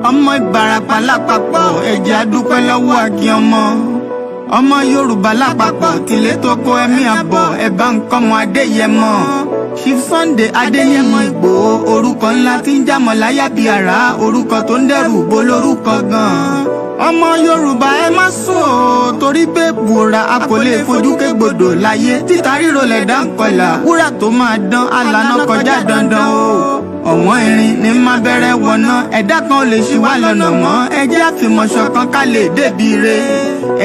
ọmọ Ìbàràpá lápapọ̀ ẹ jẹ́ a dúpẹ́ lọ́wọ́ àkí ọmọ Yorùbá lápapọ̀ tìlé tó kó ẹ̀mí àbọ̀ ẹ bá ń kọ́mọ Adéyẹmọ Chief Sunday Adéyẹmọ Ìgbòho orúkọ ńlá tí ń jámọ́ láyà bí àrá orúkọ tó ń dẹrù bo lórúkọ gan-an ọmọ Yorùbá ẹ má sùn o torí pé bùrà a kò lè fojú kégbodò láyé títa ríro lẹ̀dá ń kọlà wúrà tó máa dán alànà kọjá dandan o ọ̀wọ́n irin ní má bẹ̀rẹ̀ wọ̀nà ẹ̀dá kan ò lè ṣì wá lọ́nà mọ́ ẹjẹ́ àfìmọ̀ṣọ kan ká lè débi re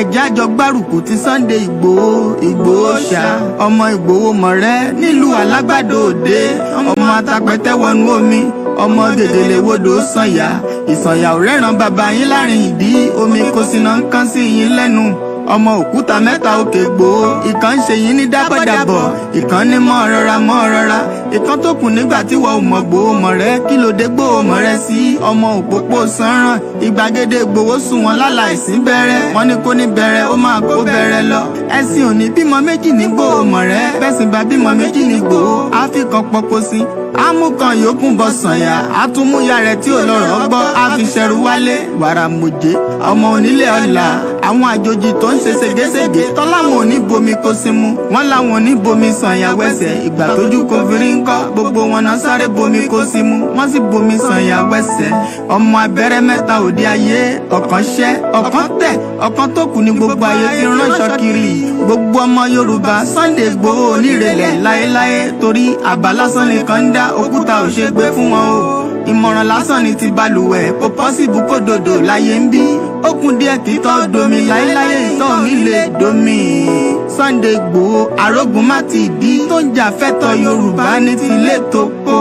ẹjẹ́ àjọ gbárùkù ti Sunday Ìgbòho ṣá ọmọ Ìgbòho mọ̀rẹ́ nílùú Alágbàdo Òde ọmọ atapẹ̀tẹ̀ wọnú omi ọmọ gèdèlè wodò sànyà ìsànyà ò rẹ́ràn bàbá yín láàrin ìdí omi kò sì náà ń kán sí yín lẹ́nu ọmọ òkúta mẹ́ta òkè Ìgbòho ìkan ń ṣe yín ní dábọ̀dàbọ̀ ìkan ní mọ́ rọra ìkan tó kù nígbà tí wọ́n ò mọ̀ Ìgbòho mọ̀rẹ́ kí ló dé Ìgbòho mọ̀rẹ́ sí ọmọ òpópó sanran ìgbàgede Ìgbòho sùn wọn láláìsí bẹ̀rẹ̀ wọn ní kó ní bẹ̀rẹ̀ ó máa kó bẹ̀rẹ̀ lọ ẹ̀sìn ò ní bímọ méjì ní Ìgbòho mọ̀rẹ́ bẹ́sìn bá bímọ méjì ní Ìgbòho àfikàn pọpọ sí amúkan yòókù bọ sànyà àtúmúyà rẹ̀ tí ò lọ́rọ̀ gbọ́ àfiṣẹrù wálé wàrà mòjé ọmọ onílé ọlà àwọn àjòjì tó ń ṣe ségesège tọ́láwọn ò ní bomi kó sí mu wọ́n láwọn ò ní bomi sànyà wẹ́sẹ̀ ìgbà tójú kò fi rí ńkọ́ gbogbo wọn náà sáré bomi kó sí mu wọ́n sì bomi sànyà wẹ́sẹ̀ ọmọ abẹ́rẹ́ mẹ́ta òde ayé ọ̀kan ṣẹ́ ọ̀kan tẹ̀ ọ̀kan tó kù ní gbogbo ayé tí ránṣọ kiri gbogbo ọmọ Yorùbá Sunday Ìgbòho onírèlẹ̀ láéláé torí àbá lásán nìkan ń dá òkúta ò ṣe gbé fún wọn o ìmọ̀ràn lásán ni ti balùwẹ̀ kò pọ́sibú kó dòdò láyé ń bí ó kún díẹ̀ kí tọ́ domi láéláyé ìtọ́ mi lè domi Sunday Ìgbòho arógun má ti dí tó ń jà fẹ́tọ̀ Yorùbá ní tilé tó kó.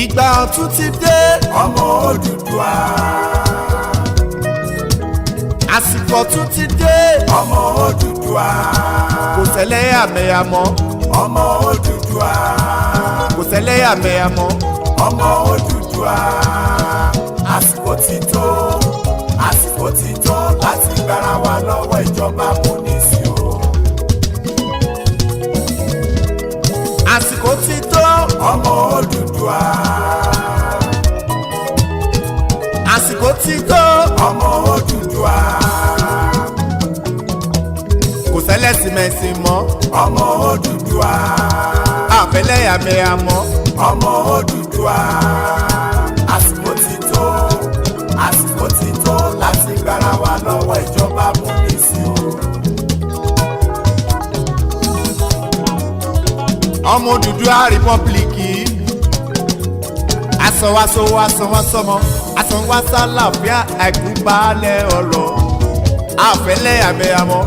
Ìgbà ọ̀tun ti dé ọmọ Odùduwà àsìkò ọ̀tun ti dé ọmọ Odùduwà kò ṣẹlẹ́yàmẹ̀yà mọ́ ọmọ Odùduwà kò ṣẹlẹ́yàmẹ̀yà mọ́ ọmọ Odùduwà àsìkò ti tó láti gbára wa lọ́wọ́ ìjọba amúnisìn o. Àsìkò ti tó ọmọ Odùduwà àsìkò ti tó ọmọ Odùduwà kò ṣẹlẹ́sìmẹ̀sìn mọ́ ọmọ Odùduwà àfẹ́lẹ́yàmẹ̀yà mọ́ ọmọ Odùduwà àsìkò ti tó láti gbára wa lọ́wọ́ ìjọba amúnisìn o. ọmọ Odùduwà rìpọ́blìkì asọ̀wásọmọ asọ̀wásálàfíà àìkúbalẹ̀ ọ̀rọ̀ àfẹ́lẹ́yàmẹ̀yàmọ́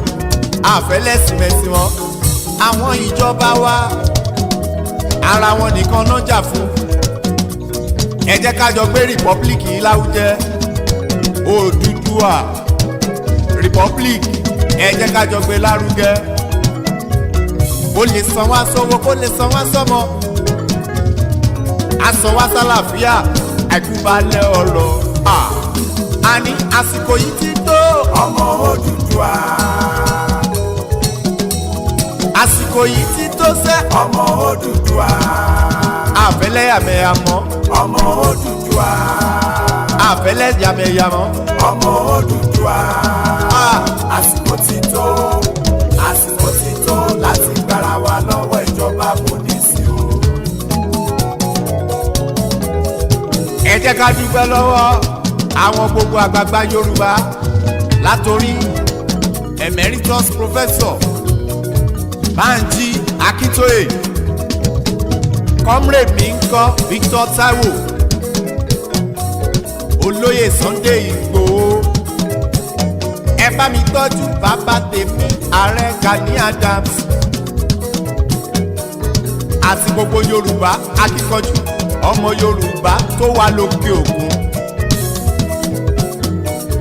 àfẹ́lẹ́sìmẹ̀sìmọ́ àwọn ìjọba wa ara wọn nìkan náà jà fún ẹ jẹ́ ká jọ gbé rìpọ́blìkì láwùjẹ Odùduwà rìpọ́blìkì ẹ jẹ́ ká jọ gbé lárugẹ kó lè san wá sówó kó lè san wá sọ́mọ asọ̀wásálàfíà àìkúbalẹ̀ ọ̀rọ̀ àní àsìkò yìí ti tó ọmọ Odùduwà àsìkò yìí ti tó sẹ́ ọmọ Odùduwà àfẹ́lẹ́yàmẹ̀yà mọ́ ọmọ Odùduwà àfẹ́lẹ́yàmẹ̀yà mọ́ ọmọ Odùduwà àsìkò ti tó láti gbára wa lọ́wọ́ ìjọba amúnisìn o. ẹ jẹ́ ká dúpẹ́ lọ́wọ́ àwọn gbogbo àgbààgbà Yorùbá látòrí emeritus professor Banji Akintoye comrade mi ń kọ́ Victor Taiwo olóyè Sunday Ìgbòho ẹ bá mi tọ́jú bàbá tèmi ààrẹ Gani Adams àti gbogbo Yorùbá akíkanjú ọmọ Yorùbá tó wà lókè òkun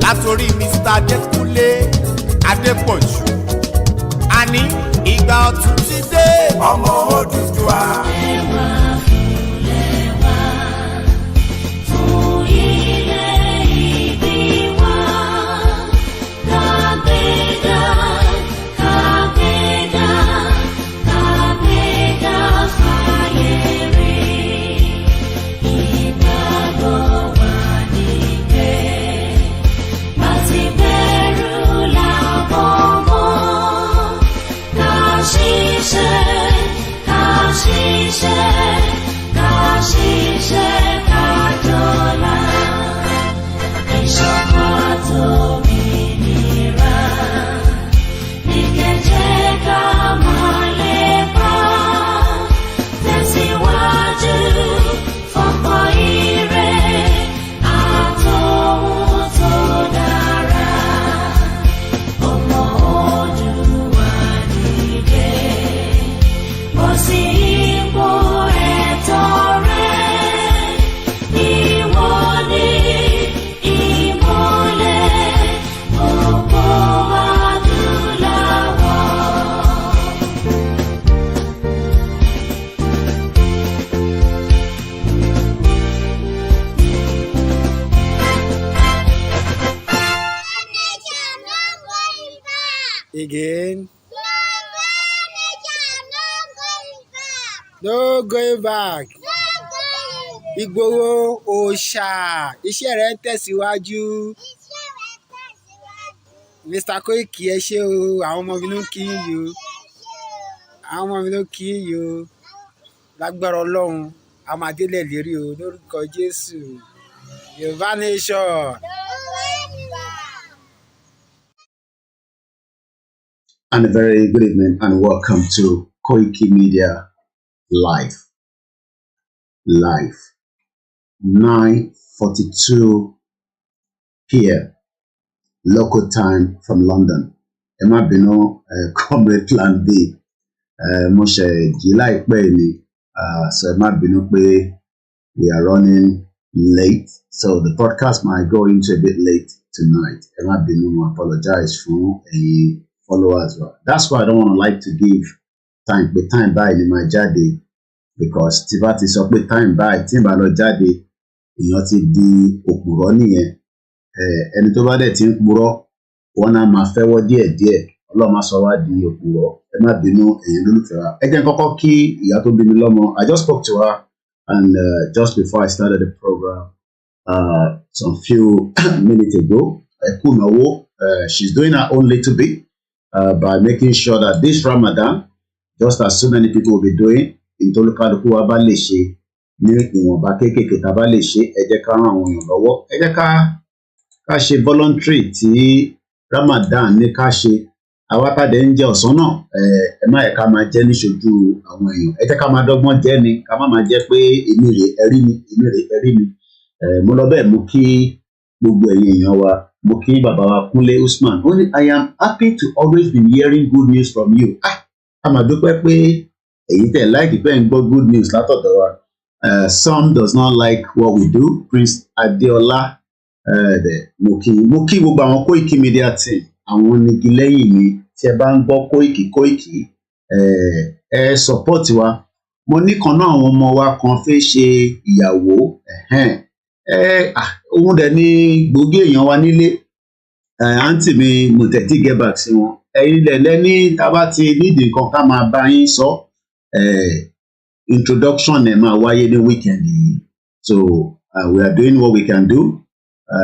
látòrí Mr. Adékúnlé Adépọ̀jù àní ìgbà ọ̀tun ti dé ọmọ Odùduwà. Again. No going back. Ìgbòho òòṣà iṣẹ́ rẹ̀ ń tẹ̀síwájú. Mr. Koiki ẹ ṣé o, àwọn ọmọ mi ló ń kí yín o. Àwọn ọmọ mi ló ń kí yín o. Lágbára Ọlọ́run, a máa délẹ̀ lérí o lórúkọ Jésù. Yorùbá nation. And a very good evening and welcome to KOKIMEDIA Live. 9:42 p.m. local time from London. Emma Bino, Comrade Plan B. Moshe July Penny. So Emma Bino, we are running late. So the podcast might go into a bit late tonight. Emma Bino, I apologize for a follower as well. That's why I don't want to like to give time by in my jade, because Tivati sọ pé time by timba lọ jáde èèyàn ti di òpùrọ́ nìyẹn. Ẹni tó bá dẹ̀ ti ń purọ́ wọn náà máa fẹ́wọ́ díẹ̀díẹ̀. Ọlọ́run máa sọ wá di òpùrọ́. Ẹ má bínú ẹ̀yin lólùfẹ́ wa. Ẹ jẹ́ n kọ́kọ́ kí ìyá tó bí mi lọ́mọ. I just spoke to her and just before I started the program some few minutes ago. She's doing her own little bit by making sure that this Ramadan, just as so many people will be doing, ìtòlùkálùkù wa bá lè ṣe ní ìwọ̀nba kéékèèké tá a bá lè ṣe, ẹ jẹ́ ká ràn àwọn èèyàn lọ́wọ́. Ẹ jẹ́ ká ṣe voluntary tí Ramadan ní ká ṣe. Àwa tá dẹ̀ ń jẹ ọ̀sán náà, ẹ má yẹ ká máa jẹ níṣojú àwọn èèyàn. Ẹ jẹ́ ká máa dọ́gbọ́n jẹ ni, ká má máa jẹ́ pé èmi rè ẹ rí mi, èmi rè ẹ rí mi. Mo lọ bẹ́ẹ̀ mo kí gbogbo ẹ̀yin èèyàn wa, mo kí bàbá wa Kúnlé Usman. Ó ní I am happy to always be hearing good news from you. A máa dúpẹ́ pé èyí tẹ̀ láìkí pé ń gbọ́ good news látọ̀dọ̀ wa. Some does not like what we do. Prince Adeola, mo kí gbogbo àwọn Koiki Media team, àwọn nigi lẹ́yìn mi tí ẹ bá ń gbọ́ Koiki, ẹ support wa. Mo ní kan náà àwọn ọmọ wa kan fẹ́ ṣe ìyàwó. Òun dẹ̀ ní gbòógì èèyàn wa nílé. Àǹtí mi mo tẹ̀tí get back sí wọn. Ẹ̀yin lẹ̀lẹ́ ní tá bá ti nídìí nǹkan ká máa bá yín sọ. Introduction ẹ̀ máa wáyé ní weekend yìí. So we are doing what we can do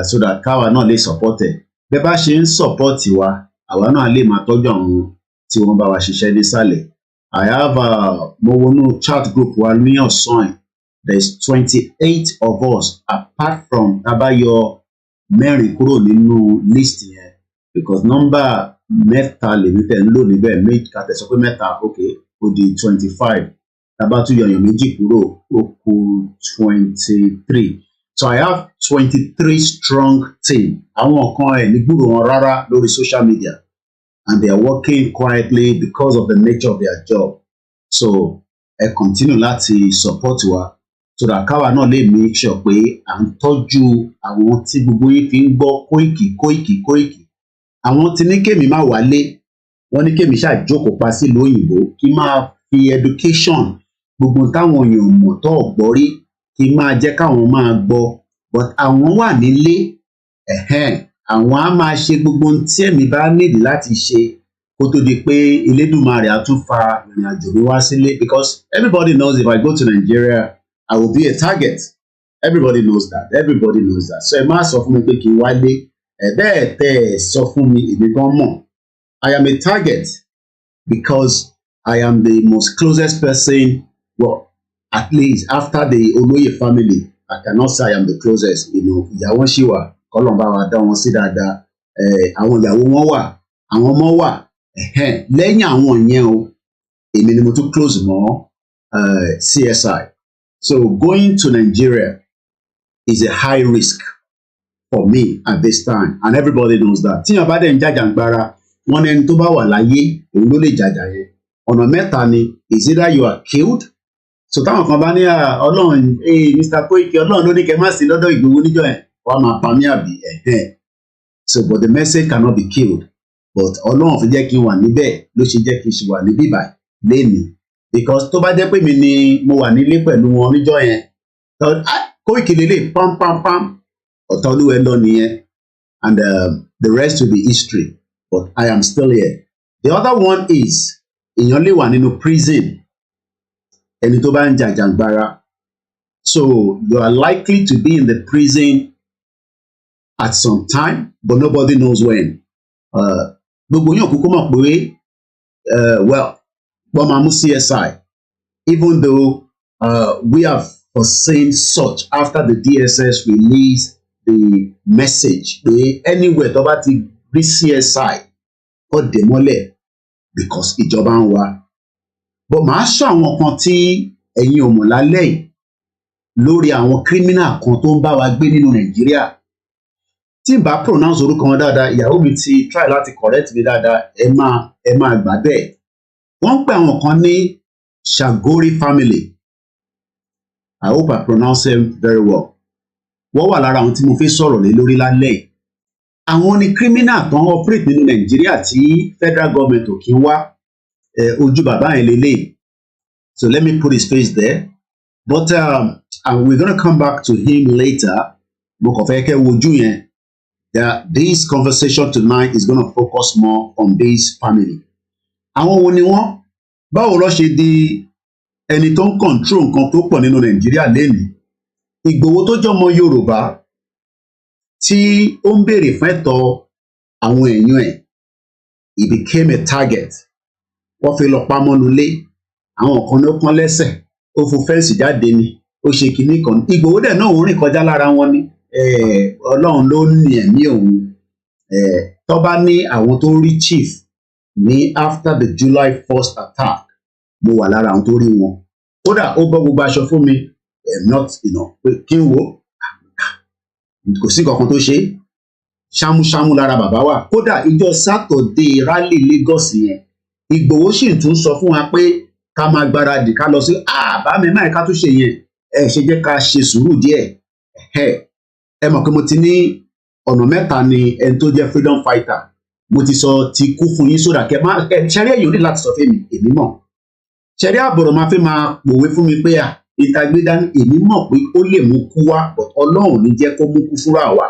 so that káwa náà lè support ẹ̀. Bẹ́ bá ṣe ń support wa, àwa náà lè máa tọ́jú àwọn tí wọ́n bá wa ṣiṣẹ́ nísàlẹ̀. I have mo wọnú chat group wa ní ọ̀sán ẹ̀. There is 28 of us apart from tabayọ mẹ́rin kúrò nínú list yẹn, because number mẹ́ta lèmi tẹ̀ ń lò níbẹ̀, méjì ká tẹ̀ sọ pé mẹ́ta, okay, ó di 25. Tábà tún yọ̀yàn méjì kúrò, ó kù 23. So I have 23 strong team. Àwọn kan ẹ̀ ní gbúrò wọn rárá lórí social media, and they are working quietly because of the nature of their job. So ẹ continue láti support wa, so that káwa náà lè make sure pé à ń tọ́jú àwọn tí gbogbo yín fi ń gbọ́ Koiki. Àwọn tí ní kémi má wálé, wọ́n ní kémi ṣáà jókòó pa sílùú òyìnbó, kí máa fi education gbogbo táwọn èèyàn mọ̀ tó gbọ́ rí, kí máa jẹ́ káwọn máa gbọ́. But àwọn wà nílé, àwọn á máa ṣe gbogbo tí èmi bá nídìí láti ṣe kó tó di pé Elédùmarè á tún fa ìrìn àjò mi wá sílé, because everybody knows if I go to Nigeria, I will be a target. Everybody knows that. So ẹ má sọ fún mi pé kí n wálé. Bẹ́ẹ̀ tẹ́ ẹ sọ fún mi, èmi gan mọ̀. I am a target because I am the most closest person, well, at least after the Olóyè family, I cannot say I am the closest. Ìyàwó ṣì wà, kọ́lọ́n bá wa dá wọn sí dáadáa. Àwọn ìyàwó wọn wà, àwọn ọmọ wà. Lẹ́yìn àwọn yẹn o, èmi ni mo tún close mọ́ CSI. So going to Nigeria is a high risk for me at this time, and everybody knows that. Tíyàn bá dẹ̀ ń jàjàngbara, wọ́n ẹni tó bá wà láyé òun ló lè jàjà yẹn. Ọ̀nà mẹ́ta ni, is either you are killed. So táwọn kan bá ní Ọlọ́run, Mr. Koiki, Ọlọ́run ló ní kẹ́ má sí lọ́dọ̀ Ìgbòho níjọ́ yẹn, wọ́n á máa pa mí àbí. So but the message cannot be killed. But Ọlọ́run fi jẹ́ kí n wà níbẹ̀ ló ṣe jẹ́ kí n ṣe wà níbí báyìí lénìí. Because tó bá jẹ́ pé mi ni mo wà nílé pẹ̀lú wọn níjọ́ yẹn, Koiki lélẹ̀ pam, ọ̀tọ̀ olúwẹ̀ lọ nìyẹn, and the rest will be history. But I am still here. The other one is èèyàn lè wà nínú prison ẹni tó bá ń jàjàgbara. So you are likely to be in the prison at some time, but nobody knows when. Gbogbo yín kúkú mọ̀ pé well, wọ́n máa mú CSI, even though we have foreseen such after the DSS released the message pé anywhere tó bá ti rí CSI ó dè mọ́lẹ̀ because ìjọba ń wá. But màá sọ àwọn kan tí ẹ̀yin ò mọ̀ lálẹ́ yìí lórí àwọn criminal kan tó ń bá wa gbé nínú Nàìjíríà. Tí n bá pronounce orúkọ wọn dáadáa, ìyàwó mi ti try láti correct mi dáadáa, ẹ máa gbà bẹ́ẹ̀. Wọ́n ń pè àwọn kan ní Chagoury family. I hope I pronounce them very well. Wọ́n wà lára àwọn tí mo fẹ́ sọ̀rọ̀ lé lórí lálẹ́ yìí. Àwọn ni criminal kan operate nínú Nàìjíríà tí federal government ò kí ń wá. Ojú bàbá yẹn lélẹ̀. So let me put his face there. But and we're going to come back to him later. Mo kàn fẹ́ kẹ́ wojú yẹn. This conversation tonight is going to focus more on this family. Àwọn wo ni wọ́n? Báwo ló ṣe di ẹni tó ń control nǹkan tó pọ̀ nínú Nàìjíríà lénìí? Ìgbòho tó jọmọ Yorùbá tí ó ń béèrè fún ẹ̀tọ́ àwọn èèyàn ẹ̀, he became a target. Wọ́n fi lọ pamọ́ nulẹ̀, àwọn kan ló pọ́n lẹ́sẹ̀, ó fún fẹ́ǹsì jáde ni, ó ṣe kinní kan. Ìgbòho dẹ̀ náà òun rìn kọjá lára wọn ni. Ọlọ́run ló ní ẹ̀mí òun. Tó bá ní àwọn tó rí chief ní after the July 1st attack, mo wà lára àwọn tó rí wọn. Kódà ó bọ́ gbogbo aṣọ fún mi, not pé kí n wo kò sí kankan tó ṣe, ṣámúṣámú lára bàbá wa. Kódà ìjọ Saturday rally Lagos yẹn, Ìgbòho sì tún sọ fún wa pé ká máa gbáradì ká lọ sí bá mi máa ká tún ṣe yẹn, ṣe jẹ́ ká ṣe sùúrù díẹ̀. Ẹ mọ̀ pé mo ti ní ọ̀nà mẹ́ta ni ẹni tó jẹ́ freedom fighter. Mo ti sọ ti kú fún yín sódà kẹ máa ṣẹ́rí ẹ̀yìn ò ní láti sọ fún èmi mọ̀. Ṣẹ́rí àbọ̀rọ̀ máa fẹ́ máa pòwe fún mi pé ìtagbédá èmi mọ̀ pé ó lè mú kú wá, but Ọlọ́run ní jẹ́ kó mú kú fúnra wa.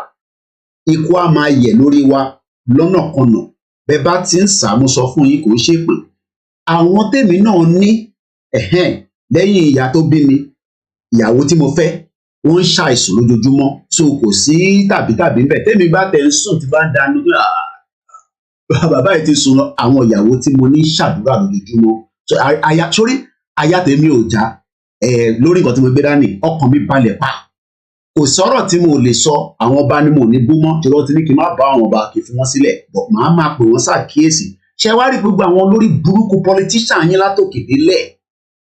Ikú á máa yẹ̀ lórí wa lọ́nà kanà. Bẹ́ẹ̀ bá ti ń sá mo sọ fún yín kò ń ṣépè. Àwọn tèmi náà ní lẹ́yìn ìyá tó bí mi, ìyàwó tí mo fẹ́, wọ́n ń ṣàìsùn lójoojúmọ́, so kò sí tàbí ńbẹ̀. Tèmi bá tẹ̀ ń sùn tí bá ń dànù bàbá yìí ti sùn lọ. Àwọn ìyàwó tí mo ní ṣàdúrà lójoojúmọ́, so aya tèmi ò já lórí nǹkan tí mo gbé dání, ọkàn mi balẹ̀ pa. Kò sọ̀rọ̀ tí mo lè sọ, àwọn ọba ni mo ní bú mọ́, jọlọ ti ní kí n má bá àwọn ọba kì í fi wọ́n sílẹ̀, but màá máa pè wọ́n ṣàkíyèsí. Ṣé wá rí gbogbo àwọn olórí burúkú politician yín látòkè délẹ̀,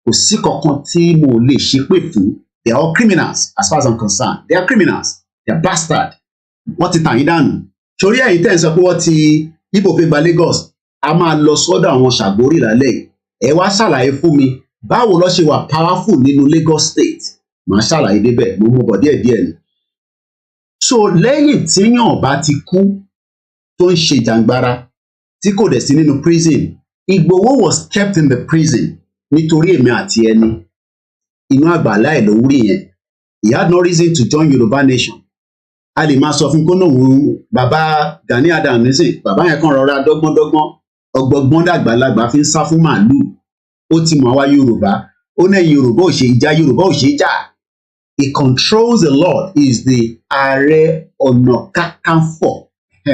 kò sí kankan tí mo lè ṣépè fún. They are all criminals as far as I'm concerned. They are criminals. They are bastard. Wọ́n ti tàn yín dànù. Torí ẹ̀yin tẹ́ ń sọ pé wọ́n ti Igbo fẹ́ gba Lagos, a máa lọ sọ́dọ̀ àwọn Chagoury lálẹ́. Ẹ wá ṣàlàyé fún mi báwo ló ṣe wà powerful nínú Lagos State. Màá ṣàlàyé débẹ̀, mo mú bọ̀ díẹ̀díẹ̀ ni. So lẹ́yìn tíyàn bá ti kú tó ń ṣe jàǹgbara tí kò dẹ̀ sí nínú prison, Ìgbòho was kept in the prison nítorí èmi àti ẹni. Inú àgbàlá ẹ̀ ló wúrí yẹn. He had no reason to join Yoruba nation. A lè máa sọ fún kó náà bàbá Gani Adams nísìn, bàbá yẹn kàn rọra dọ́gbọ́n ọgbọ́gbọ́n dàgbàlagbà fi ń sá fún màálùú. Ó ti mọ̀ wá Yorùbá, ó náà Yorùbá ò ṣe ìjà, Yorùbá ò ṣe ìjà. He controls a lot. He is the Ààrẹ Ọ̀nà Kakanfò.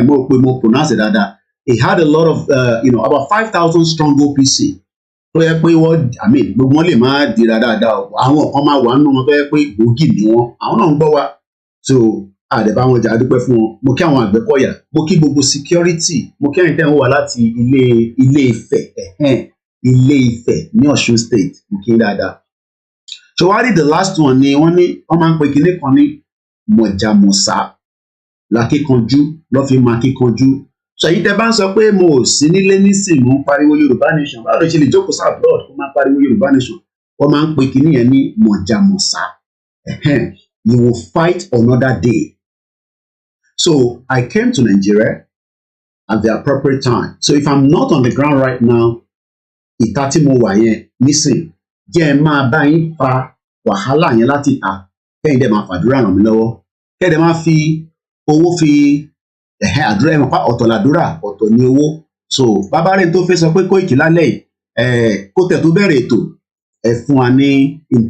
Mo pe mo pronounce it dáadáa. He had a lot of about 5,000 strong OPC. Tó yẹ pé gbogbo wọn lè máa dira dáadáa. Àwọn kan máa wà nínú wọn tó yẹ pé gbòógì ni wọn. Àwọn náà ń gbọ́ wa. So àdẹ̀bá wọn jà dúpẹ́ fún wọn. Mo kí àwọn Àgbẹ̀kọ̀yà, mo kí gbogbo security, mo kí ẹ̀yin tẹ́ ń wà láti Ilé Ifẹ̀, Ilé Ifẹ̀ ní Ọ̀ṣun State, mo kí dáadáa. So wá rí the last one ni wọ́n máa ń pe kinní kan ní mọ̀jàmọ̀sá lákíkanjú lọ́ fi máa kíkanjú. So èyí tẹ́ bá ń sọ pé mo ò sí nílé nísìn mo ń pariwo Yorùbá nation, báwo ló ṣe lè jókòó sáà abroad kó máa pariwo Yorùbá nation? Wọ́n máa ń pe kinní yẹn ní mọ̀jàmọ̀sá. You will fight another day. So I came to Nigeria at the appropriate time. So if I'm not on the ground right now, ìta tí mo wà yẹn nísìn, jẹ́ ẹ máa bá yín fa wàhálà yẹn láti ta, kẹ́yìn dẹ̀ máa fàdúrà ràn mí lọ́wọ́, kẹ́yìn dẹ̀ máa fi owó fi àdúrà ẹ̀ mọ̀ pa ọ̀tọ̀ làdúrà ọ̀tọ̀ ní owó. so bàbá rẹ̀ tó fẹ́ sọ pé Koiki lálẹ́ kó tẹ̀ tó bẹ̀rẹ̀ ètò ẹ fún wa ní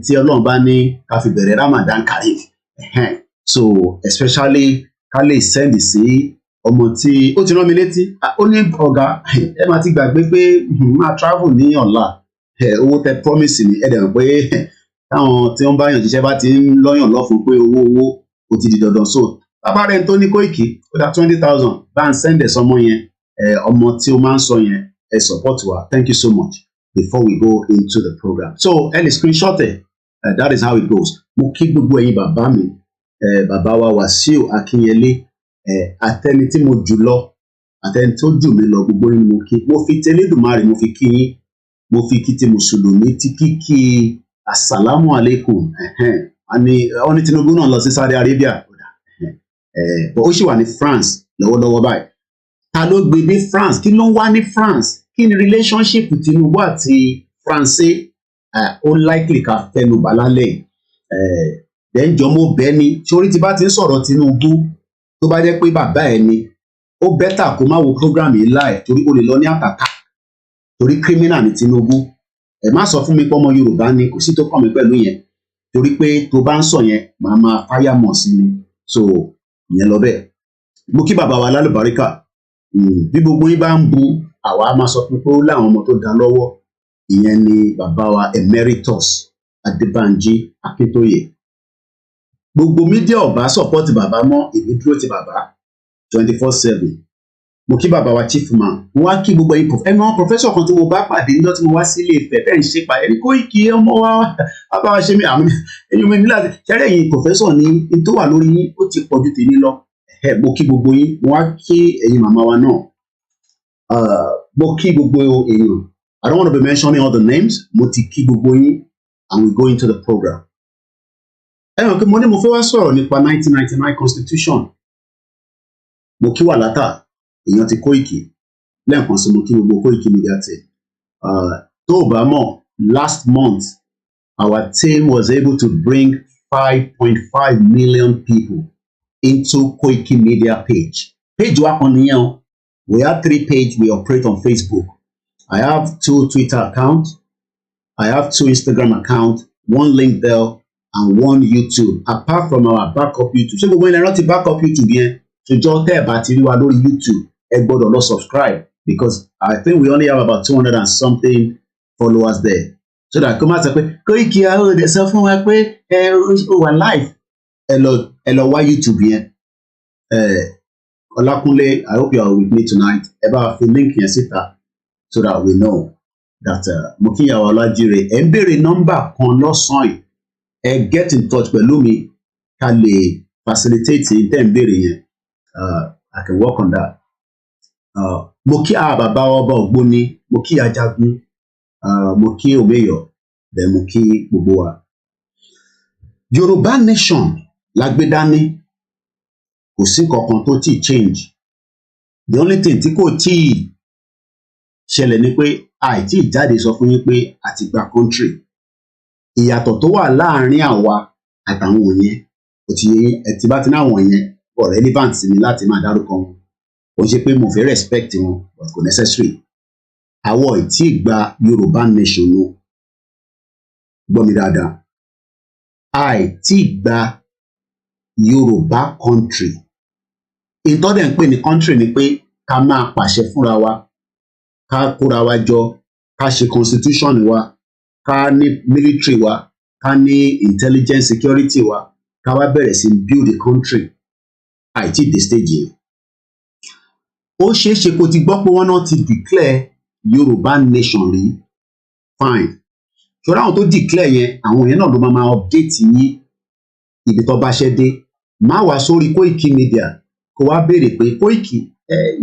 tí Ọlọ́run bá ní ká fi bẹ̀rẹ̀ Ramadan Kareem so especially ká lè send sí ọmọ tí ó ti rán mi létí ó ní ọ̀gá ẹ máa ti gbàgbé pé máa travel ní ọ̀la owó tẹ promise ni ẹ dẹ̀ mọ̀ pé táwọn tí wọ́n bá yàn jíṣẹ́ bá ti ń lọ́yàn lọ́fun pé owó ó ti di dandan so bàbá rẹ̀ tó ní Koiki ó dá 20,000 bá ń send ẹ̀ sọmọ yẹn ọmọ tí ó máa ń sọ yẹn ẹ support wa thank you so much before we go into the program so ẹ lè screenshot ẹ that is how it goes mo kí gbogbo ẹ̀yin bàbá mi bàbá wa Wàsíù Akínyẹlé àtẹni tí mo jù lọ àtẹni tó jù mí lọ gbogbo yín mo kí mo fi tẹlẹdùmarè mo fi kí yín mo fi kí ti mùsùlùmí tí kíkí assalamu alaikum wọ́n ní Tinubu náà lọ sí Saudi Arabia but ó sì wà ní France lọ́wọ́lọ́wọ́ báyìí ta ló gbé dé France kí ló ń wá ní France kí ni relationship Tinubu àti France ó likely ká fẹnu bà lálẹ́ dẹ́njọ́ mo bẹ́ẹ̀ ni sórí tí bá ti ń sọ̀rọ̀ Tinubu tó bá jẹ́ pé bàbá ẹ̀ ni ó bẹ́tà kó má wo program yìí live torí ó lè lọ ní àtàkà torí criminal ní Tinubu ẹ má sọ fún mi pé ọmọ Yorùbá ni kò sí tó kàn mí pẹ̀lú yẹn torí pé tó bá ń sọ yẹn màá máa fáyà mọ̀ sí mi so ìyẹn lọ bẹ́ẹ̀ mo kí bàbá wa lálùbáríkà bí gbogbo yín bá ń bu àwa máa sọ pé ó láwọn ọmọ tó dá lọ́wọ́ ìyẹn ni bàbá wa Emeritus Adébánjí Akíntóyè gbogbo mídíà ọba support bàbá mọ́ èmi dúró ti bàbá 24/7 mo kí bàbá wa chief man mo wá kí gbogbo ẹ̀yin professor kan tí mo bá pàdé níjọ́ tí mo wá sílé Ifẹ̀ bẹ́ẹ̀ ń ṣe pa ẹni Koiki ọmọ wa bàbá wa ṣe mí àwọn ẹ̀yin mi nílá ṣẹ́rẹ́ ẹ̀yin professor ní tó wà lórí yín ó ti pọ̀jù tèmi lọ mo kí gbogbo yín mo wá kí ẹ̀yin màmá wa náà mo kí gbogbo èèyàn I don't want to be mentioning all the names mo ti kí gbogbo yín and we go into the program. Ẹ̀wọ̀n pé mo ní mo fẹ́ wá sọ̀rọ̀ nípa 1999 constitution mo kí wà látà èèyàn ti Koiki lẹ́ẹ̀kan sí mo kí gbogbo Koiki Media team tó bá mọ̀ last month our team was able to bring 5.5 million people into Koiki Media page wa kan nìyẹn o we have 3 pages we operate on Facebook I have 2 Twitter accounts I have 2 Instagram accounts 1 link there and 1 YouTube apart from our backup YouTube ṣé gbogbo ilẹ̀ rántí backup YouTube yẹn ṣùjọ́ tẹ́ ẹ̀ bá ti rí wa lórí YouTube ẹ gbọ́dọ̀ lọ subscribe because I think we only have about 200 and something followers there so that kó má sọ pé Koiki àwọn òde sọ fún wa pé ó wà live ẹ lọ wá YouTube yẹn Ọlákúnlé I hope you are with me tonight ẹ bá fi link yẹn síta so that we know that mo kí ìyàwó Ọlájírè ẹ ń béèrè nọ́mbà kan lọ́sàn-án yìí get in touch pẹ̀lú mi ká lè facilitate tẹ́ ń béèrè yẹn I can work on that. Mo kí bàbá ọba Ògbóni mo kí Ajagun mo kí Òmeyọ̀ bẹ́ẹ̀ mo kí gbogbo wa. Yorùbá nation la gbé dání kò sí kankan tó tí change the only thing tí kò tí ṣẹlẹ̀ ni pé àìtí ìjáde sọ fún yín pé àti gba country ìyàtọ̀ tó wà láàrin àwa àtàwọn wọ̀nyẹn kò tí ẹ ti bá ti ní àwọn yẹn for relevant sí mi láti máa dárúkọ wọn kò ṣe pé mo fẹ́ respect wọn but kò necessary àwọ̀ ìtí gba Yorùbá nation o gbọ́ mi dáadáa àìtí gba Yorùbá country ìtọ́dẹ̀ ń pè ní country ni pé ká máa pàṣẹ fúnra wa ká kóra wa jọ ká ṣe constitution wa ká ní military wa ká ní intelligence security wa ká wá bẹ̀rẹ̀ sí build a country àìtí dé stage yẹn ó ṣeé ṣe kó ti gbọ́ pé wọ́n náà ti declare Yorùbá nation rí fine ṣọ́ra àwọn tó declare yẹn àwọn yẹn náà ló máa update yín ibi tó bá ṣẹ́ dé má wá sórí Koiki Media kó wá béèrè pé Koiki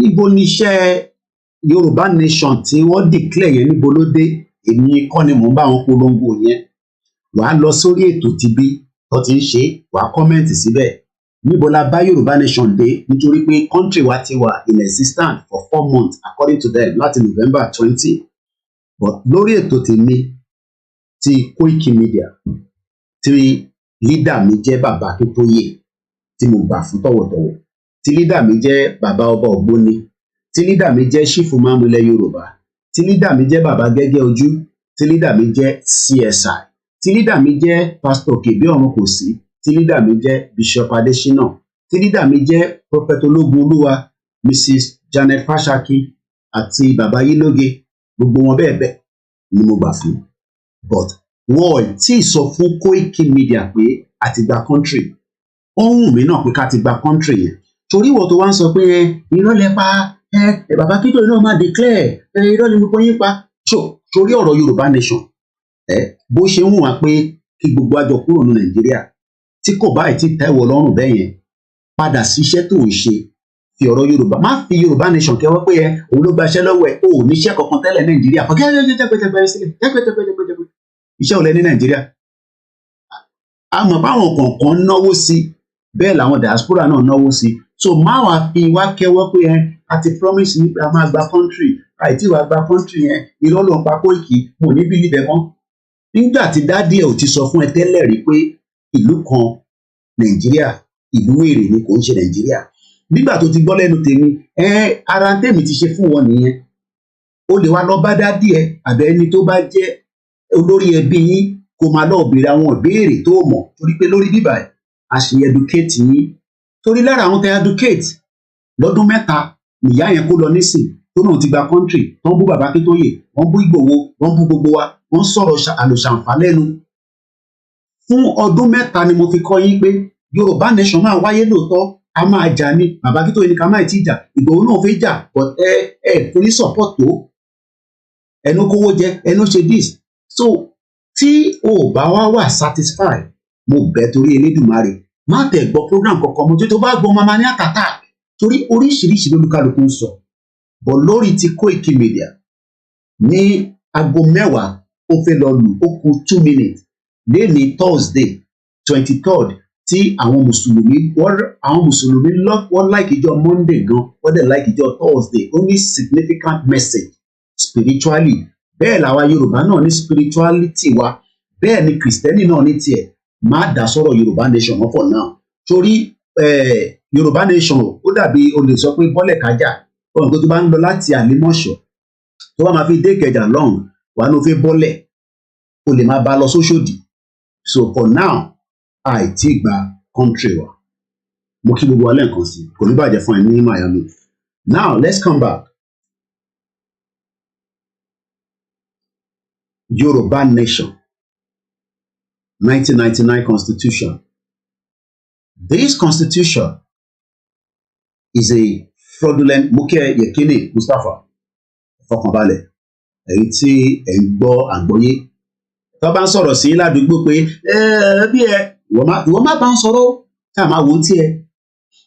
ibo níṣẹ́ Yorùbá nation tí wọ́n declare yẹn níbo ló dé èmi kọ́ ni mò ń bá wọn polongo yẹn wàá lọ sórí ètò tibí tó ti ń ṣe wàá kọ́mẹ́ǹtì síbẹ̀ níbo la bá Yorùbá nation dé nítorí pé country wa ti wà in existence for 4 months according to them láti November 20 but lórí ètò tèmi ti Koiki Media tí leader mi jẹ́ bàbá Akíntóyè tí mo gbà fún tọ̀wọ̀tọ̀wọ̀ tí leader mi jẹ́ bàbá ọba Ògbóni tí leader mi jẹ́ Chief Imam ilẹ̀ Yorùbá, tí leader mi jẹ́ Bàbá Gẹ́gẹ́ Ojú, tí leader mi jẹ́ CSI, tí leader mi jẹ́ Pastor Kèbí Ọ̀run-Kòsí, tí leader mi jẹ́ Bishop Adésínà, tí leader mi jẹ́ Prophet Ológunolúwa, Mrs. Janet Fáṣákin àti Bàbá Yílóge, gbogbo wọn bẹ́ẹ̀ bẹ́ẹ̀ ni mo gbà fún. But wọ́n tí sọ fún Koiki Media pé a ti gba country. Ó wù mí náà pé ká ti gba country yẹn. Torí ìwọ tó wá ń sọ pé irọ́ lẹ pa Bàbá Akíntóyè náà máa declare irọ́ ni gbogbo yín pa. Torí ọ̀rọ̀ Yorùbá nation bó ṣe ń wù wá pé kí gbogbo àjọ kúrò ní Nàìjíríà tí kò bá ti tẹ́wọ̀ lọ́rùn bẹ́ẹ̀ yẹn padà síṣẹ́ tó ń ṣe fi ọ̀rọ̀ Yorùbá má fi Yorùbá nation kẹ́wọ́ pé òun ló gbaṣẹ́ lọ́wọ́ ẹ̀ o ò níṣẹ́ kankan tẹ́lẹ̀ Nàìjíríà fọ́kẹ́ iṣẹ́ ò lẹ ní Nàìjíríà. A mọ̀ báwọn kọ̀ọ̀kan náwó sí bẹ́ẹ̀ làwọn diaspora náà náwó sí so má wàá fi wá kẹ́wọ́ pé a ti promise ní pé a máa gba country àìtí wàá gba country yẹn irọ́ ló ń pa Koiki mo ní bílíbẹ mọ́. Nígbà tí dádì ẹ̀ ò ti sọ fún ẹ tẹ́lẹ̀ rí pé ìlú kan Nàìjíríà ìlú èrè ni kò ń ṣe Nàìjíríà, nígbà tó ti gbọ́ lẹ́nu tèmi ara tèmi ti ṣe fún wọn nìyẹn. O lè wá lọ bá dádì ẹ àbẹ ẹni tó bá jẹ́ olórí ẹbí yín kó máa lọ béèrè àwọn ìbéèrè tó mọ̀ torí pé lórí bíbà a ṣe educate yín torí lára àwọn tẹ educate lọ́dún 3 nìyá yẹn kó lọ nísìn tó náà ti gba country wọ́n bú Bàbá Akíntóyè wọ́n bú Ìgbòho wọ́n bú gbogbo wa wọ́n sọ̀rọ̀ àlòṣàǹfà lẹ́nu. Fún ọdún 3 ni mo fi kọ́ yín pé Yorùbá nation máa wáyé lóòótọ́ a máa jà ní Bàbá Akíntóyè ní ká máa ti jà Ìgbòho náà fẹ́ jà but fún ní support tó ẹnu kówó jẹ ẹnu ṣe this. So tí o bá wà satisfied mo bẹ̀ torí Elédùmarè má tẹ̀ gbọ́ program kankan mo tó bá gbọ́ mama ní àkàtà torí oríṣiríṣi lólúkálùkù ń sọ bọ̀ lórí ti Koiki Media ní aago 10 ó fẹ́ lọ lù ó kù 2 minutes lẹ́ni Thursday 23rd tí àwọn mùsùlùmí wọ́n like ìjọ Monday gan wọ́n dẹ̀ like ìjọ Thursday ó ní significant message spiritually bẹ́ẹ̀ làwa Yorùbá náà ní spirituality wa bẹ́ẹ̀ ni Kristẹni náà ní tiẹ̀ má dá sọ̀rọ̀ Yorùbá nation mọ́ for now torí Yorùbá nation ó dàbí o lè sọ pé bọ́lẹ̀ kájà ọ̀hún tó bá ń lọ láti Àlímọ̀ṣọ́ tó bá máa fi dé Ìkẹjà lọ́hùn wà ló fẹ́ bọ́lẹ̀ o lè máa bá lọ sóṣòdì so for now àìtí gba country wa mo kí gbogbo wa lẹ́ẹ̀kan sí kò ní bàjẹ́ fún ẹ ní Miami. Now let's come back. Yoruba nation 1999 constitution. This constitution is a fraudulent Muke Yekini Mustapha fọkànbalẹ̀ èyí tí ẹ̀ ń gbọ́ àgbọ́yé tó bá ń sọ̀rọ̀ sí ládùúgbò pé bí ìwọ má bá ń sọ̀rọ̀ tá a máa wò ó tiẹ̀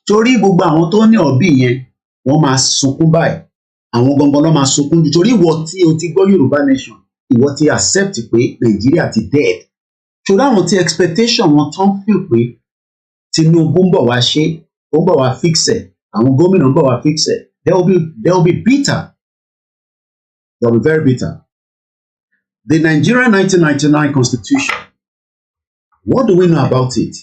torí gbogbo àwọn tó ní ọ̀bí yẹn wọ́n máa sunkún báyìí àwọn gangan ló máa sunkún jù torí ìwọ tí o ti gbọ́ Yorùbá nation ìwọ ti accept pé Nàìjíríà ti dead torí àwọn tí expectation wọn tán feel pé Tinubu ń bọ̀ wá ṣe ó ń bọ̀ wá fix ẹ̀ àwọn gómìnà ń bọ̀ wá fix ẹ̀ they will be bitter. They will be very bitter. The Nigerian 1999 Constitution. What do we know about it?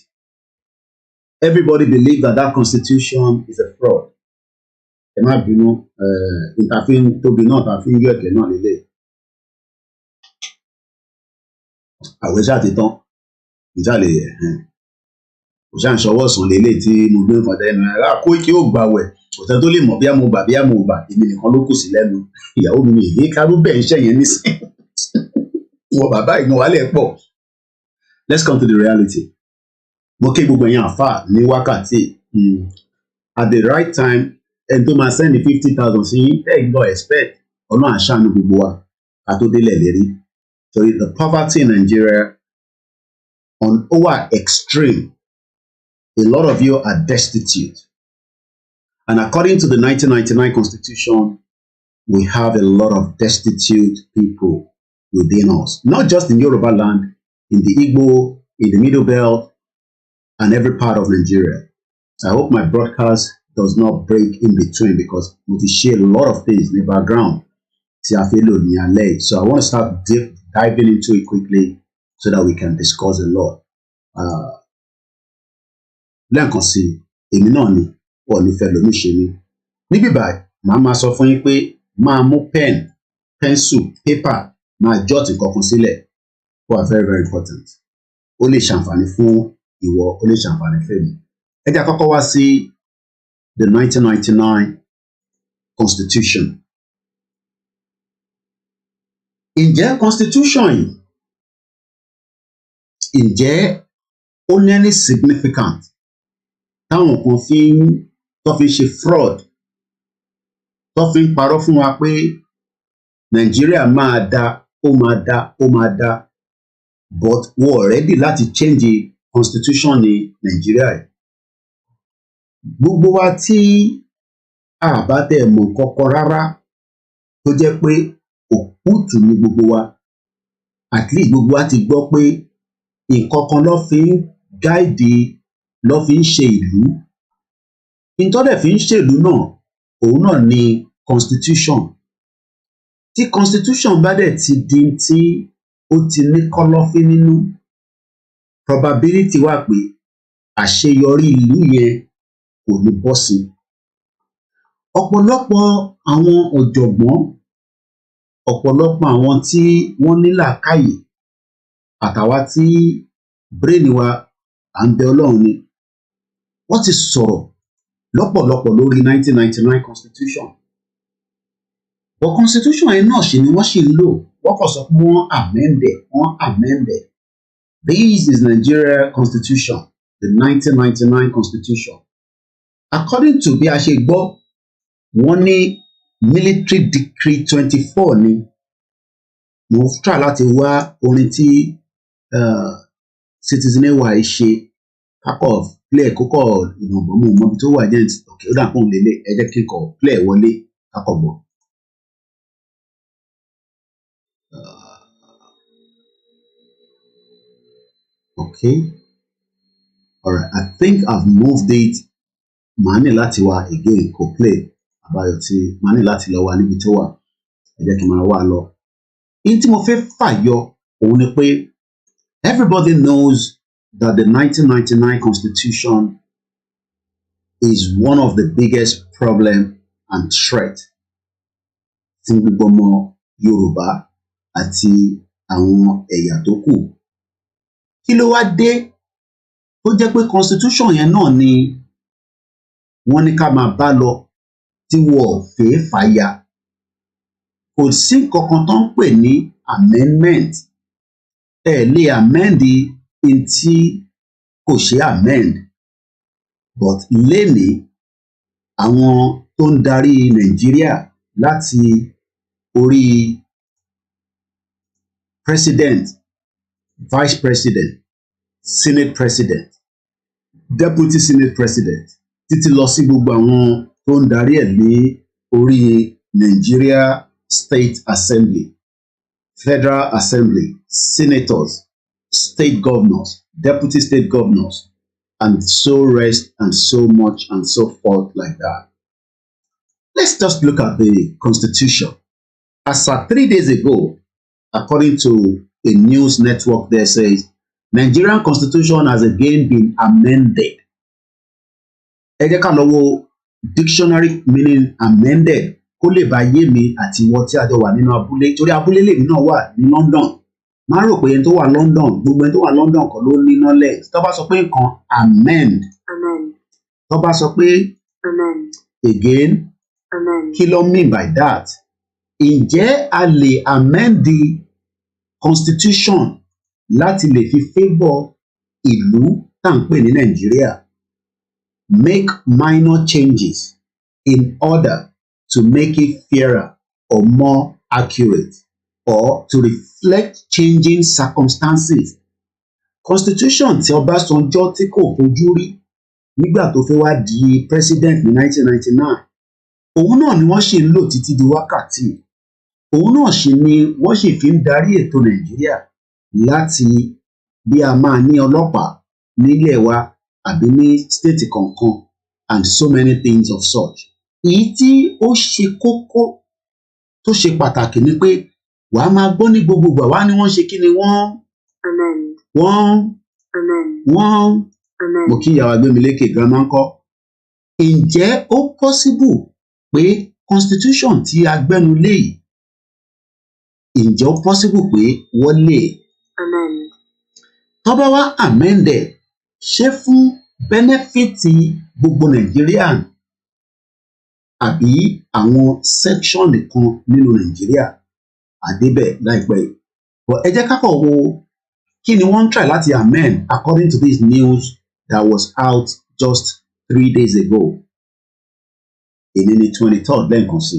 Everybody believes that Constitution is a fraud. Ẹ má bínú, ìtàfin tóbi náà tàfin yọ ẹ̀kẹ́ náà lélẹ̀. Àwẹ̀ ṣáà ti tán, ìjàlè kò ṣáà ń ṣọwọ́ sùn lélẹ̀ tí mo gbé nǹkan dẹ́nu ẹ̀ Koiki ó gbà wẹ̀ òtẹ́ tó lè mọ̀ bí mo gbà èmi nìkan ló kù sí lẹ́nu ìyàwó mi èyí kárú bẹ́ẹ̀ ń ṣẹ̀yẹn nísìn ìwọ bàbá ìgbọ̀n wálẹ̀ pọ̀. Let's come to the reality. Mo kí gbogbo ẹ̀yin àfà ní wákàtí at the right time ẹni tó máa send 50,000 sí ẹ̀ gbọ́ expect ọlọ́run àṣàánú gbogbo wa ká tó délẹ̀ lérí. So the poverty in Nigeria on over extreme. A lot of you are destitute. And according to the 1999 Constitution, we have a lot of destitute people within us. Not just in Yoruba land, in the Igbo, in the Middle Belt, and every part of Nigeria. I hope my broadcast does not break in between because we share a lot of things in the background. So I want to start diving into it quickly so that we can discuss a lot. Lẹ́ẹ̀kan sí èmi náà ni wọ́n ní fẹ́ lómi ṣe ní. Níbí báyìí màá máa sọ fún yín pé máa mú pen pencil paper máa jot nǹkankan sílẹ̀ ó wà very very important ó lè ṣàǹfààní fún ìwọ ó lè ṣàǹfààní fẹ́mi. Ẹ jẹ́ àkọ́kọ́ wá sí the 1999 constitution. Ǹjẹ́ constitution yìí ǹjẹ́ ó ní any significant táwọn kan tó fi ṣe fraud tó fi ń parọ́ fún wa pé Nàìjíríà máa dá ó máa dá but wọ́n ready láti change constitution ní Nàìjíríà yìí. Gbogbo wa tí a bá tẹ̀ mọ̀ kọ́kọ́ rárá tó jẹ́ pé òkútù ní gbogbo wa at least gbogbo wa ti gbọ́ pé nǹkan kan ló fi ń gáìdì ló fi ń ṣe ìlú ìtọ́dẹ̀ fi ń ṣèlú náà òun náà ni constitution. Tí constitution bá dẹ̀ ti di tí ó ti ní kọ́lọ́fín nínú probability wà pé àṣeyọrí ìlú yẹn kò ní bọ́ sí. Ọ̀pọ̀lọpọ̀ àwọn ọ̀jọ̀gbọ́n ọ̀pọ̀lọpọ̀ àwọn tí wọ́n ní làákàyè àtàwa tí brain wa à ń bẹ Ọlọ́run ni wọ́n ti sọ̀rọ̀ lọ́pọ̀lọpọ̀ lórí 1999 constitution. But constitution yẹn náà ṣì ni wọ́n ṣì ń lò wọ́n kàn sọ pé wọ́n amend it. This is Nigeria constitution, the 1999 constitution. According to bí a ṣe gbọ́ wọ́n ní military decree 24 ni mo try láti wá orin tí citizen wa ṣe kakọ̀ play kókọ̀ ìnàbọ̀ mú mọ́bi tó wà jẹ́ òkè ó dàpọ̀ lélẹ̀ ẹ jẹ́ kíkọ̀ play wọlé kakọ̀ bọ̀. Okay, all right, I think I've moved it. Màá ní láti wá again kò play àbáyọ tí màá ní láti lọ wá níbi tó wà ẹ jẹ́ kí n máa wá lọ. In tí mo fẹ́ fàyọ òun ni pé everybody knows that the 1999 constitution is one of the biggest problem and threat fún gbogbo ọmọ Yorùbá àti àwọn ẹ̀yà tó kù. Kí ló wá dé tó jẹ́ pé constitution yẹn náà ni wọ́n ní ká máa bá lọ tí wọ́n fẹ́ fàya? Kò sí kankan tó ń pè ní amendment. Ẹ lè amend in tí kò ṣe amend. But lénìí àwọn tó ń darí Nàìjíríà láti orí president, vice president, senate president, deputy senate president títí lọ sí gbogbo àwọn tó ń darí ẹ̀ ní orí Nigeria State Assembly, Federal Assembly, senators, state governors, deputy state governors, and so rest and so much and so forth like that. Let's just look at the constitution. As at 3 days ago, according to a news network there says, Nigerian constitution has again been amended. Ẹ jẹ́ ká lọ wo dictionary meaning amended kó lè bá yé mi àti ìwọ tí a jọ wà nínú abúlé torí abúlé lèmi náà wà ní London. Máa rò pé ẹni tó wà London gbogbo ẹni tó wà London kan ló ní knowledge. Tó bá sọ pé nǹkan amend. Tó bá sọ pé again. Kí ló mean by that? Ǹjẹ́ a lè amend the constitution láti lè fi favour ìlú tá à ń pè ní Nàìjíríà? Make minor changes in order to make it fairer or more accurate or to reflect changing circumstances. Constitution tí Ọbásanjọ́ tí kò fojú rí nígbà tó fẹ́ wá di president ní 1999 òun náà ni wọ́n ṣì ń lò títí di wákàtí. Òun náà ṣì ni wọ́n ṣì fi ń darí ètò Nàìjíríà láti bí a máa ní ọlọ́pàá nílẹ̀ wa àbí ní state kankan and so many things of such. Èyí tí ó ṣe kókó tó ṣe pàtàkì ni pé wàá máa gbọ́ ní gbogbogbò wá ní wọ́n ṣe kí ni wọ́n mo kí ìyàwó Agbémilékè grandma ń kọ́. Ǹjẹ́ ó possible pé constitution tí a gbẹ́nu lé yìí ǹjẹ́ ó possible pé wọ́n lè tó bá wá amended ṣé fún benefit gbogbo Nigerian àbí àwọn section kan nínú Nàìjíríà àdébẹ̀ láìpẹ́ yìí but ẹ jẹ́ ká kọ́ wo kí ni wọ́n ń try láti amend according to this news that was out just 3 days ago èyí ní 23rd lẹ́ẹ̀kan sí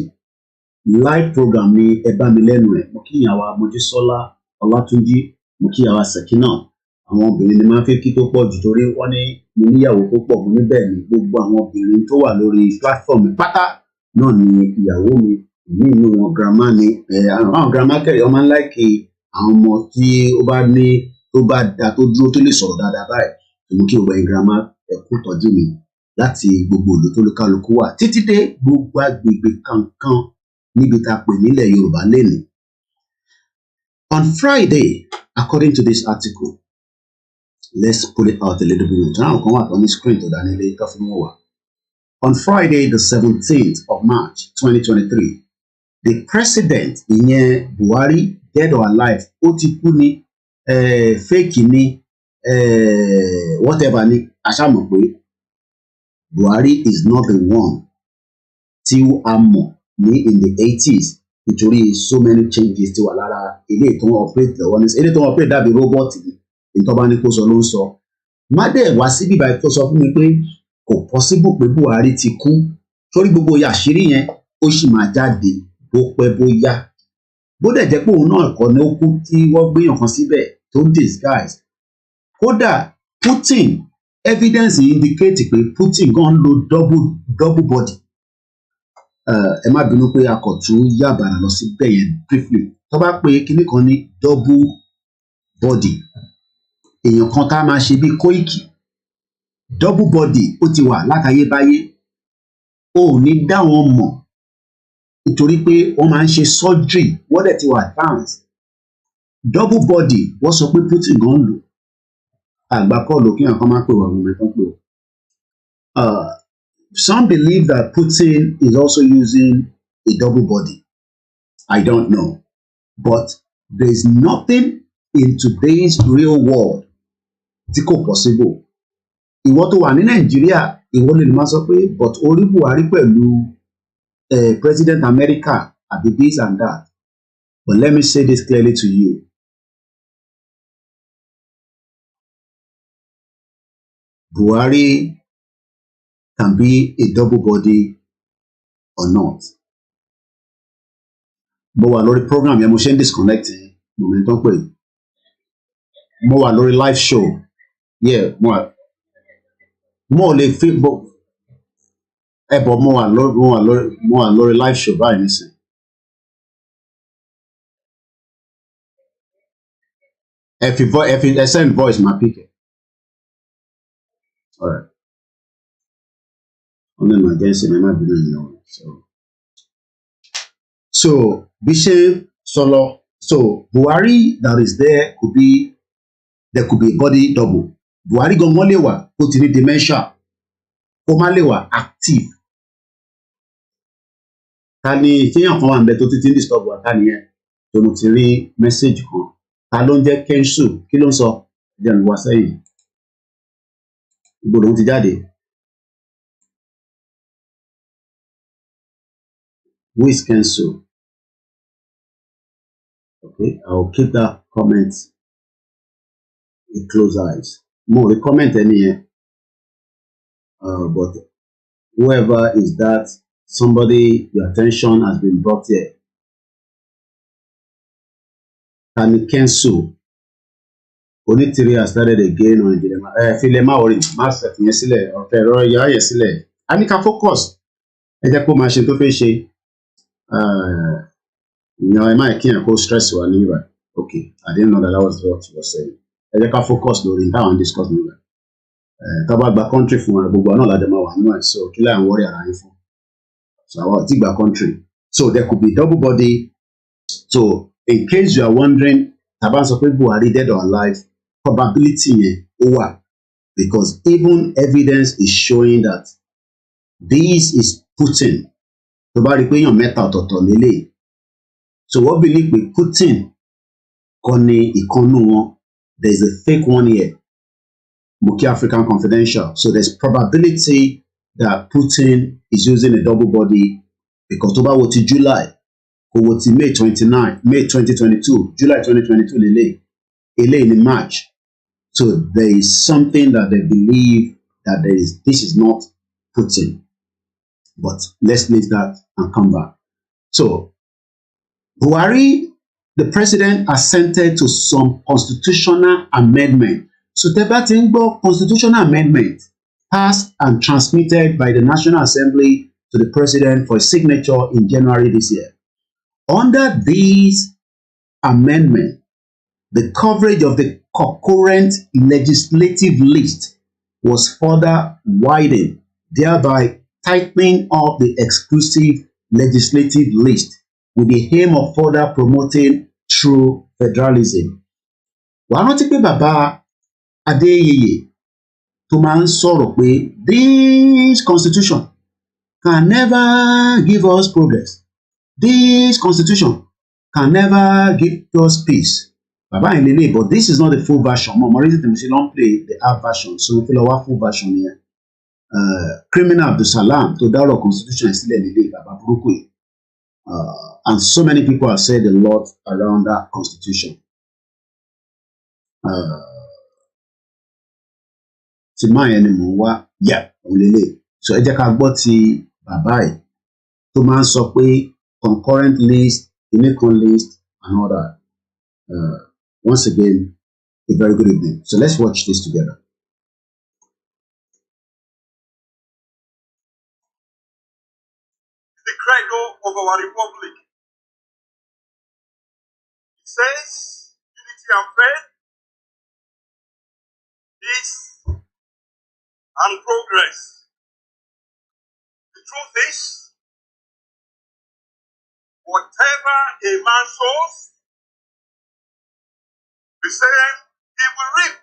live program ní ẹ bá mi lẹ́nu ẹ̀ mo kí ìyàwó Mojísọ́lá Ọlátúnjí mo kí ìyàwó Sẹ̀kínà àwọn obìnrin ni máa ń fẹ́ kí tó pọ̀ jù torí wọ́n ní mo níyàwó tó pọ̀ mo ní bẹ́ẹ̀ ni gbogbo àwọn obìnrin tó wà lórí platform pátá náà ni ìyàwó mi ní inú wọn grandma ni àwọn grandma kẹrì ọmọ ńlá kí àwọn ọmọ tí ó bá ní tó bá da tó dúró tó lè sọ̀rọ̀ dáadáa báyìí tó mú kí gbogbo ẹ̀yin grandma ẹ kú tọ́jú mi láti gbogbo ìlú tó lókàlùkù wà títí dé gbogbo agbègbè kankan níbi tá a pè nílẹ̀ Yorùbá lẹ́nu. On Friday, according to this article, let's pull it out a little bit. Now, come out on the screen to Daniel Kafumowa. On Friday, the 17th of March, 2023, the president, Ìyẹn Buhari, dead or alive, ó ti kú ni, fake ni, whatever ni, a ṣá mọ̀ pé Buhari is not the one tí a mọ̀ ní in the 80s nítorí so many changes tí wà lára ilé tó ń operate lọ́wọ́ ní ilé tó ń operate dàbí robot ni ìtọ́ba ní kó sọ ló ń sọ. Má dẹ̀ wá sí bíbá tó sọ fún mi pé kò possible pé Buhari ti kú sórí gbogbo àṣírí yẹn ó sì máa jáde bó pẹ́ bó yá. Bó dẹ̀ jẹ́ pé òun náà kọ́ ni ó kú tí wọ́n gbéyàn kan síbẹ̀ tó disguise. Kódà Putin evidence indicate pé Putin gan lo double body. Ẹ má bínú pé a kò tún yàbàrà lọ sí bẹ́ẹ̀ yẹn briefly tó bá pé kinní kan ní double body èèyàn kan tá a máa ṣe bí Kóìkì double body ó ti wà látayébáyé ó ní dá wọn mọ̀ nítorí pé wọ́n máa ń ṣe surgery wọ́n dẹ̀ ti wà advanced double body wọ́n sọ pé Putin gan lò àgbà kọ́ọ̀lù kí nǹkan máa pè wọ́n àwọn ọmọ ẹ̀tọ́ pé some believe that Putin is also using a double body. I don't know. But there is nothing in today's real world tí kò possible. Ìwọ tó wà ní Nàìjíríà, ìwọ lè máa sọ pé but orí Buhari pẹ̀lú President America àbí this and that. But let me say this clearly to you. Buhari can be a double body or not. Mo wà lórí program yẹn mo ṣe ń disconnect momentum pé mo wà lórí live show yeah mo lè fi mo wà lórí live show báyìí nísìn. Ẹ send voice my pick. All right. On emergency, I might be doing so Bishop Solo. So Buhari that is there could be a body double. Buhari gangan lè wà ó ti ní dementia ó má lè wà active. Ta ni téèyàn kan wà ń bẹ tó ti ń disturb wa ta nìyẹn tó mo ti rí message kan ta ló ń jẹ́ Kensu kí ló ń sọ jẹun wá sẹ́yìn ìgbòho ti jáde. Who is Kensu? Okay, I'll keep that comment with close eyes. More the comment any here. But whoever is that, somebody, your attention has been brought here. Can Kensu? Onitiri has started again on the Filema or Master Yesile or Ferro Yesile. And you can focus. And the commission to face I might can't go stress you anyway. Okay, I didn't know that was what you were saying. I can focus during that and discuss me. About the country for gbogbo náà la dem wa no so kí la ń worry ara yín fún. So our big country. So there could be double body. So in case you are wondering, taban sọ pé Buhari dead or alive, probability yẹn ó wà because even evidence is showing that this is Putin tó bá rí pé èèyàn mẹ́ta ọ̀tọ̀ọ̀tọ̀ lélẹ̀ so wọ́n believe pé Putin kọ́ ni ìkànnù wọn there is a fake one here Muki African Confidential so there's probability that Putin is using a double body because tó bá wo ti July kò wo ti May 29 May 2022 July 2022 lélẹ̀ eléyìí ní March so there is something that they believe that this is not Putin. But let's leave that and come back. So, Buhari, the president, assented to some constitutional amendment. So, the constitutional amendment passed and transmitted by the National Assembly to the president for signature in January this year. Under these amendments, the coverage of the concurrent legislative list was further widened, thereby tightening up the exclusive legislative list with the aim of further promoting true federalism. Wàá rántí pé bàbá Adéyẹyè tó máa ń sọ̀rọ̀ pé this constitution can never give us progress. This constitution can never give us peace. Bàbá yẹn lélẹ̀ but this is not the full version. Mo rí tí mo ṣe lọ́n play the half version so mo fi lọ wá full version yẹn. Criminal Abdulsalam tó dárò constitution sílẹ̀ nílé bàbá burúkú yìí and so many people have said a lot around that constitution. Ti máa yẹn ni mò ń wá yà òun lélẹ̀ so ẹ jẹ́ ká gbọ́ ti bàbá yìí tó máa ń sọ pé concurrent list unicorn list and all that. Once again, a very good evening. So let's watch this together. The credo of our republic. It says unity and faith, peace and progress. The truth is, whatever a man sows, the same he will reap.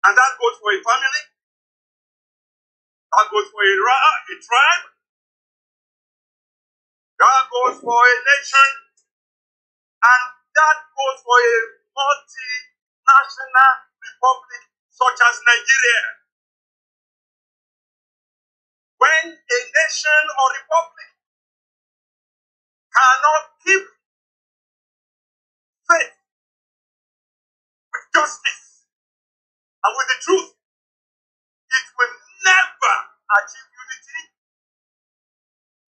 And that goes for a family, that goes for a tribe, that goes for a nation, and that goes for a multinational republic such as Nigeria. When a nation or republic cannot keep faith with justice and with the truth, it will never achieve unity.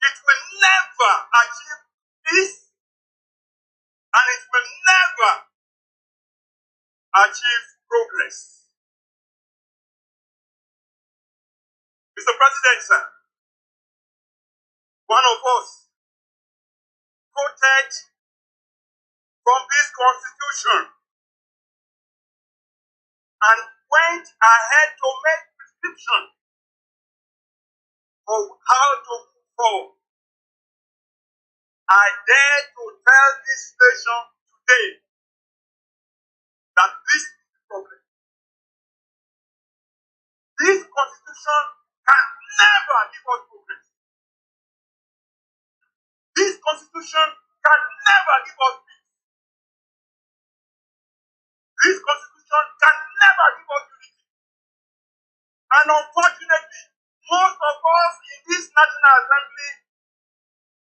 It will never achieve peace. And it will never achieve progress. Mr. President, sir, one of us quoted from this constitution and went ahead to make prescription for how to move forward. I dare to tell this nation today that this is the problem. This constitution can never give us progress. This constitution can never give us peace. This constitution can never give us unity. And unfortunately, most of us in this National Assembly,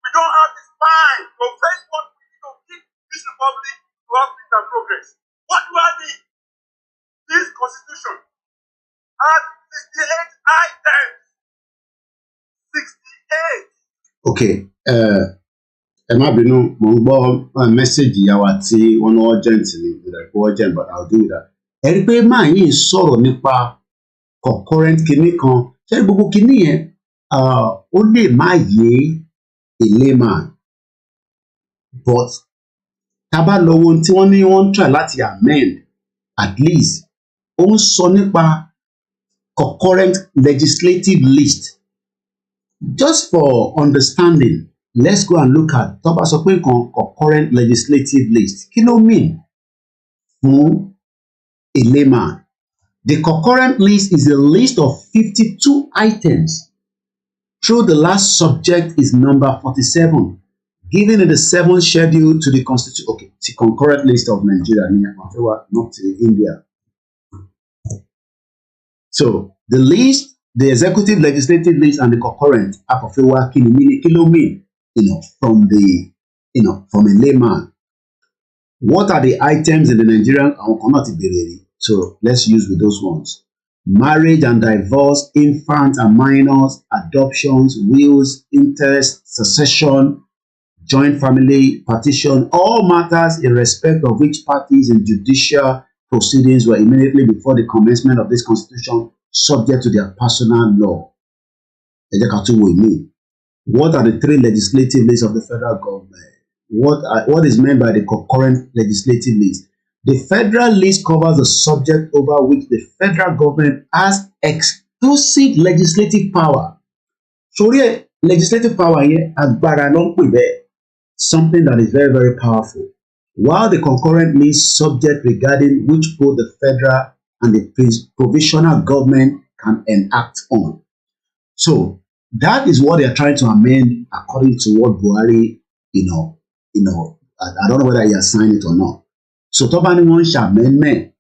we don't have the spine to face what we need to keep this republic to have peace and progress. What do I mean? This constitution has 68 items. 68. Okay, ẹ má bínú mo ń gbọ́ mẹ́sẹ̀gì ìyàwó àti wọn urgent ni ìdàgbọ́ urgent but I'll do that. Ẹ rí pé máa yín sọ̀rọ̀ nípa concurrent kinní kan ṣé gbogbo kinní yẹn ó lè má yé a layman but tá bá lọ wo tí wọ́n ní wọ́n try láti amend at least ó ń sọ nípa concurrent legislative list. Just for understanding, let's go and look at tó bá sọ pé nǹkan concurrent legislative list kí ló mean fún a layman. The concurrent list is a list of 52 items through the last subject is number 47, given in the 7th schedule to the Constitution. Okay, it's a concurrent list of Nigeria, not to India. So the list, the executive, legislative list, and the concurrent apofewa kilo mean, from a layman. What are the items in the Nigerian? So let's use with those ones. Marriage and divorce, infants and minors, adoptions, wills, interest, succession, joint family, partition, all matters in respect of which parties in judicial proceedings were immediately before the commencement of this constitution subject to their personal law. What are the 3 legislative lists of the federal government? What is meant by the concurrent legislative list? The federal list covers the subject over which the federal government has exclusive legislative power. So legislative power here as something that is very, very powerful. While the concurrent list subject regarding which both the federal and the provisional government can enact on. So that is what they are trying to amend according to what Buhari, I don't know whether he has signed it or not. So Tobani amendment,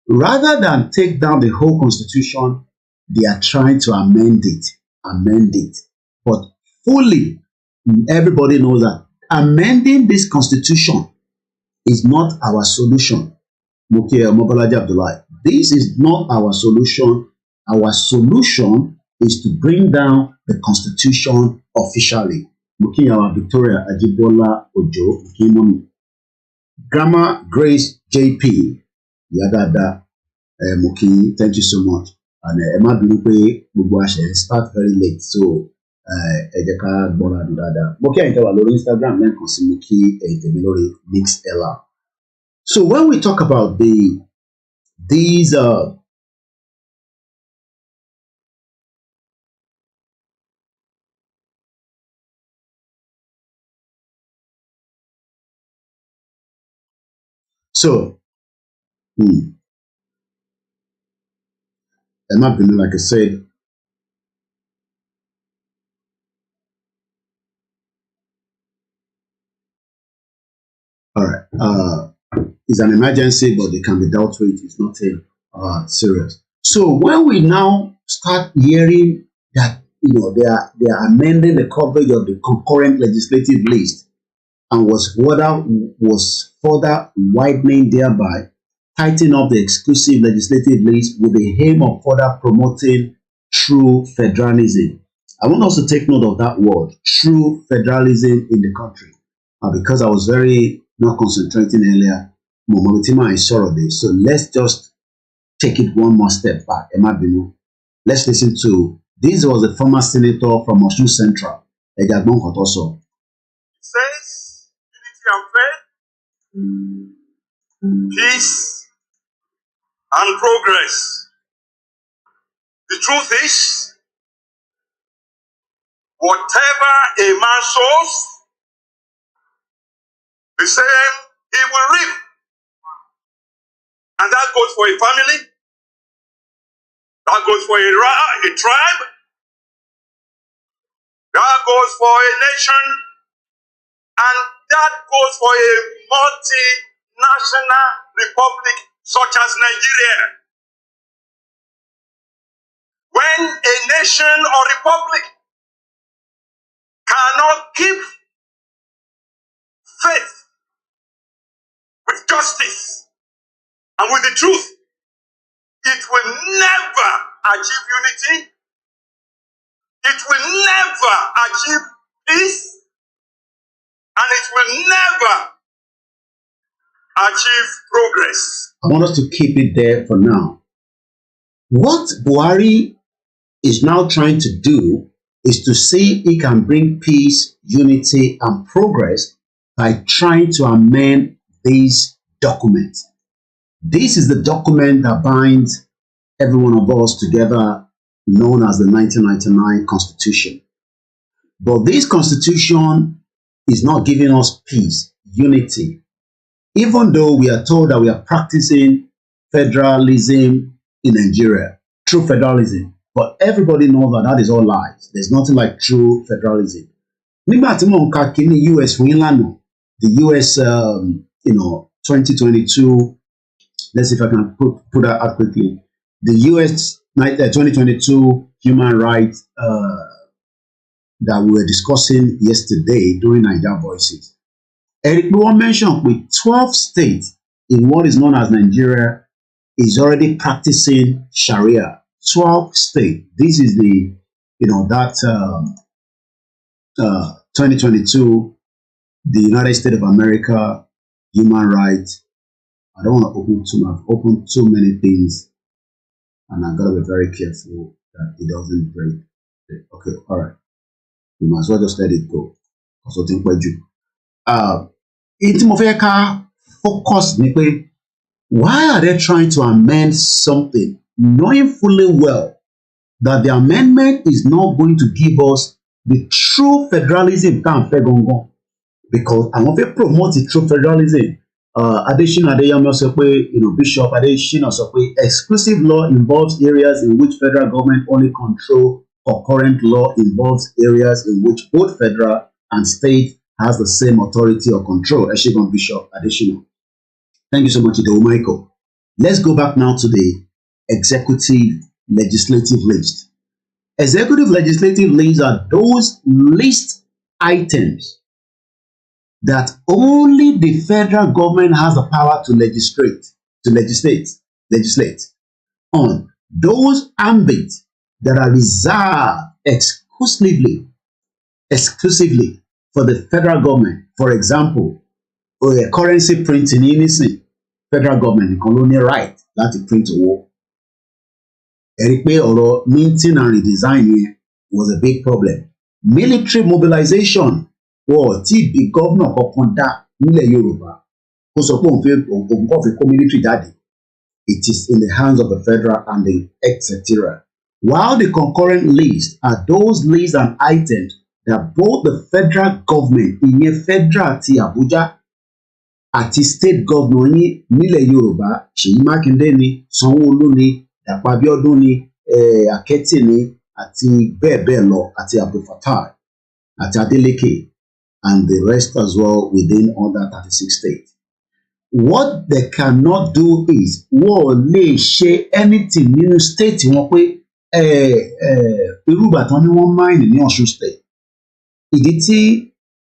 rather than take down the whole constitution, they are trying to amend it. But fully, everybody knows that amending this constitution is not our solution. This is not our solution. Our solution is to bring down the constitution officially. Victoria Ajibola Ojo, Mukimomi. Grammar Grace JP, Yadada Muki, thank you so much. And Emma Bilupe Bugwashe start very late, so Ejeka Bona Dada. Muki Aitawa Lori Instagram, then Konsimuki Etemilori Mix Ella. So when we talk about these Emma Binu, like I said, all right, it's an emergency, but they can be dealt with. It's nothing serious. So when we now start hearing that they are amending the coverage of the concurrent legislative list and was further widening thereby, tightening up the exclusive legislative list with the aim of further promoting true federalism. I want us to take note of that word, true federalism in the country, because I was very not concentrating earlier. So let's just take it one more step back. Let's listen to, this was a former senator from Osun Central, Ejagbon Kotoso. Says unity and faith, peace and progress. The truth is, whatever a man sows, the same he will reap. And that goes for a family, that goes for a tribe, that goes for a nation, and that goes for a multinational republic such as Nigeria. When a nation or republic cannot keep faith with justice and with the truth, it will never achieve unity. It will never achieve peace. And it will never achieve progress. I want us to keep it there for now. What Buhari is now trying to do is to see he can bring peace, unity, and progress by trying to amend these documents. This is the document that binds every one of us together, known as the 1999 Constitution. But this Constitution is not giving us peace, unity, even though we are told that we are practicing federalism in Nigeria, true federalism. But everybody knows that that is all lies. There's nothing like true federalism. Nígbà tí mò ń ka kíní US fún yín lánàá, the US, 2022, let's see if I can put that out quickly. The US 2022 human rights that we were discussing yesterday during Niger Voices. Eric Luo mentioned with 12 states in what is known as Nigeria is already practicing Sharia. 12 states. This is the, 2022, the United States of America human rights. I don't want to open too much. I've opened too many things, and I've got to be very careful that it doesn't break. Okay, all right. You might as well just let it go. Also, think what you. It's more focus ni pé, why are they trying to amend something, knowing fully well that the amendment is not going to give us the true federalism tá à ń fẹ́ gangan? Because àwọn fẹ́ promote the true federalism. Adesina Adeyemo sọ pé, Bishop Adesina sọ pé, exclusive law involves areas in which federal government only control. Concurrent law involves areas in which both federal and state has the same authority or control. Eshegon Bishop Adesina. Thank you so much, Idowu Michael. Let's go back now to the executive legislative list. Executive legislative lists are those list items that only the federal government has the power to legislate on. Those ambits that are reserved exclusively for the federal government. For example, currency printing in federal government nìkan ló ní right láti print owó. Ẹ rí pé ọ̀rọ̀ minting and redesign yẹn was a big problem. Military mobilization wọ́n tí bí gómìnà kankan dá nílẹ̀ Yorùbá kó sọ pé òun kò fi kó military jáde. It is in the hands of the federal and the etc. While the concurrent lists are those lists and items that both the federal government, ìyẹn federal ti Abuja, àti state governor ní nílẹ̀ Yorùbá, Ṣèyí Mákindé ni, Sanwó-Olú ni, Dàpọ̀ Abíọ́dún ni, Akẹ́tì ni, àti bẹ́ẹ̀ bẹ́ẹ̀ lọ, àti Abdul Fattah, àti Adeleke, and the rest as well within other 36 states. What they cannot do is wọ́n lè ṣe anything nínú state wọn pé irú ìbàdàn ni wọ́n mine ní Ọ̀ṣun state. Ìdí tí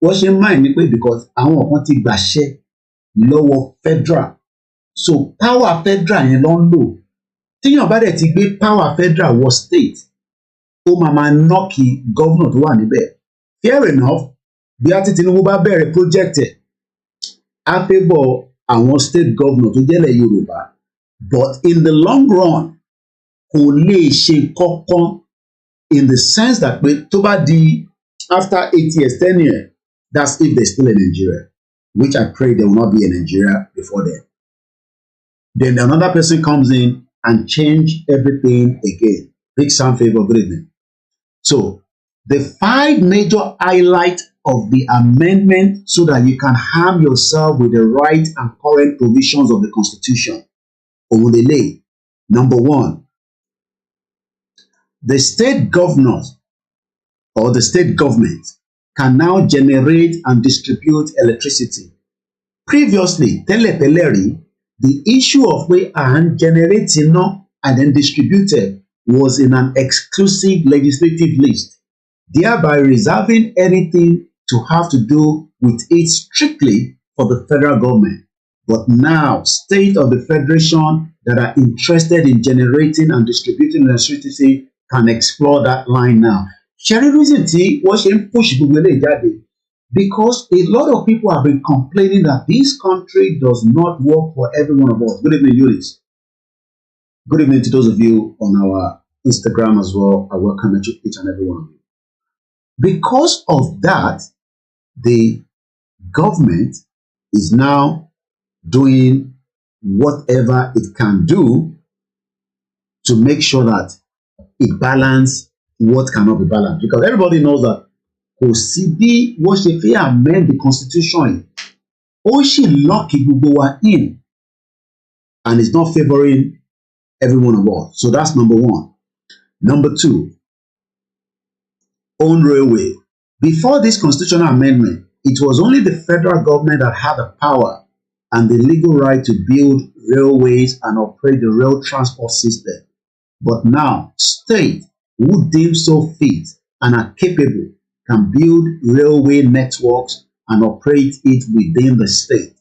wọ́n ṣe mine ni pé because àwọn kan ti gbàṣẹ lọ́wọ́ federal, so power federal yẹn ló ń lò. Tíyàn bá dẹ̀ ti gbé power federal wọ state, ó máa nọ́ọ̀kì gómìnà tó wà níbẹ̀. Fair enough, bí a ti Tinubu bá bẹ̀rẹ̀ project ẹ̀ á favour àwọn state governor tó jẹ́lẹ̀ Yorùbá, but in the long run kò lè ṣe kankan in the sense that pé tó bá di after 8 years, 10 years, that's if they're still in Nigeria, which I pray they will not be in Nigeria before then. Then another person comes in and change everything again. Big Sam Favor, good evening. So the 5 major highlights of the amendment so that you can harm yourself with the right and current provisions of the Constitution. Omudele. Number 1, the state governors or the state government can now generate and distribute electricity. Previously, tẹ́lẹ̀tẹ́lẹ̀, the issue of where and generating and then distributed was in an exclusive legislative list, thereby reserving anything to have to do with it strictly for the federal government. But now, states of the federation that are interested in generating and distributing electricity can explore that line now. Sharing reason tí wọ́n ṣe ń push gbogbo eléyìí jáde, because a lot of people have been complaining that this country does not work for every one of us. Good evening, Eunice. Good evening to those of you on our Instagram as well. I welcome each and every one of you. Because of that, the government is now doing whatever it can do to make sure that it balances what cannot be balanced. Because everybody knows that kò sí bí wọ́n ṣe fẹ́ amend the constitution, ó ṣì lock gbogbo wa in, and it's not favouring every one of us. So that's number 1. Number 2, own railway. Before this constitutional amendment, it was only the federal government that had the power and the legal right to build railways and operate the rail transport system. But now, states who deem so fit and are capable can build railway networks and operate it within the state.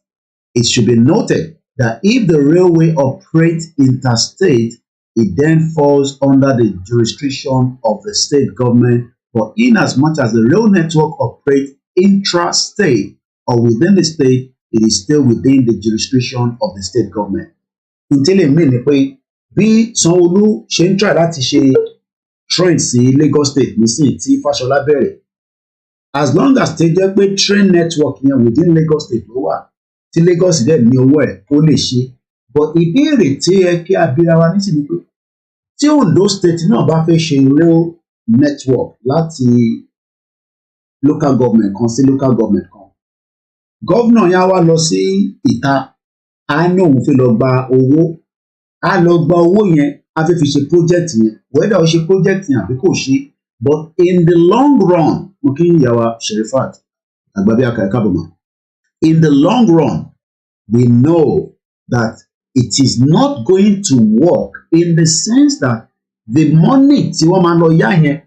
It should be noted that if the railway operates interstate, it then falls under the jurisdiction of the state government. But in as much as the rail network operates intra-state or within the state, it is still within the jurisdiction of the state government. Until èmi ni pé bí Sanwó-Olú ṣe ń try láti ṣe train sí Lagos State nísìnyí tí Fáṣọlá bẹ̀rẹ̀, as long as tẹ́ jẹ́ pé train network yẹn within Lagos State ló wà, tí Lagos dẹ̀ ní owó ẹ̀ ó lè ṣe. But ìbéèrè tí ẹ kí abira wa ní sí ni pé tí Ondo State náà bá fẹ́ ṣe rail network láti local government kan sí local government kan, gọ́vnà yẹn á wá lọ sí ìta, á ní òun fẹ́ lọ gba owó, á lọ gba owó yẹn, á fẹ́ fi ṣe project yẹn, whether ó ṣe project yẹn àbí kò ṣe. But in the long run, mo kí ìyàwó Sherifat Àgbàbí Akàbọ̀mọ́, in the long run, we know that it is not going to work in the sense that the money tí wọ́n máa lọ yá yẹn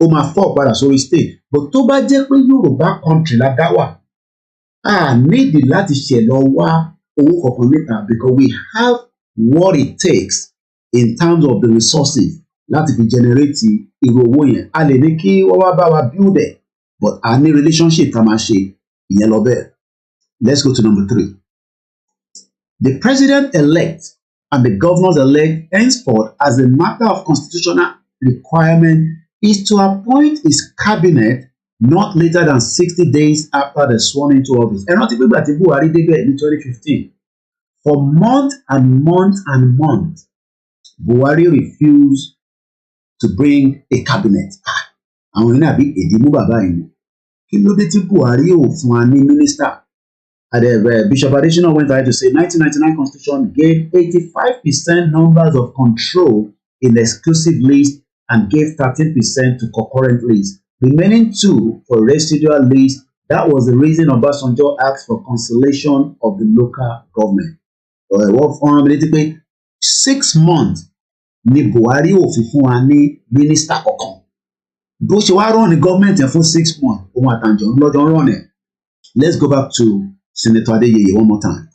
ó máa fọ́ padà sórí state. But tó bá jẹ́ pé Yorùbá country la dá wà, a nídìí láti ṣe lọ wá owó kankan níta because we have what it takes in terms of the resources láti fi generate irú owó yẹn. A lè ní kí wọ́n wá bá wa build it, but a ní relationship tá a máa ṣe ìyẹn lọ bẹ́ẹ̀. Let's go to number 3. The president-elect and the governors-elect henceforth, as a matter of constitutional requirement, is to appoint his cabinet not later than 60 days after the sworn into office. Ẹ rántí pé ìgbà tí Buhari débẹ̀ ní 2015, for months and months and months, Buhari refused to bring a cabinet. Àwọn ènìyàn àbí èdè mú bàbá yìí. Kí ló dé tí Buhari ò fún wa ní minister? Bishop Adesina went ahead to say 1999 constitution gave 85% numbers of control in the exclusive list and gave 13% to concurrent list, remaining 2 for residual list. That was the reason Obasanjo asked for consolation of the local government. Wọ́n fọ́n rán mi létí pé 6 months ni Buhari ò fi fún wa ní minister kankan. Bó ṣe wá rán ní government yẹn fún 6 months, òun àtàǹjọ́ lọ́jọ́ rán ẹ̀. Let's go back to Senator Adeyeye one more time.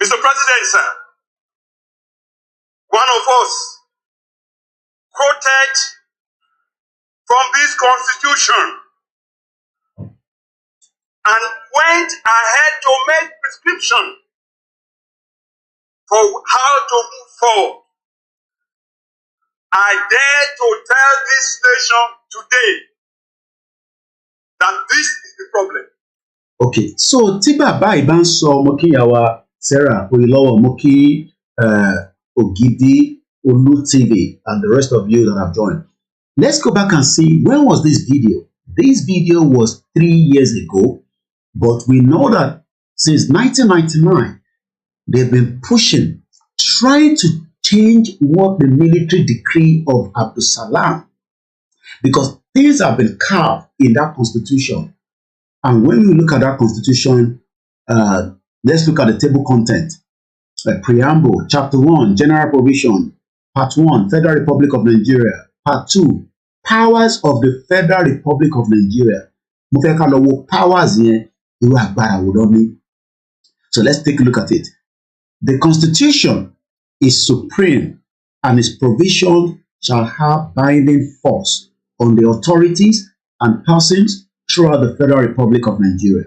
Mr. President, sir, one of us quoted from this constitution and went ahead to make prescription for how to move forward. I dare to tell this nation today that this is the problem. Okay, so tí bàbá yìí bá ń sọ, mo kí ìyàwó Sarah Oyèlọ́wọ̀, mo kí Ògidì Olú TV and the rest of you that have joined. Let's go back and see, when was this video? This video was 3 years ago, but we know that since 1999, they've been pushing, trying to change what the military decree of Abdul Salam, because things have been carved in that constitution. And when we look at that constitution, let's look at the table content. Preamble, Chapter 1, General Provision, Part 1, Federal Republic of Nigeria, Part 2, Powers of the Federal Republic of Nigeria. Mo fẹ́ ká lọ wo powers yẹn, irú agbára wo ló ní. So let's take a look at it. The Constitution is supreme, and its provision shall have binding force on the authorities and persons throughout the Federal Republic of Nigeria.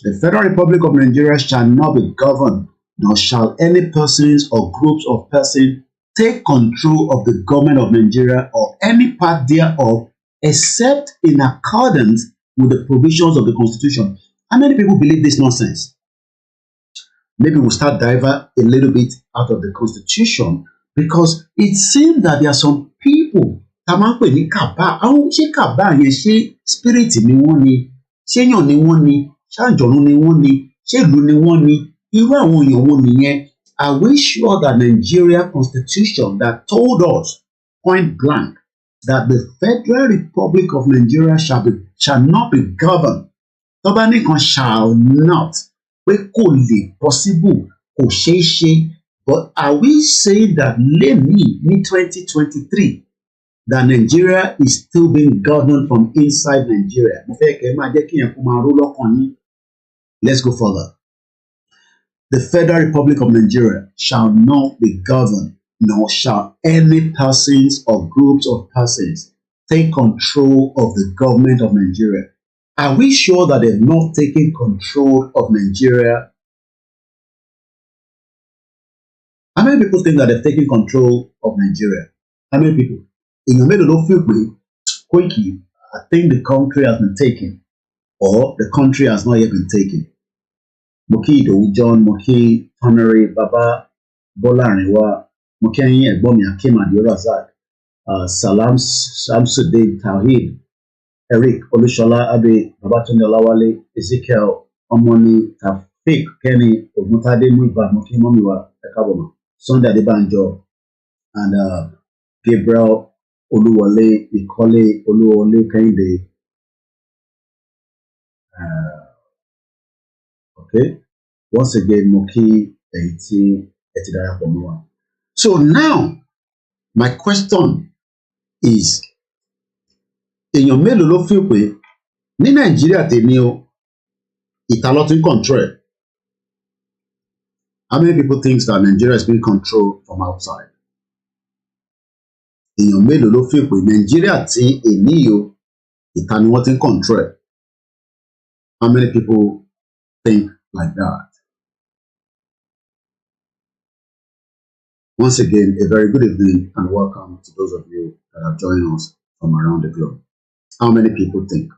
The Federal Republic of Nigeria shall not be governed, nor shall any persons or groups of persons take control of the government of Nigeria or any part thereof, except in accordance with the provisions of the Constitution. How many people believe this nonsense? Maybe we'll start diving a little bit out of the Constitution, because it seems that there are some people tamanpe ní kaba. Àwọn ṣé kaba yẹn ṣé spirit ni wọ́n ni, ṣé èèyàn ni wọ́n ni, ṣé àjọ̀run ni wọ́n ni, ṣé ìlú ni wọ́n ni, irú àwọn èèyàn wo nìyẹn? are we sure that Nigeria Constitution that told us point blank that the Federal Republic of Nigeria shall not be governed, Tobanikan shall not, we could possible, but are we saying that lately, in 2023, that Nigeria is still being governed from inside Nigeria? Let's go further. The Federal Republic of Nigeria shall not be governed, nor shall any persons or groups of persons take control of the government of Nigeria. Are we sure that they've not taken control of Nigeria? How many people think that they've taken control of Nigeria? How many people? In your middle of Koiki, I think the country has been taken, or the country has not yet been taken. Moki Idowu John, Moki Honorary Baba Bolarinwa, Moki Egbomi Akim Adiorazak, Salam Samsudin Tawhid, Eric Olushola Abe, Babatunde Olawale, Ezekiel Omoni, Tafik Kenny, Ogutade Muiba, Moki Momiwa Ekaboma, Sunday Adebanjo, and Gabriel Oluwole, Ikole Oluwole Kende. Okay, once again, Moki 18, Etidara Pomoa. So now, my question is, in your mail, lo feel pé ní Nigeria tèmi o, ìtàlọ́tún control. How many people think that Nigeria is being controlled from outside? In your mail, lo feel pé Nigeria tí èmi o, ìtàlọ́tún control. How many people think like that? Once again, a very good evening and welcome to those of you that have joined us from around the globe. How many people think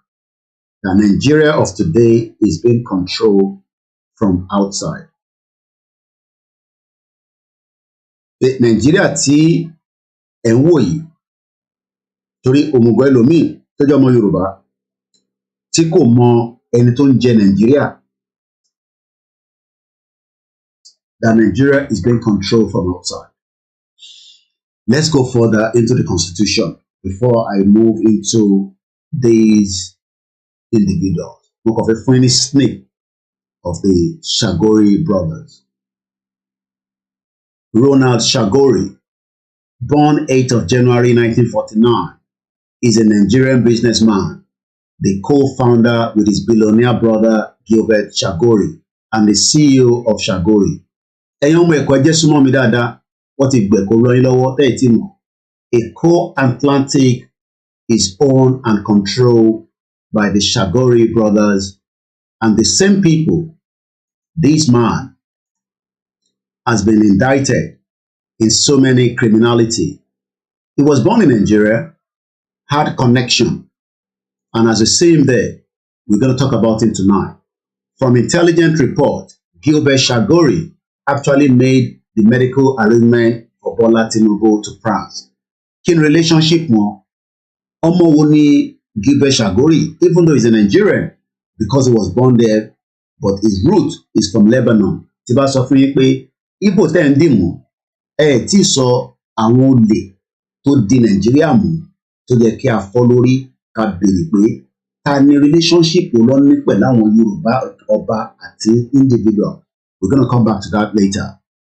that Nigeria of today is being controlled from outside? The Nigeria tí ẹ̀ ń wò yìí, torí òmùgọ̀ ẹlòmíì tó jẹ́ ọmọ Yorùbá tí kò mọ ẹni tó ń jẹ Nigeria, that Nigeria is being controlled from outside. Let's go further into the Constitution before I move into these individuals. Look of a funny snake of the Chagoury brothers. Ronald Chagoury, born 8th of January 1949, is a Nigerian businessman, the co-founder with his billionaire brother Gilbet Chagoury and the CEO of Chagoury. Eco Atlantic is owned and controlled by the Chagoury brothers, and the same people. This man has been indicted in so many criminality. He was born in Nigeria, had connection, and as I say him there, we're going to talk about him tonight. From intelligent report, Gilbet Chagoury actually made the medical arrangement for Bola Tinubu to France. In relationship more, Omo wo ni Gilbet Chagoury, even though he's a Nigerian, because he was born there, but his root is from Lebanon. Tí bá sọ fún yín pé Igbo tẹ́ ń dì mú, tí sọ àwọn olè tó di Nigeria mú, tó jẹ́ kí a fọ́ lórí ká béèrè pé ta ni relationship wo ló ní pẹ̀lú àwọn Yorùbá ọba àti individual. We're going to come back to that later,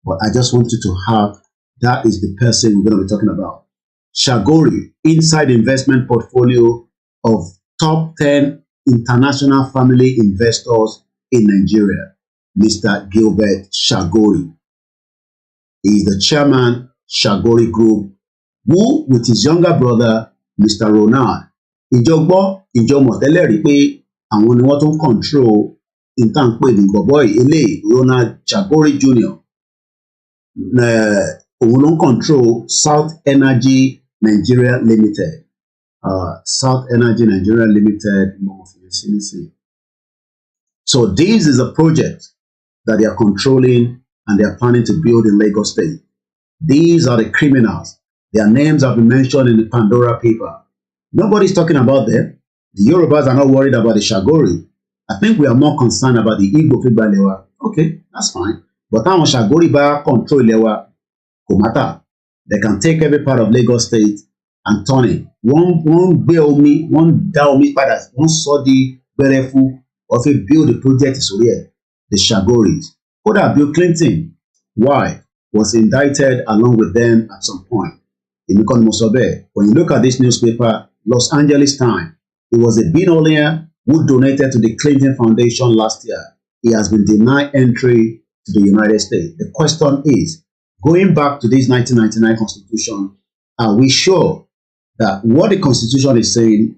but I just want you to have, that is the person we're going to be talking about. Chagoury, inside investment portfolio of top 10 international family investors in Nigeria, Mr. Gilbet Chagoury. He is the chairman, Chagoury Group, who, with his younger brother, Mr. Ronald, ìjọmọ̀ tẹ́lẹ̀ rí pé àwọn ni wọ́n tún control ìtànpé ní bọ̀bọ́ ilé Ronald Chagoury Jr. Òun ló ń control South Energy Nigeria Limited. South Energy Nigeria Limited. So this is a project that they are controlling and they are planning to build in Lagos State. These are the criminals. Their names have been mentioned in the Pandora paper. Nobody's talking about them. The Yorubas are not worried about the Chagoury. I think we are more concerned about the Igbo Fibalewa. Okay, that's fine. But táwọn Chagoury bá control ilẹ̀ wa, kò matter. They can take every part of Lagos State and turn it. Wọ́n gbé omi, wọ́n dá omi padà, wọ́n sọ di gbẹrẹfu, wọ́n fi build the project sórí ẹ̀, the Chagourys. Kódà Bill Clinton, wife, was indicted along with them at some point. Èmi kọ́ ni mo sọ bẹ́ẹ̀. When you look at this newspaper, Los Angeles Times, he was a billionaire who donated to the Clinton Foundation last year. He has been denied entry to the United States. The question is, going back to this 1999 Constitution, are we sure that what the Constitution is saying